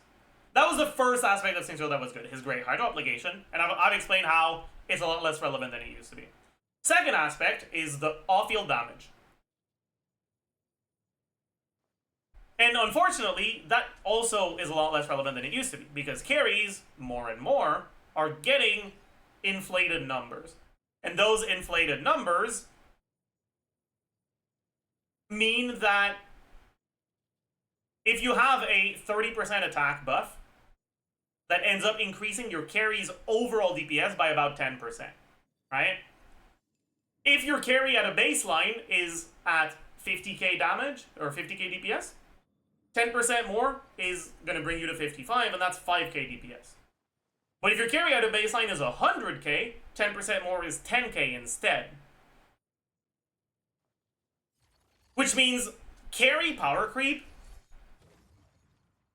that was the first aspect of Singso that was good, his great Hydro application, and I've explained how it's a lot less relevant than it used to be. Second aspect is the off-field damage. And unfortunately, that also is a lot less relevant than it used to be, because carries, more and more, are getting inflated numbers. And those inflated numbers mean that if you have a 30% attack buff, that ends up increasing your carry's overall DPS by about 10%, right? If your carry at a baseline is at 50k damage, or 50k DPS, 10% more is going to bring you to 55, and that's 5k DPS. But if your carry at a baseline is 100k, 10% more is 10k instead. Which means carry power creep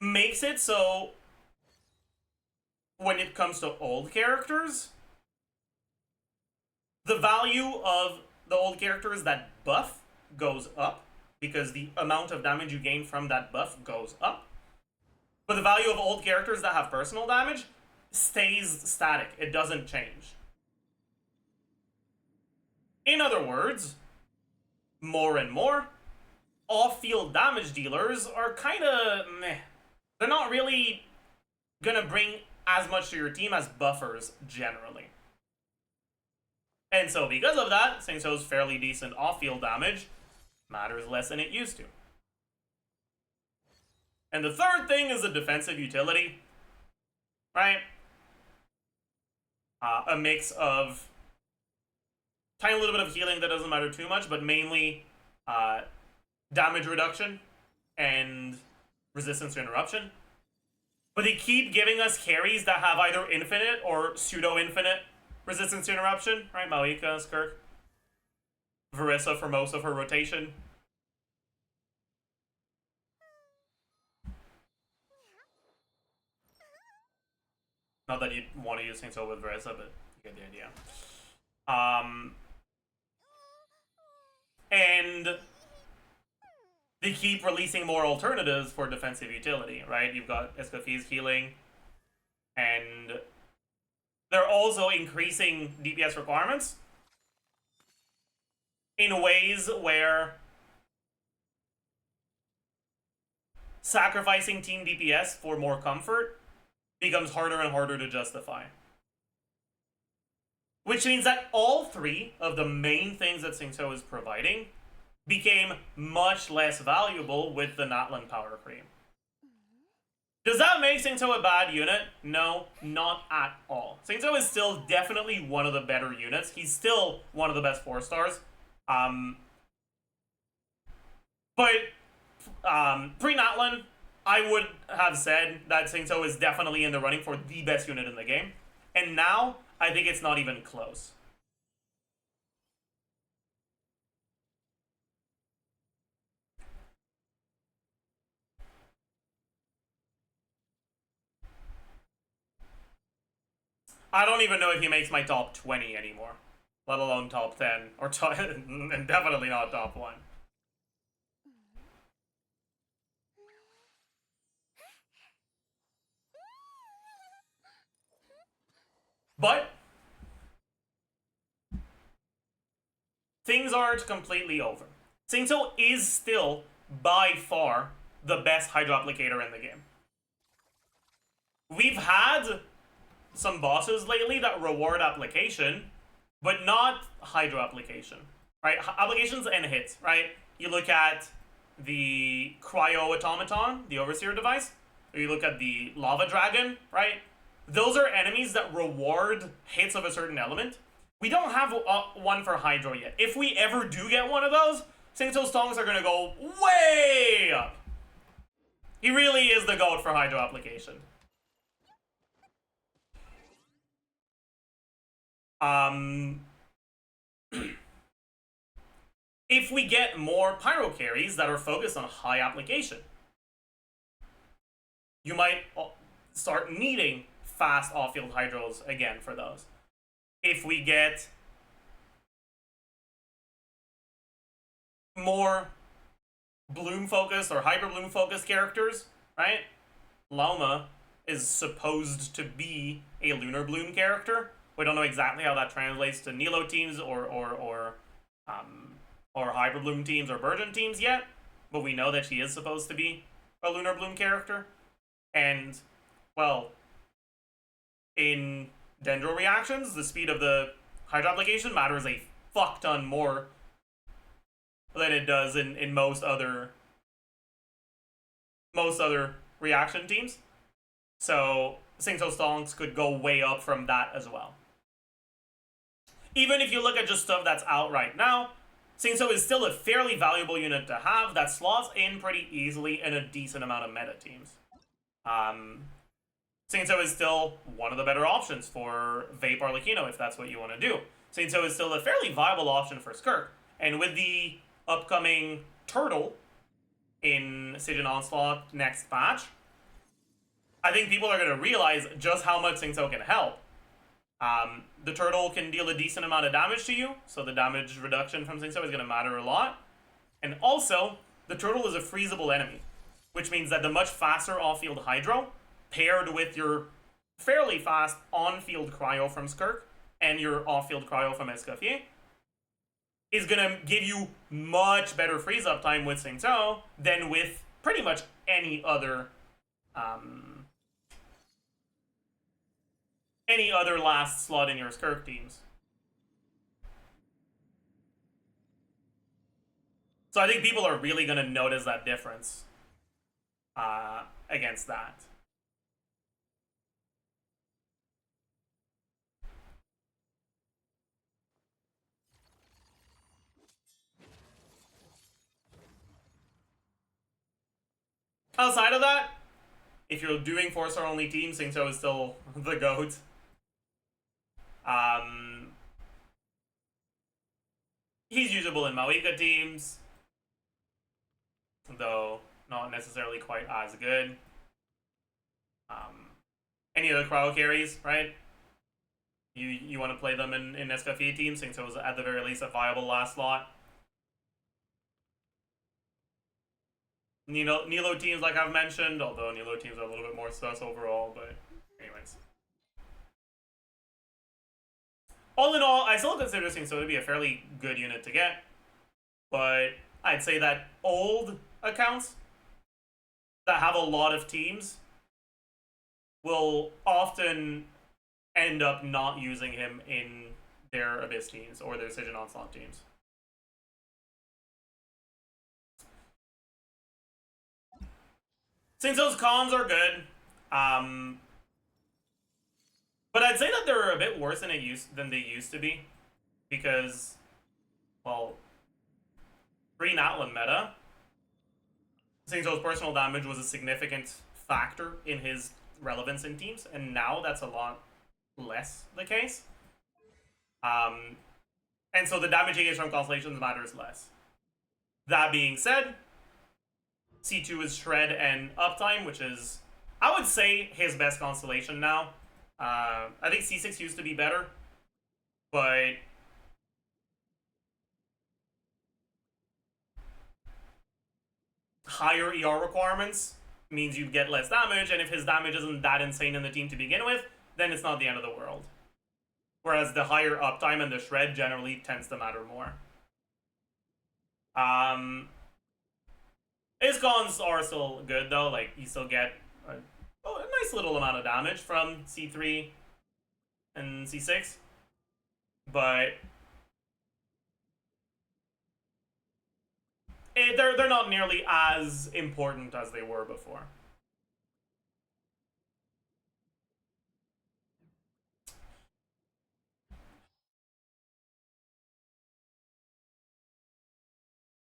makes it so when it comes to old characters, the value of the old characters that buff goes up, because the amount of damage you gain from that buff goes up. But the value of old characters that have personal damage stays static. It doesn't change. In other words, more and more, off-field damage dealers are kind of meh. They're not really gonna bring as much to your team as buffers generally. And so because of that, Singso's fairly decent off-field damage matters less than it used to. And the third thing is the defensive utility, right? A mix of tiny little bit of healing that doesn't matter too much, but mainly damage reduction and resistance to interruption. But they keep giving us carries that have either infinite or pseudo-infinite resistance to interruption, right? Malika, Skirk, Verissa for most of her rotation. Not that you'd want to use Singso with Verissa, but you get the idea. And they keep releasing more alternatives for defensive utility, right? You've got Escafis healing, and they're also increasing DPS requirements in ways where sacrificing team DPS for more comfort becomes harder and harder to justify. Which means that all three of the main things that Singso is providing became much less valuable with the Natlan power cream. Does that make Singso a bad unit? No, not at all. Singso is still definitely one of the better units. He's still one of the best 4-stars. But pre-Natlan, I would have said that Singso is definitely in the running for the best unit in the game. And now, I think it's not even close. I don't even know if he makes my top 20 anymore, let alone top 10, or top, and definitely not top 1. But things aren't completely over. Singso is still, by far, the best Hydro applicator in the game. We've had some bosses lately that reward application, but not Hydro application, right? Applications and hits, right? You look at the Cryo Automaton, the Overseer device, or you look at the Lava Dragon, right? Those are enemies that reward hits of a certain element. We don't have one for Hydro yet. If we ever do get one of those, Singso's tongs are going to go way up. He really is the GOAT for Hydro application. If we get more Pyro carries that are focused on high application, you might start needing fast off-field Hydros again for those. If we get more Bloom-focused or Hyper-Bloom-focused characters, right? Lauma is supposed to be a Lunar Bloom character. We don't know exactly how that translates to Nilo teams or Hyper Bloom teams or Burgeon teams yet, but we know that she is supposed to be a Lunar Bloom character. And, well, in Dendro reactions, the speed of the Hydro application matters a fuck ton more than it does in most other reaction teams. So Singso Stonks could go way up from that as well. Even if you look at just stuff that's out right now, Singso is still a fairly valuable unit to have that slots in pretty easily in a decent amount of meta teams. Singso is still one of the better options for Vape Arlecchino if that's what you want to do. Singso is still a fairly viable option for Skirk. And with the upcoming Turtle in Stygian Onslaught next patch, I think people are going to realize just how much Singso can help. The Turtle can deal a decent amount of damage to you, so the damage reduction from Singso is going to matter a lot. And also, the Turtle is a freezable enemy, which means that the much faster off-field Hydro, paired with your fairly fast on-field Cryo from Skirk, and your off-field Cryo from Escoffier, is going to give you much better freeze-up time with Singso than with pretty much any other last slot in your Skirk teams. So I think people are really going to notice that difference against that. Outside of that, if you're doing 4-star only teams, Singso is still the GOAT. He's usable in Mawika teams, though not necessarily quite as good. Any other cryo carries, right? You want to play them in Escoffier teams, Singso is at the very least a viable last slot. Nilo teams, like I've mentioned, although Nilo teams are a little bit more sus overall, but anyways. All in all, I still consider Singso to be a fairly good unit to get, but I'd say that old accounts that have a lot of teams will often end up not using him in their Abyss teams or their Stygian Onslaught teams. Singso's cons are good, but I'd say that they're a bit worse than they used to be, because, well, pre-Natlan meta, Singso's personal damage was a significant factor in his relevance in teams, and now that's a lot less the case. And so the damage he gets from Constellations matters less. That being said, C2 is Shred and Uptime, which is, I would say, his best constellation now. I think C6 used to be better, but higher ER requirements means you get less damage, and if his damage isn't that insane in the team to begin with, then it's not the end of the world. Whereas the higher uptime and the Shred generally tends to matter more. His cons are still good though, like you still get a nice little amount of damage from C3 and C6, but they're not nearly as important as they were before.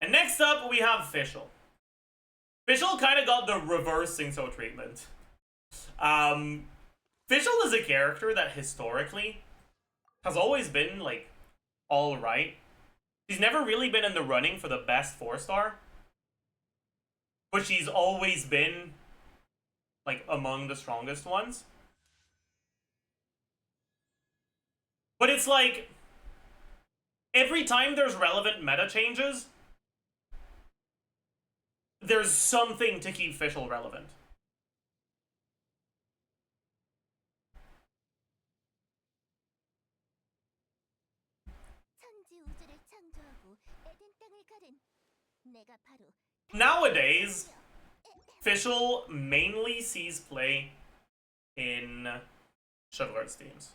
And next up, we have Fischl. Fischl kind of got the reverse Singso treatment. Fischl is a character that historically has always been, like, alright. She's never really been in the running for the best 4-star. But she's always been, like, among the strongest ones. But it's like, every time there's relevant meta changes, there's something to keep Fischl relevant. Nowadays, Fischl mainly sees play in Chivalrous teams.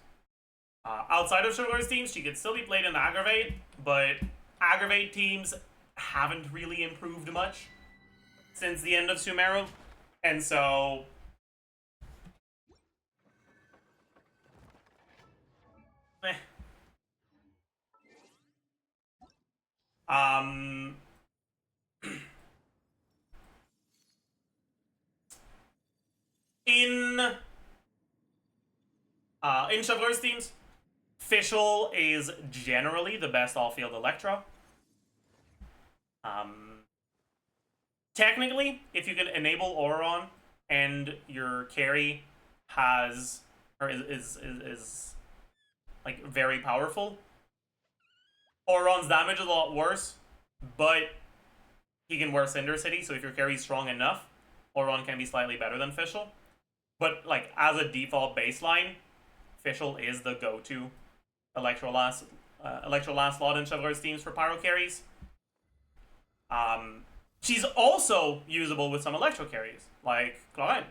Outside of Chivalrous teams, she could still be played in Aggravate, but Aggravate teams haven't really improved much since the end of Sumeru, and so in Chivalrous teams, Fischl is generally the best all-field Electro. Technically, if you can enable Auron and your carry has or is like very powerful, Auron's damage is a lot worse, but he can wear Cinder City, so if your carry's strong enough, Auron can be slightly better than Fischl. But like as a default baseline, Fischl is the go-to Electro last slot in Chivalrous teams for Pyro carries. She's also usable with some Electro carries, like Clorent.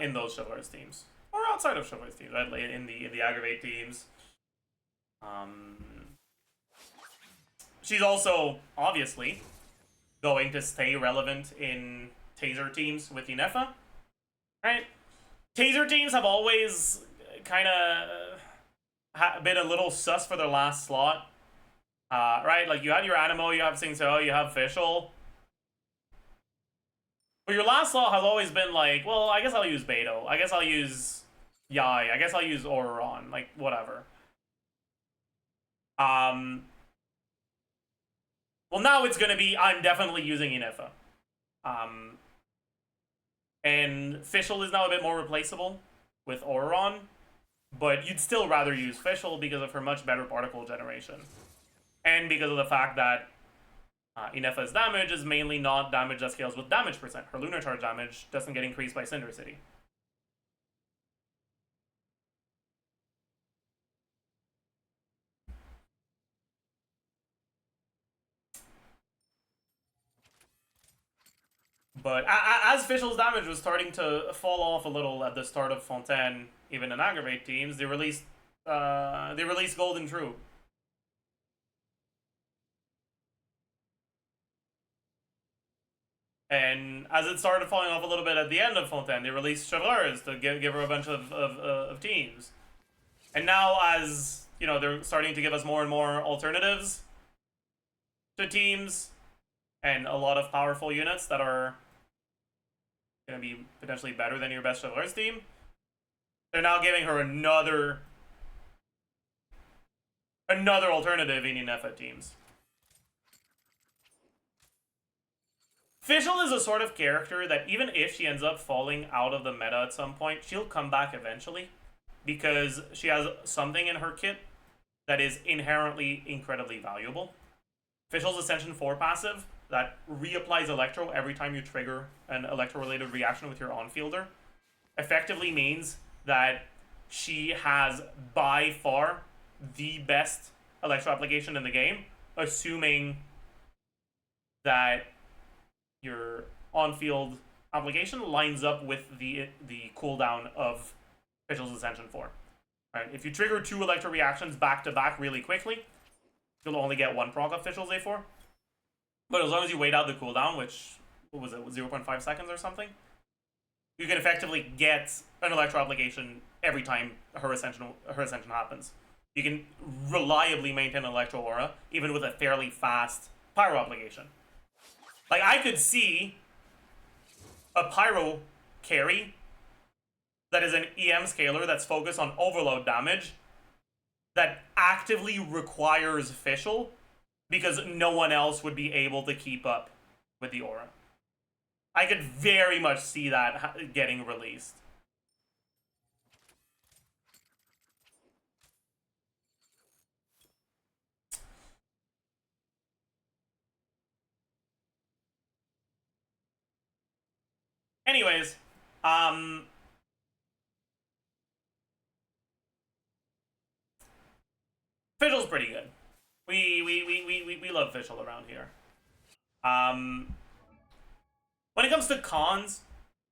In those Chivalrous teams. Or outside of Chivalrous teams, right? In the Aggravate teams. She's also, obviously, going to stay relevant in Taser teams with Inefa. Right? Taser teams have always kind of been a little sus for their last slot. Right? Like, you have your Animo, you have Singso, you have Fischl. But your last slot has always been like, well, I guess I'll use Beto. I guess I'll use Yai. I guess I'll use Auron. Like, whatever. Well, now it's going to be, I'm definitely using Inefa. And Fischl is now a bit more replaceable with Auron. But you'd still rather use Fischl because of her much better particle generation. And because of the fact that Inefa's damage is mainly not damage that scales with damage percent. Her Lunar Charge damage doesn't get increased by Cinder City. But as Fischl's damage was starting to fall off a little at the start of Fontaine, even in Aggravate teams, they released Golden True. And as it started falling off a little bit at the end of Fontaine, they released Chevreuse to give her a bunch of teams. And now, as you know, they're starting to give us more and more alternatives to teams and a lot of powerful units that are going to be potentially better than your best Chevreuse team. They're now giving her another alternative in Inefa teams. Fischl is a sort of character that even if she ends up falling out of the meta at some point, she'll come back eventually because she has something in her kit that is inherently incredibly valuable. Fischl's Ascension 4 passive that reapplies Electro every time you trigger an Electro-related reaction with your on-fielder effectively means that she has by far the best Electro application in the game, assuming that your on-field application lines up with the cooldown of Fischl's Ascension 4. Right? If you trigger 2 Electro reactions back to back really quickly, you'll only get one proc official Z4. But as long as you wait out the cooldown, which, what was it, 0.5 seconds or something, you can effectively get an electro application every time her ascension happens. You can reliably maintain an electro aura, even with a fairly fast pyro application. Like, I could see a pyro carry that is an EM scaler that's focused on overload damage that actively requires Fischl because no one else would be able to keep up with the aura. I could very much see that getting released. Anyways, Fischl's pretty good. We love Fischl around here. When it comes to cons,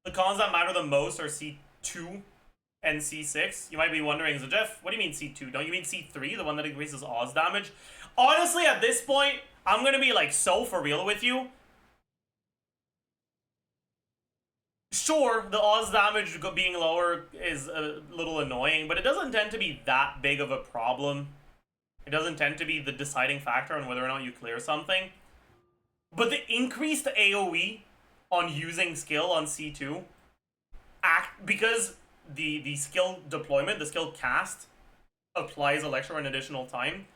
the cons that matter the most are C2 and C6. You might be wondering, Zajef, what do you mean C2? Don't you mean C3, the one that increases Oz damage? Honestly, at this point, I'm gonna be like so for real with you. Sure, the Oz damage being lower is a little annoying, but it doesn't tend to be that big of a problem. It doesn't tend to be the deciding factor on whether or not you clear something. But the increased AoE on using skill on C2, because the skill deployment, the skill cast, applies Electro an additional time,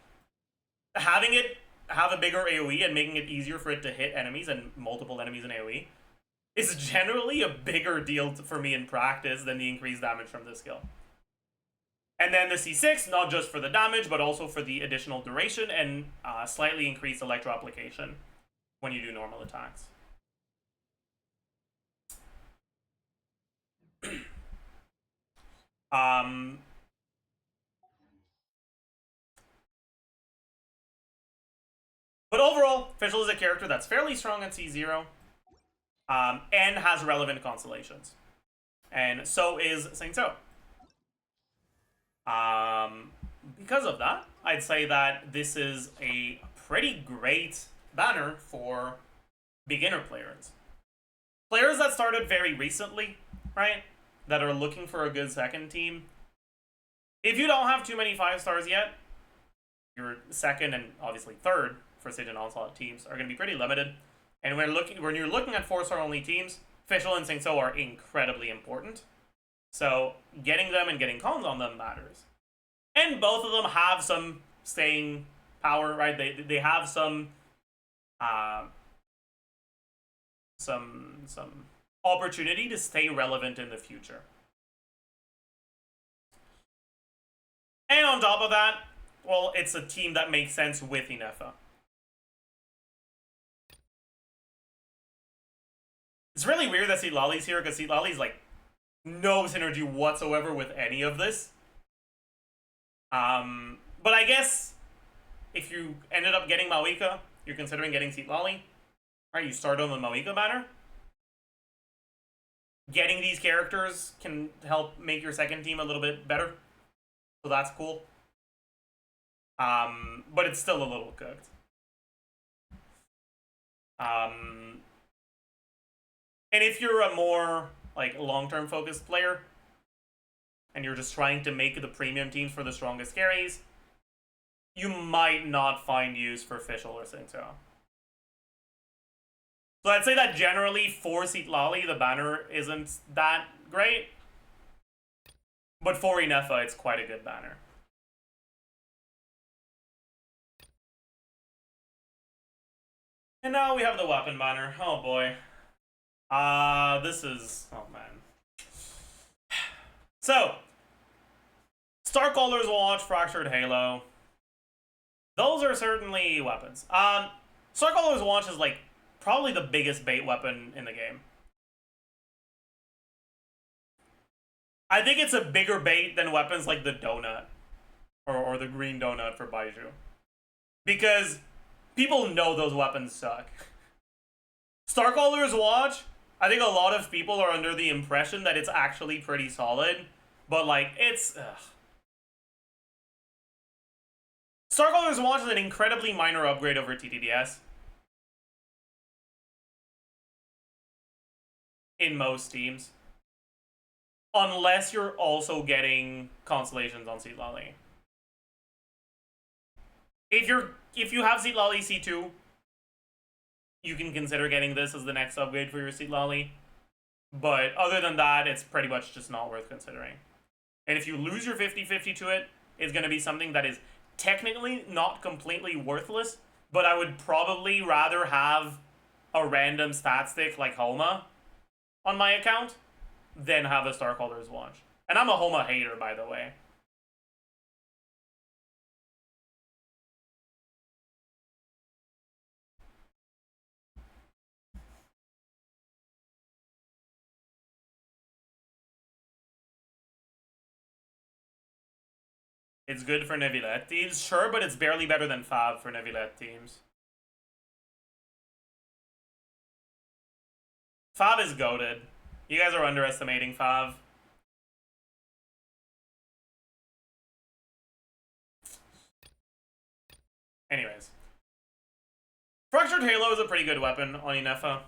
having it have a bigger AoE and making it easier for it to hit enemies and multiple enemies in AoE is generally a bigger deal for me in practice than the increased damage from this skill. And then the C6, not just for the damage, but also for the additional duration and slightly increased electro application when you do normal attacks. But overall, Fischl is a character that's fairly strong at C0. And has relevant constellations. And so is Saint-So. Because of that, I'd say that this is a pretty great banner for beginner players. Players that started very recently, right? That are looking for a good second team. If you don't have too many 5 stars yet, your second and obviously third for Siege and Onslaught teams are going to be pretty limited. And when you're looking at 4-star only teams, Fischl and Saint-So are incredibly important. So getting them and getting cons on them matters. And both of them have some staying power, right? They have some opportunity to stay relevant in the future. And on top of that, well, it's a team that makes sense with Inefa. It's really weird that Seatlali's here, because Seatlali's like no synergy whatsoever with any of this. But I guess if you ended up getting Mawika, you're considering getting Seatlali, right? You start on the Mawika banner. Getting these characters can help make your second team a little bit better. So that's cool. But it's still a little cooked. And if you're a more like long-term focused player and you're just trying to make the premium teams for the strongest carries, you might not find use for Fischl or Saint-So. So I'd say that generally for Seatlali, the banner isn't that great. But for Inefa, it's quite a good banner. And now we have the weapon banner. Oh boy. This is... oh man. So, Starcaller's Watch, Fractured Halo. Those are certainly weapons. Starcaller's Watch is like probably the biggest bait weapon in the game. I think it's a bigger bait than weapons like the donut. Or the green donut for Baiju. Because people know those weapons suck. Starcaller's Watch, I think a lot of people are under the impression that it's actually pretty solid. But like, it's... Starcaller's Watch is an incredibly minor upgrade over TTDS. In most teams. Unless you're also getting constellations on Seatlali. If you have Seatlali C2, you can consider getting this as the next upgrade for your Seatlali. But other than that, it's pretty much just not worth considering. And if you lose your 50-50 to it, it's going to be something that is technically not completely worthless, but I would probably rather have a random stat stick like Homa on my account than have a Starcaller's Watch. And I'm a Homa hater, by the way. It's good for Neuvillette teams, sure, but it's barely better than Fav for Neuvillette teams. Fav is goated. You guys are underestimating Fav. Anyways. Fractured Halo is a pretty good weapon on Inefa.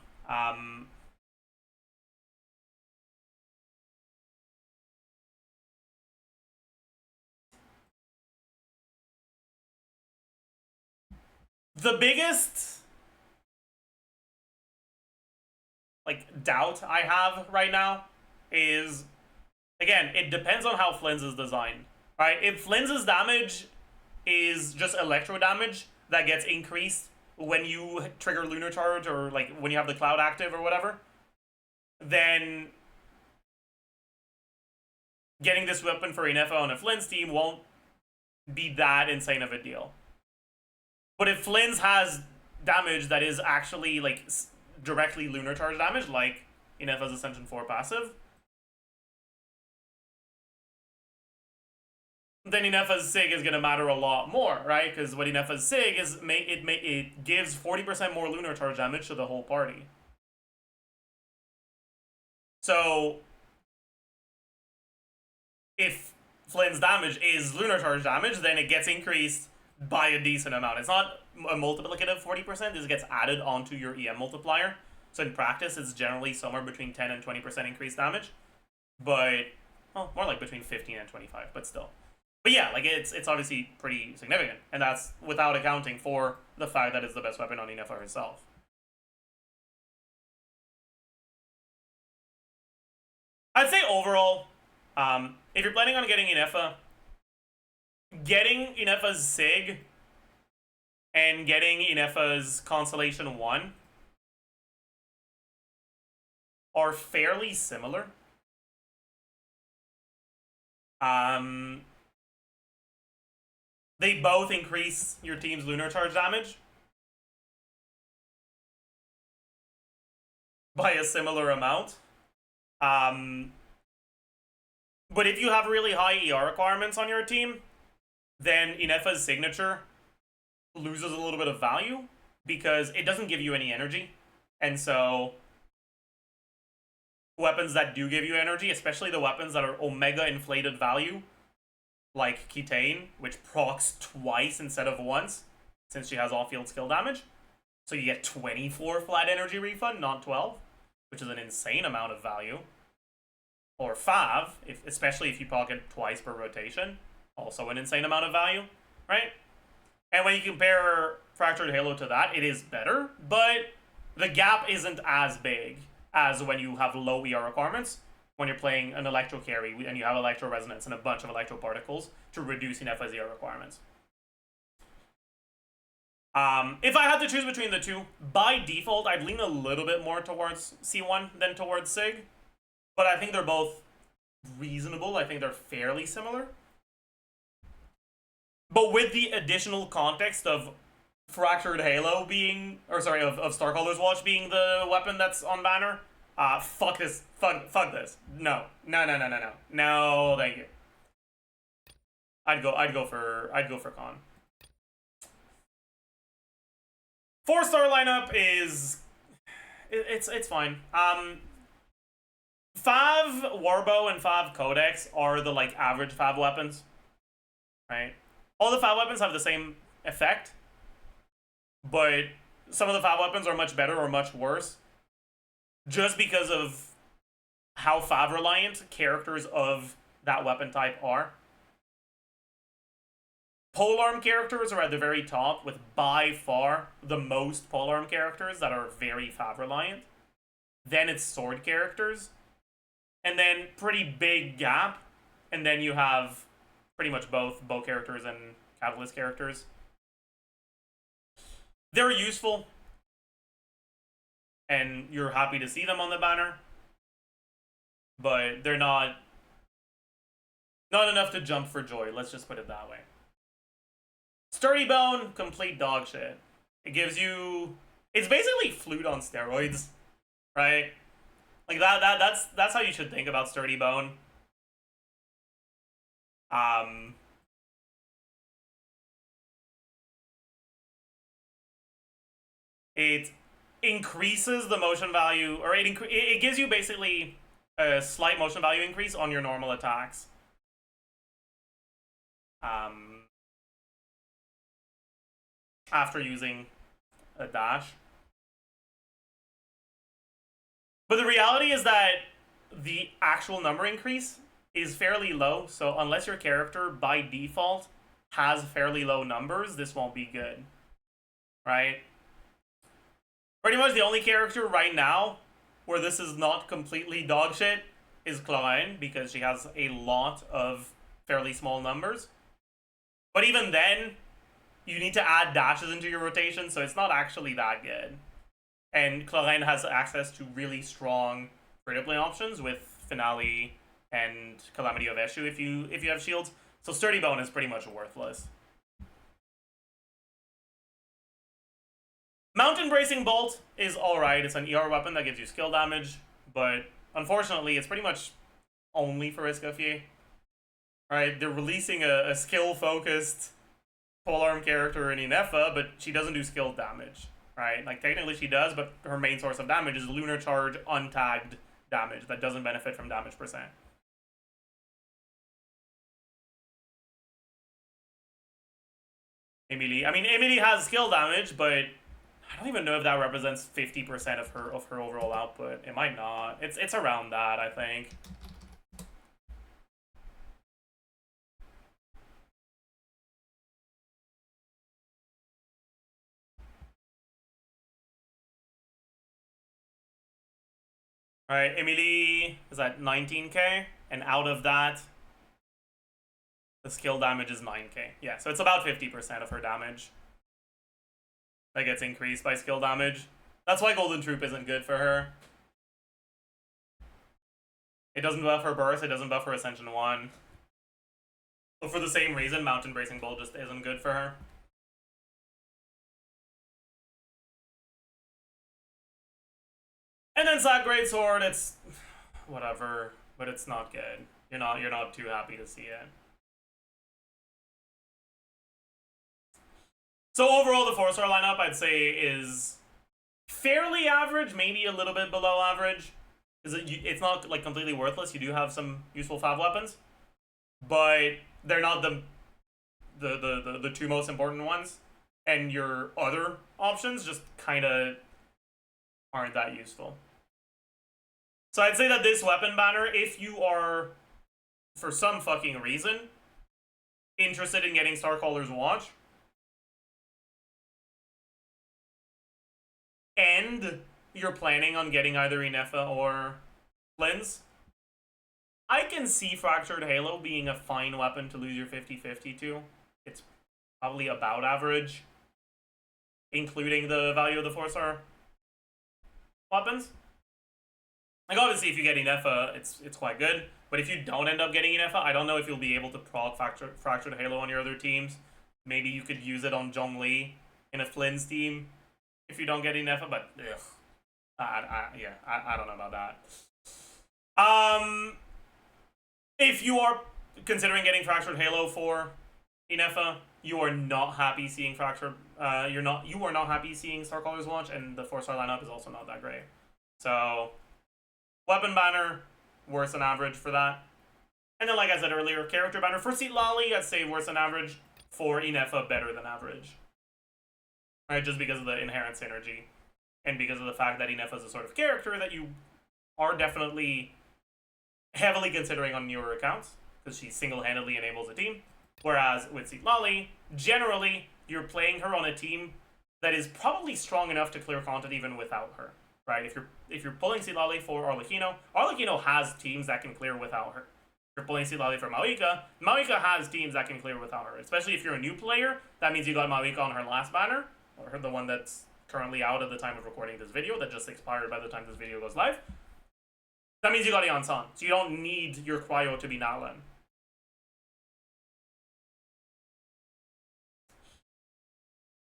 The biggest doubt I have right now is, again, it depends on how Flynn's is designed. Right? If Flynn's damage is just electro damage that gets increased when you trigger Lunar Charge or like when you have the Cloud active or whatever, then getting this weapon for Inefa on a Flynn's team won't be that insane of a deal. But if Flynn's has damage that is actually like directly Lunar Charge damage, like Inefa's Ascension 4 passive, then Inefa's SIG is going to matter a lot more, right? Because what Inefa's SIG is, it gives 40% more Lunar Charge damage to the whole party. So if Flynn's damage is Lunar Charge damage, then it gets increased by a decent amount. It's not a multiplicative 40%, this gets added onto your EM multiplier. So in practice, it's generally somewhere between 10 and 20% increased damage. But, well, more like between 15 and 25, but still. But yeah, like it's obviously pretty significant. And that's without accounting for the fact that it's the best weapon on Inefa herself. I'd say overall, if you're planning on getting Inefa, getting Inefa's SIG and getting Inefa's Constellation 1 are fairly similar. They both increase your team's Lunar Charge damage by a similar amount. But if you have really high ER requirements on your team, then Inefa's signature loses a little bit of value because it doesn't give you any energy. And so weapons that do give you energy, especially the weapons that are Omega inflated value, like Kitane, which procs twice instead of once, since she has off-field skill damage. So you get 24 flat energy refund, not 12, which is an insane amount of value. Or Fav, especially if you pocket twice per rotation, also an insane amount of value, right? And when you compare Fractured Halo to that, it is better, but the gap isn't as big as when you have low ER requirements, when you're playing an Electro carry and you have Electro Resonance and a bunch of Electro Particles to reduce Inefa's ER requirements. If I had to choose between the two, by default, I'd lean a little bit more towards C1 than towards SIG, but I think they're both reasonable. I think they're fairly similar. But with the additional context of Fractured Halo being, or sorry, of Starcaller's Watch being the weapon that's on banner, fuck this, fuck this. No, thank you. I'd go for Con. 4-star lineup is, it's fine. Fav Warbow and Fav Codex are the like average Fav weapons, right? All the fab weapons have the same effect, but some of the fab weapons are much better or much worse just because of how fab reliant characters of that weapon type are. Polearm characters are at the very top, with by far the most polearm characters that are very fab reliant. Then it's sword characters, and then pretty big gap, and then you have pretty much both bow characters and catalyst characters. They're useful, and you're happy to see them on the banner, but they're not enough to jump for joy, let's just put it that way. Sturdy Bone, complete dog shit. It gives you... It's basically flute on steroids, right? Like, that's how you should think about Sturdy Bone. It increases the motion value, or it gives you basically a slight motion value increase on your normal attacks. After using a dash. But the reality is that the actual number increase is fairly low, so unless your character by default has fairly low numbers, this won't be good. Right? Pretty much the only character right now where this is not completely dog shit is Klein, because she has a lot of fairly small numbers. But even then, you need to add dashes into your rotation, so it's not actually that good. And Klein has access to really strong free-to-play options with Finale and Calamity of Eshu if you have shields. So Sturdy Bone is pretty much worthless. Mountain Bracing Bolt is alright. It's an ER weapon that gives you skill damage, but unfortunately it's pretty much only for Escoffier. Right? They're releasing a skill-focused polearm character in Inefa, but she doesn't do skill damage, right? Like, technically she does, but her main source of damage is Lunar Charge untagged damage that doesn't benefit from damage percent. Emily has skill damage, but I don't even know if that represents 50% of her overall output. It might not. It's around that, I think. Alright, Emily is at 19k, and out of that, the skill damage is 9k. Yeah, so it's about 50% of her damage that gets increased by skill damage. That's why Golden Troop isn't good for her. It doesn't buff her burst, it doesn't buff her Ascension 1. But for the same reason, Mountain Bracing Bolt just isn't good for her. And then Sack Greatsword, it's whatever, but it's not good. You're not too happy to see it. So overall, the 4-star lineup, I'd say, is fairly average, maybe a little bit below average. It's not like completely worthless. You do have some useful fab weapons, but they're not the two most important ones. And your other options just kind of aren't that useful. So I'd say that this weapon banner, if you are, for some fucking reason, interested in getting Starcaller's Watch, and you're planning on getting either Inefa or Lens, I can see Fractured Halo being a fine weapon to lose your 50-50 to. It's probably about average, including the value of the 4-star weapons. Like, obviously, if you get Inefa, it's quite good. But if you don't end up getting Inefa, I don't know if you'll be able to proc Fractured Halo on your other teams. Maybe you could use it on Zhongli in a Flynn's team if you don't get Inefa, but ugh. I don't know about that. If you are considering getting Fractured Halo for Inefa, you are not happy seeing you are not happy seeing Starcaller's Launch, and the 4-star lineup is also not that great. So weapon banner, worse than average for that. And then, like I said earlier, character banner for Seat Lolly, I'd say worse than average. for Inefa better than average. Right, just because of the inherent synergy. And because of the fact that Inefa is a sort of character that you are definitely heavily considering on newer accounts, because she single-handedly enables a team. Whereas with Citlali, generally, you're playing her on a team that is probably strong enough to clear content even without her. Right? If you're pulling Citlali for Arlecchino, Arlecchino has teams that can clear without her. If you're pulling Citlali for Mawika, Mawika has teams that can clear without her. Especially if you're a new player, that means you got Mawika on her last banner, or the one that's currently out at the time of recording this video, that just expired by the time this video goes live. That means you got Yansan, so you don't need your Cryo to be Nalan.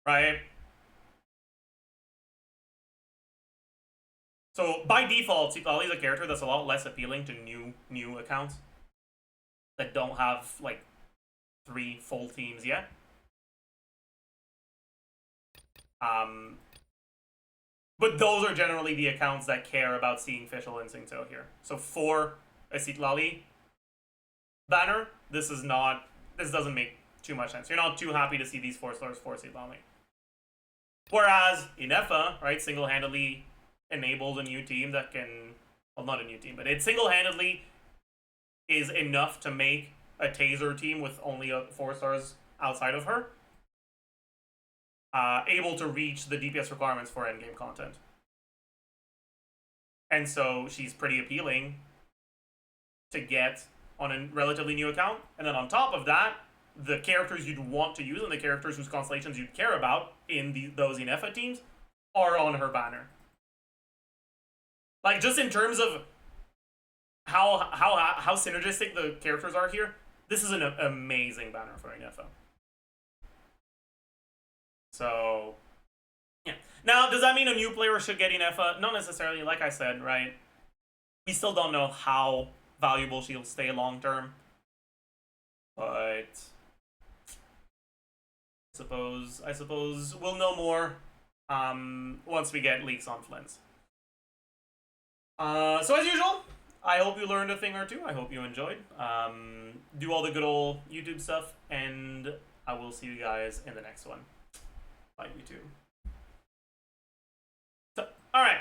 Right? So by default, Citlali is a character that's a lot less appealing to new accounts that don't have like 3 full teams yet. But those are generally the accounts that care about seeing Fischl Instincts out here. So for a Citlali banner, this doesn't make too much sense. You're not too happy to see these 4 stars for Citlali. Whereas Inefa, right, single-handedly enables a new team that can, well, not a new team, but it single-handedly is enough to make a Taser team with only 4 stars outside of her able to reach the DPS requirements for endgame content. And so she's pretty appealing to get on a relatively new account. And then on top of that, the characters you'd want to use and the characters whose constellations you'd care about in those Inefa teams are on her banner. Like, just in terms of how synergistic the characters are here, this is an amazing banner for Inefa. So, yeah. Now, does that mean a new player should get Inefa? Not necessarily, like I said, right? We still don't know how valuable she'll stay long term. But I suppose we'll know more once we get leaks on Flynn's. So as usual, I hope you learned a thing or two. I hope you enjoyed. Do all the good old YouTube stuff, and I will see you guys in the next one. Bye, YouTube. So, alright.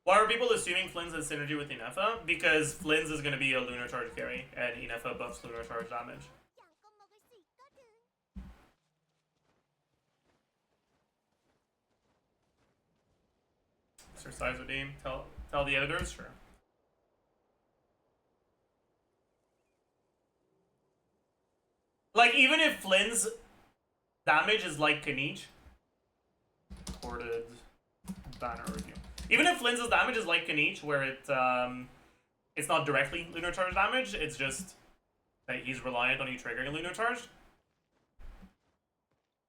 Why are people assuming Flynn's has synergy with Inefa? Because Flynn's is going to be a lunar charge carry, and Inefa buffs lunar charge damage. Exercise redeem. Tell the editors, sure. Like, even if Flynn's damage is like Kanich, recorded banner review. Even if Flynn's damage is like Kanich, where it's not directly lunar charge damage, it's just that he's reliant on you triggering lunar charge,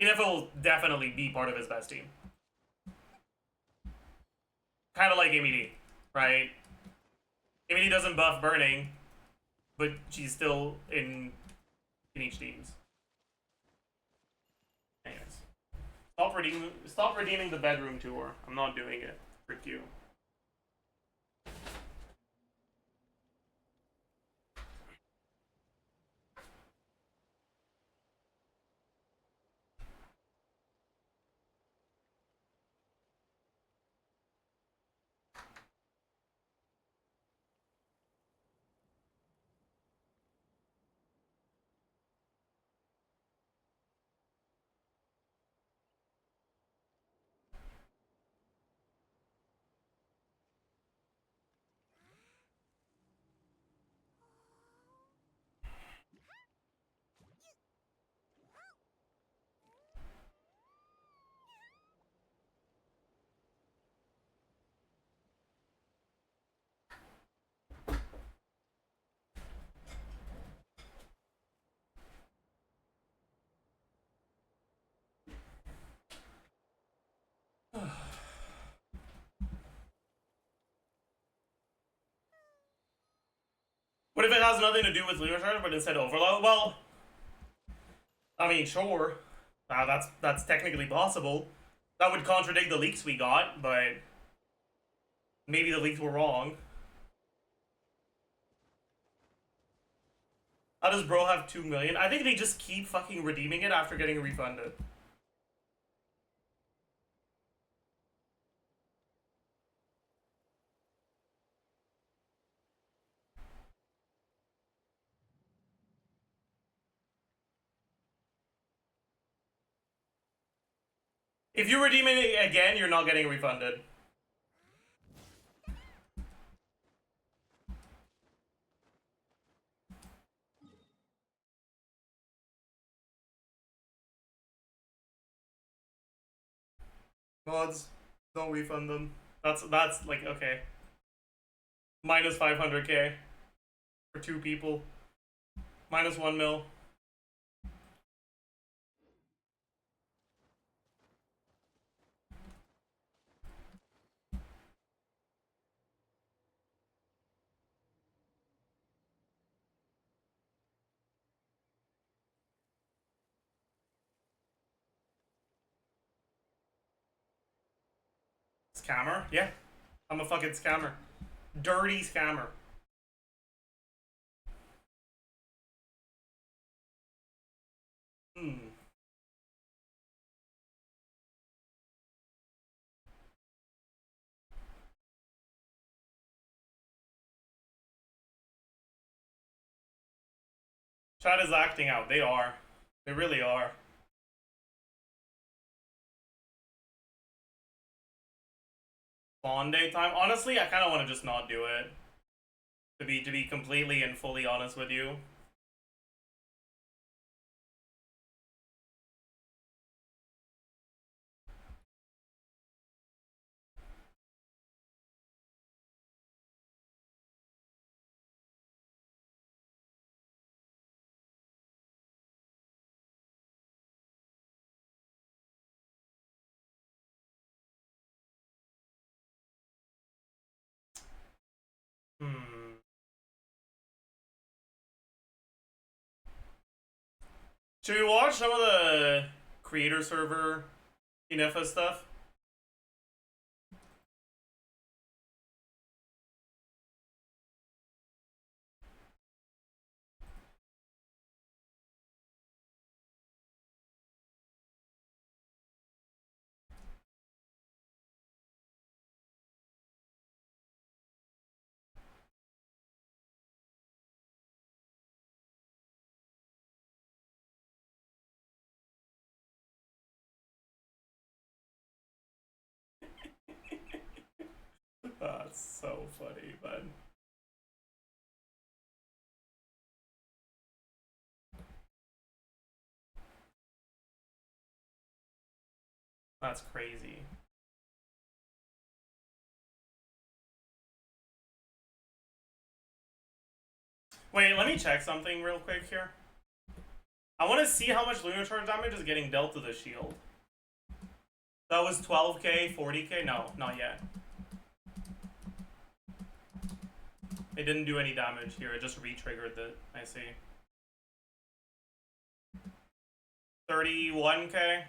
Inefa will definitely be part of his best team. Kind of like MED, right? MED doesn't buff burning, but she's still in each teams. Anyways, stop redeeming the bedroom tour. I'm not doing it. Frick you. What if it has nothing to do with lunar charge, but instead overload? Well, I mean, sure, that's technically possible, That would contradict the leaks we got, but maybe the leaks were wrong. How does bro have 2 million? I think they just keep fucking redeeming it after getting refunded. If you redeem it again, you're not getting refunded. Vods, don't refund them. That's like, okay. Minus 500k for 2 people. Minus 1 mil. Scammer? Yeah. I'm a fucking scammer. Dirty scammer. Chat is acting out. They are. They really are. SLAUNDAY time? Honestly, I kind of want to just not do it. To be completely and fully honest with you. Should we watch some of the creator server Inefa stuff? That's so funny, bud. That's crazy. Wait, let me check something real quick here. I want to see how much lunar charge damage is getting dealt to the shield. That was 12k, 40k? No, not yet. It didn't do any damage here, it just re-triggered it. I see. 31k?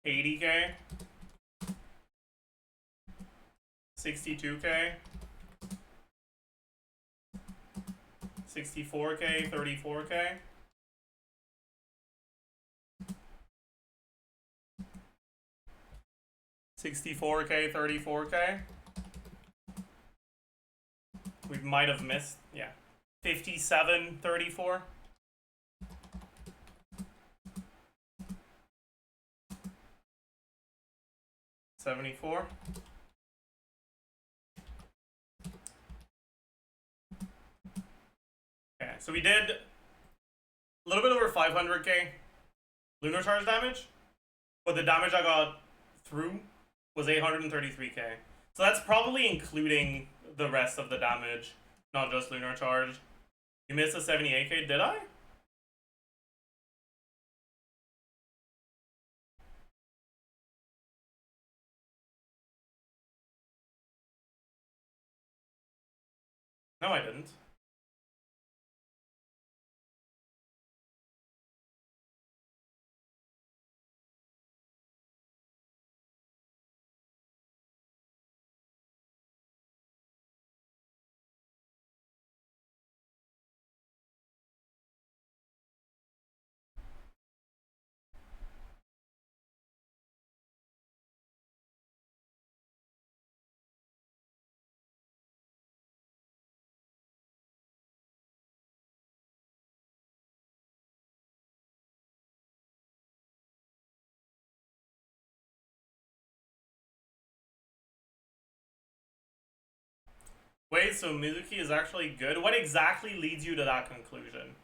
$80k? 62k? 64k? 34k? $64k, 34k? We might have missed, yeah. 57, 34? $74? Okay, so we did a little bit over 500k lunar charge damage, but the damage I got through was 833k. So that's probably including the rest of the damage, not just lunar charge. You missed a 78k, did I? No, I didn't. Wait, so Mizuki is actually good? What exactly leads you to that conclusion?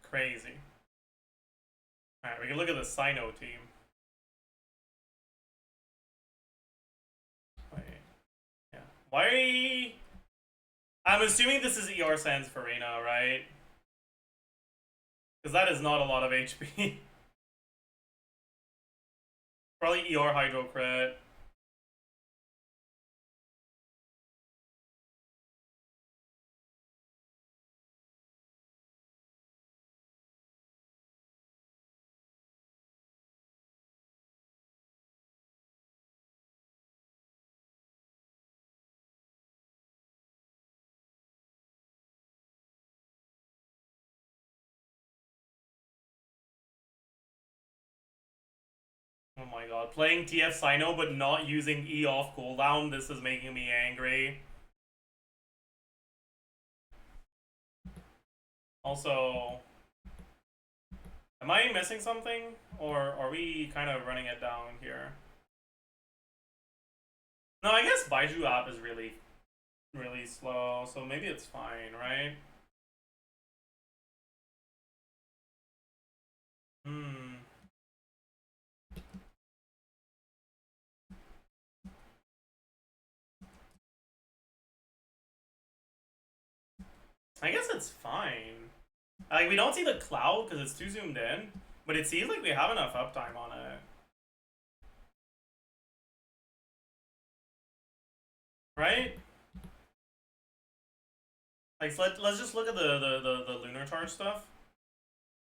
Crazy. Alright, we can look at the Sino team. Wait. Yeah. Why? I'm assuming this is ER Sans Farina, right? Because that is not a lot of HP. Probably ER Hydrocrit. Oh my god. Playing TF Sino but not using E off cooldown, this is making me angry. Also, am I missing something? Or are we kind of running it down here? No, I guess Baiju app is really slow, so maybe it's fine, right? I guess it's fine. Like, we don't see the cloud because it's too zoomed in, but it seems like we have enough uptime on it. Right? Like, so let's just look at the lunar charge stuff.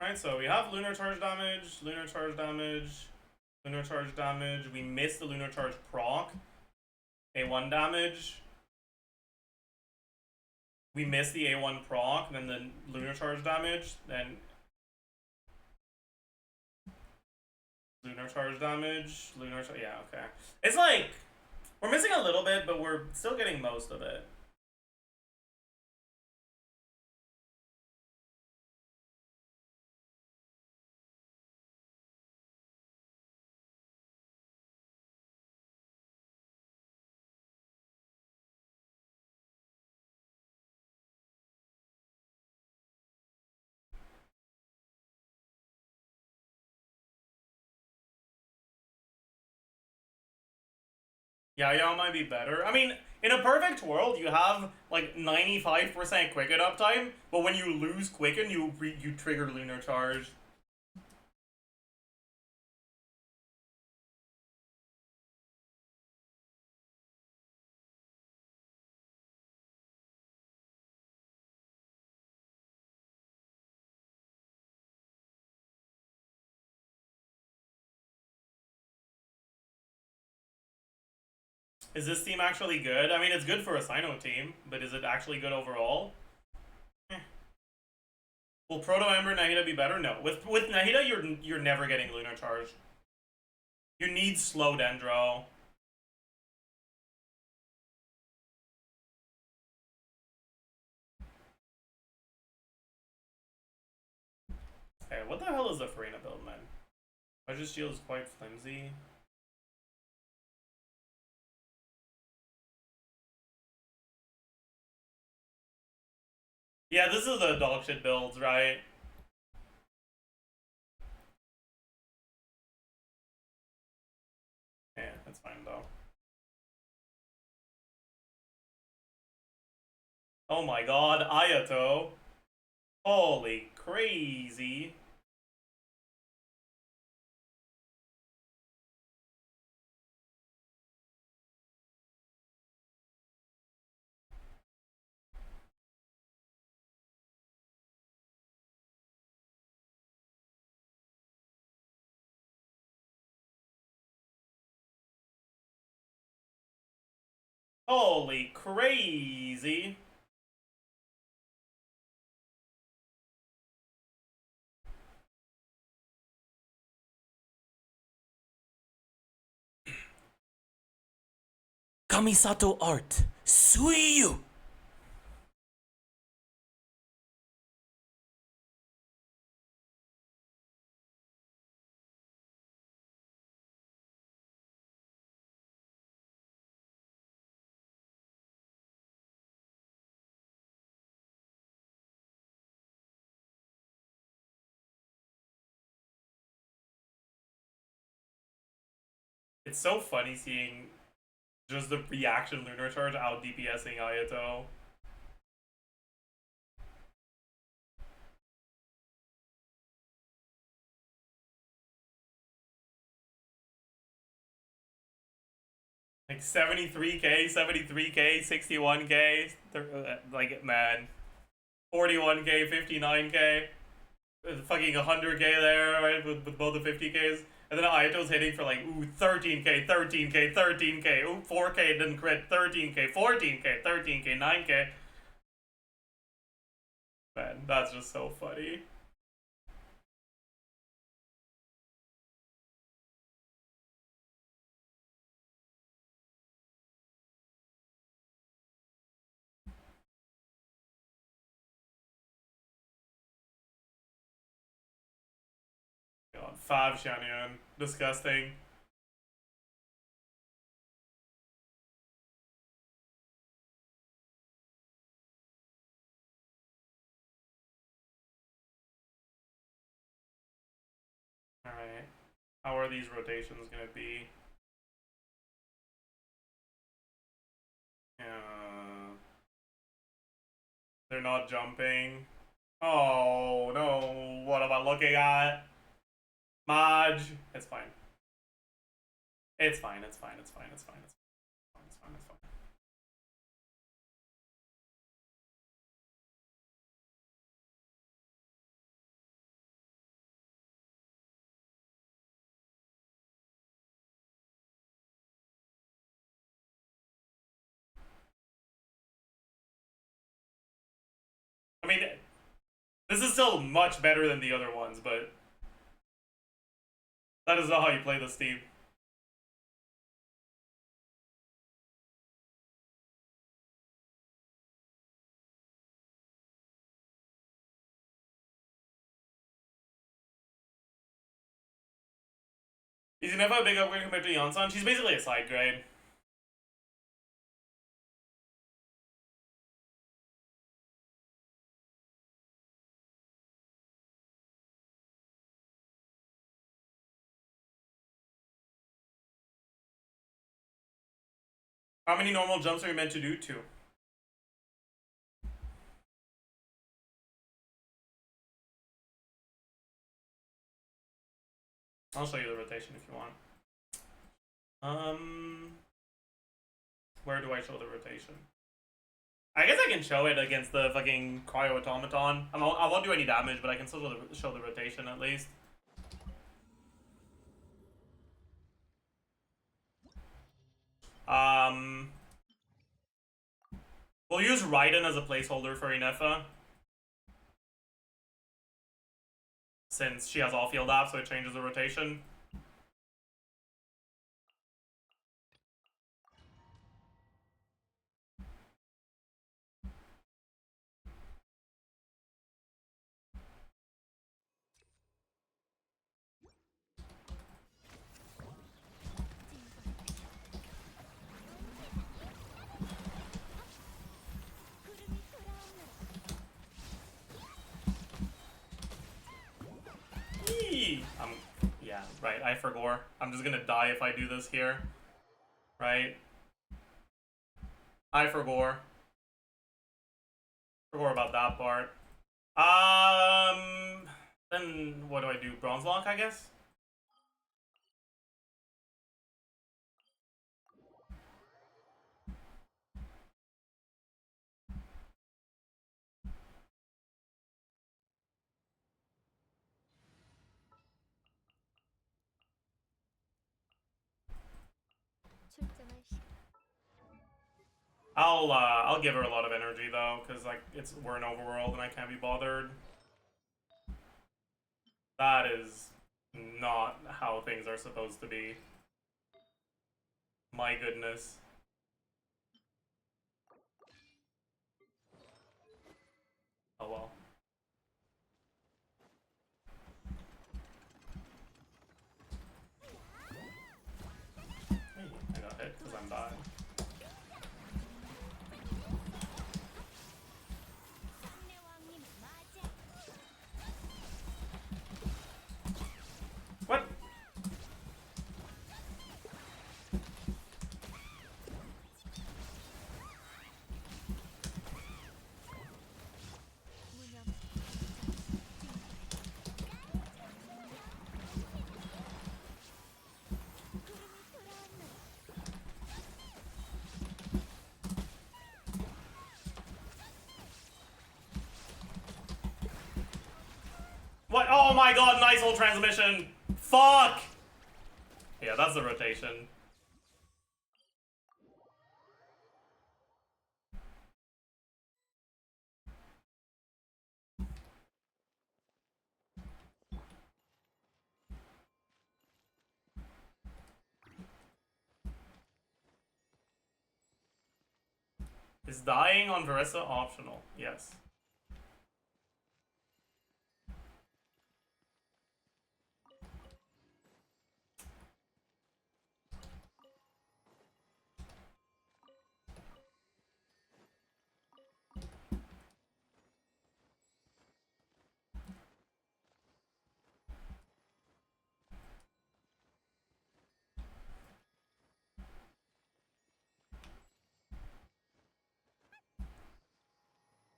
Right, so we have lunar charge damage, lunar charge damage, lunar charge damage. We missed the lunar charge proc. A1 damage. We missed the A1 proc, then the lunar charge damage, then lunar charge damage, yeah, okay. It's like, we're missing a little bit, but we're still getting most of it. Yeah, might be better. I mean, in a perfect world, you have like 95% Quicken uptime, but when you lose Quicken, you trigger lunar charge. Is this team actually good? I mean, it's good for a Sino team, but is it actually good overall? Will Proto Ember Nahida be better? No. With Nahida, you're never getting lunar charge. You need slow dendro. Hey, what the hell is the Farina build, man? Budget shield is quite flimsy. Yeah, this is the dog shit builds, right? Yeah, that's fine though. Oh my god, Ayato. Holy crazy. Holy crazy. Kamisato art. Suiyu. It's so funny seeing just the reaction Lunar Charge out DPSing Ayato. Like 73k, 73k, 61k, like, man. 41k, 59k. Fucking 100k there, right, with both the 50ks. And then Ayato's hitting for like, ooh, 13k, 13k, 13k, ooh, 4k didn't crit, 13k, 14k, 13k, 9k. Man, that's just so funny. God, 5 Xianyuan. Disgusting. Alright. How are these rotations gonna be? They're not jumping. Oh, no. What am I looking at? Maj. It's fine. It's fine, it's fine, it's fine, it's fine, it's fine, it's fine, it's fine. I mean, this is still much better than the other ones, but that is not how you play this team. Is Nefa a big upgrade compared to Yonsan? She's basically a side grade. How many normal jumps are you meant to do? 2. I'll show you the rotation if you want. Where do I show the rotation? I guess I can show it against the fucking cryo automaton. I won't do any damage, but I can still show the rotation at least. We'll use Raiden as a placeholder for Inefa, since she has all field apps, so it changes the rotation. right? I forgot. I'm just gonna die if I do this here. Right? I forgot. Forgot about that part. Then what do I do? Bronze lock, I guess? I'll give her a lot of energy though, because like we're an overworld and I can't be bothered. That is not how things are supposed to be. My goodness. Oh well. Hey, I got hit because I'm dying. What? What? Oh my god, nice old transmission! Fuck! Yeah, that's the rotation. Is dying on Veressa optional? Yes.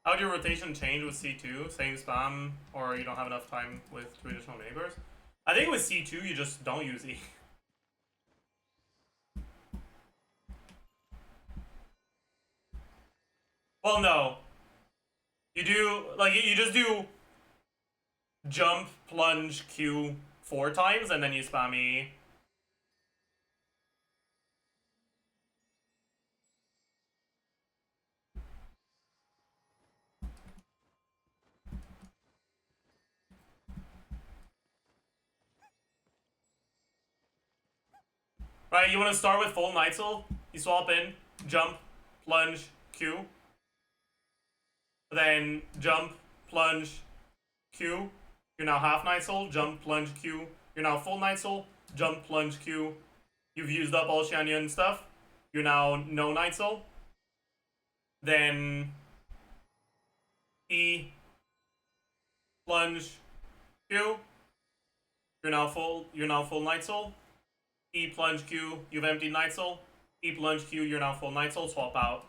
How would your rotation change with C2? Same spam, or you don't have enough time with 2 additional neighbors? I think with C2 you just don't use E. Well, no. You do, like, you just do jump, plunge, Q 4 times, and then you spam E. Right, you want to start with full Nightsoul, you swap in, jump, plunge, Q. Then jump, plunge, Q. You're now half Nightsoul, jump, plunge, Q. You're now full Nightsoul, jump, plunge, Q. You've used up all Shanyan stuff. You're now no Nightsoul. Then E, plunge, Q. You're now full Nightsoul. E, plunge, Q. You've emptied Nightsoul. E, plunge, Q. You're now full Nightsoul. Swap out.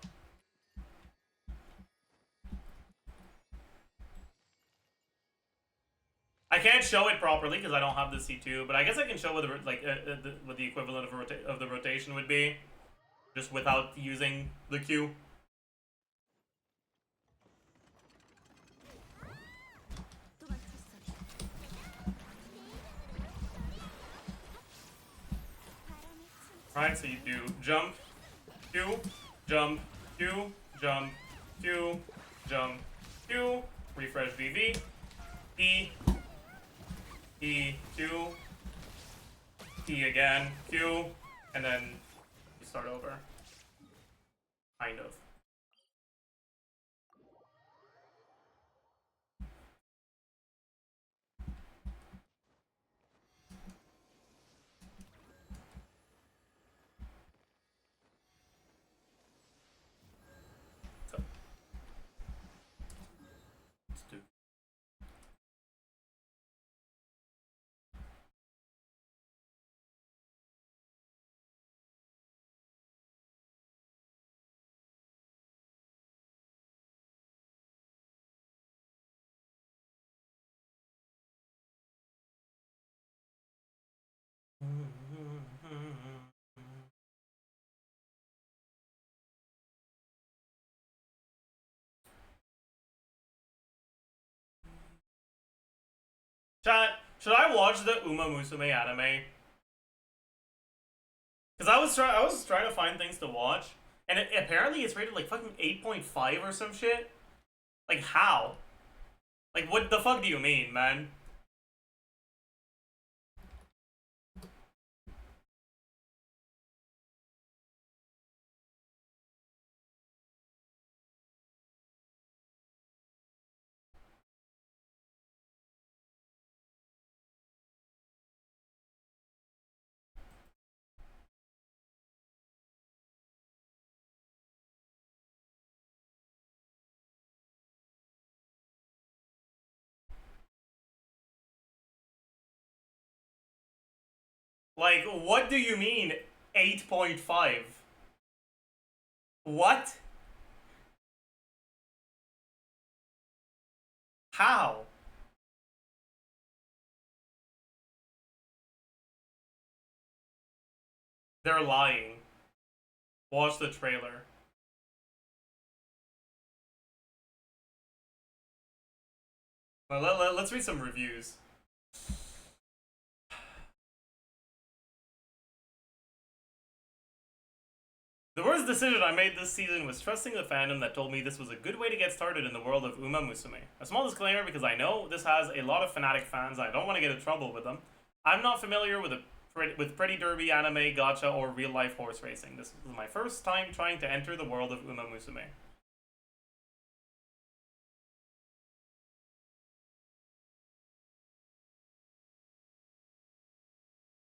I can't show it properly because I don't have the C2, but I guess I can show what what the equivalent of the rotation would be, just without using the Q. Right, so you do jump, Q, jump, Q, jump, Q, jump, Q, refresh VV, E, E, Q, E again, Q, and then you start over. Kind of. Chat, should I watch the Uma Musume anime? Because I was trying to find things to watch, and apparently it's rated like fucking 8.5 or some shit. Like how? Like what the fuck do you mean, man? Like what do you mean 8.5? What? How? They're lying. Watch the trailer. Let's read some reviews. The worst decision I made this season was trusting the fandom that told me this was a good way to get started in the world of Uma Musume. A small disclaimer because I know this has a lot of fanatic fans and I don't want to get in trouble with them. I'm not familiar with Pretty Derby, anime, gacha, or real-life horse racing. This was my first time trying to enter the world of Uma Musume.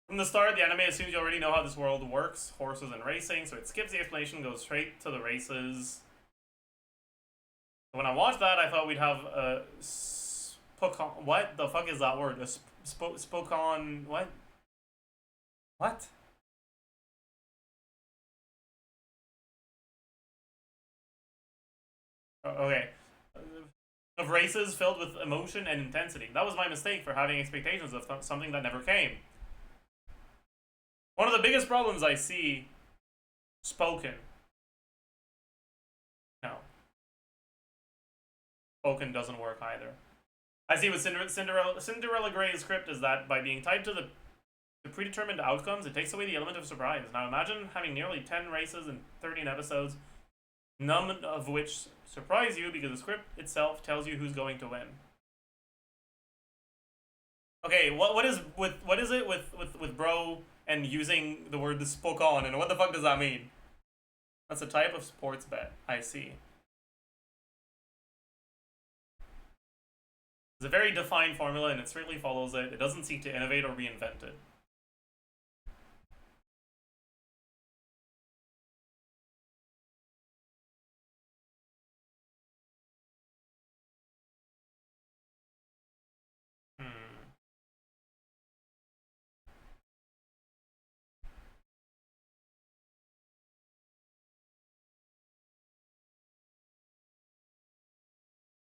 From the start, the anime assumes you already know how this world works, horses and racing, so it skips the explanation, goes straight to the races. When I watched that, I thought we'd have a Spokon. What the fuck is that word? A Spokon. What? What? Okay. Of races filled with emotion and intensity. That was my mistake for having expectations of something that never came. One of the biggest problems I see spoken. No. Spoken doesn't work either. I see with Cinderella Grey's script is that by being tied to the predetermined outcomes, it takes away the element of surprise. Now imagine having nearly 10 races and 13 episodes, none of which surprise you because the script itself tells you who's going to win. Okay, what is it with bro and using the word spoke on, and what the fuck does that mean? That's a type of sports bet. I see. It's a very defined formula and it strictly follows it. It doesn't seek to innovate or reinvent it.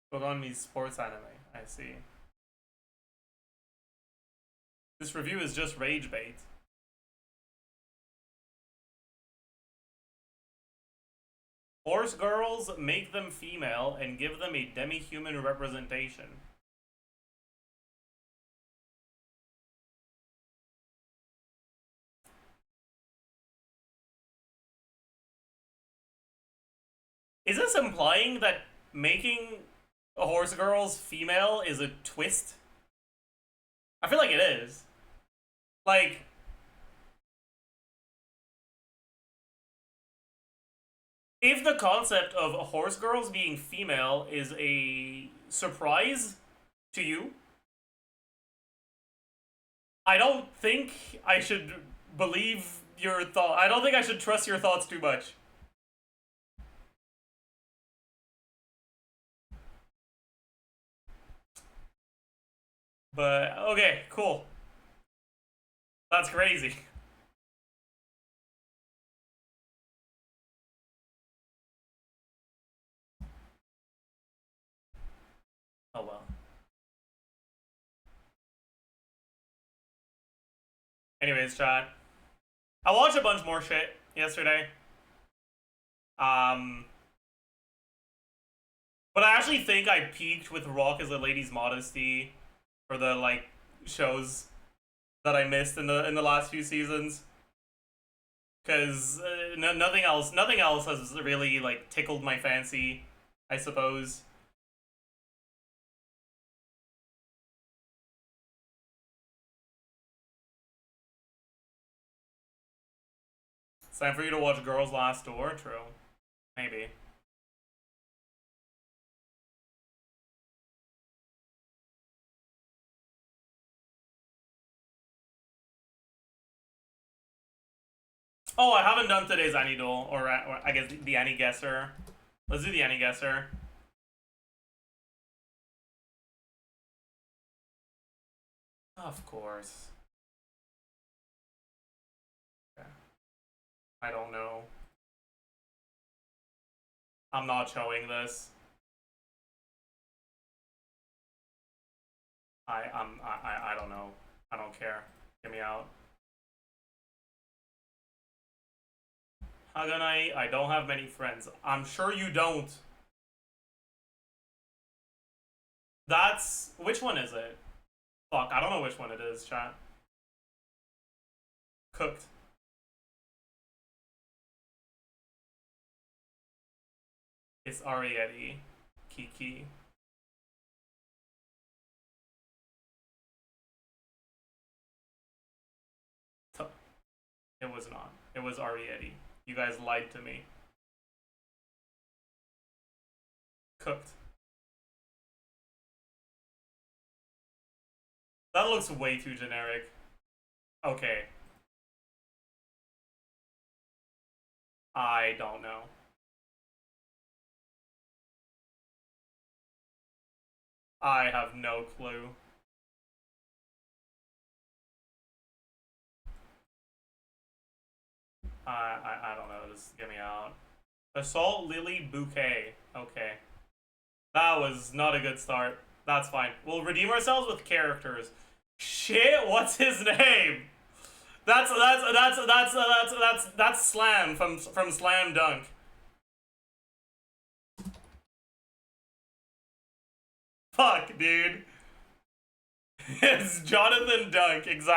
Spoke means sports anime. I see. This review is just rage bait. Horse girls, make them female and give them a demi-human representation. Is this implying that making horse girls female is a twist? I feel like it is. Like, if the concept of horse girls being female is a surprise to you, I don't think I should believe your thought. I don't think I should trust your thoughts too much. But, okay, cool. That's crazy. Oh well. Anyways, chat. I watched a bunch more shit yesterday. But I actually think I peaked with Rock as a Lady's Modesty for the like shows that I missed in the last few seasons. Because nothing else has really like tickled my fancy, I suppose. It's time for you to watch Girls Last Door. True, maybe. Oh, I haven't done today's Annie Doll, or I guess the Annie Guesser. Let's do the Annie Guesser. Of course. Okay. I don't know. I'm not showing this. I don't know. I don't care. Get me out. Haganai, I don't have many friends. I'm sure you don't. That's... Which one is it? Fuck, I don't know which one it is, chat. Cooked. It's Ariety. Kiki. It was not. It was Ariety. You guys lied to me. Cooked. That looks way too generic. Okay. I don't know. I have no clue. I don't know. Just get me out. Assault Lily Bouquet. Okay. That was not a good start. That's fine. We'll redeem ourselves with characters. Shit, what's his name? That's Slam from Slam Dunk. Fuck, dude. It's Jonathan Dunk, exactly.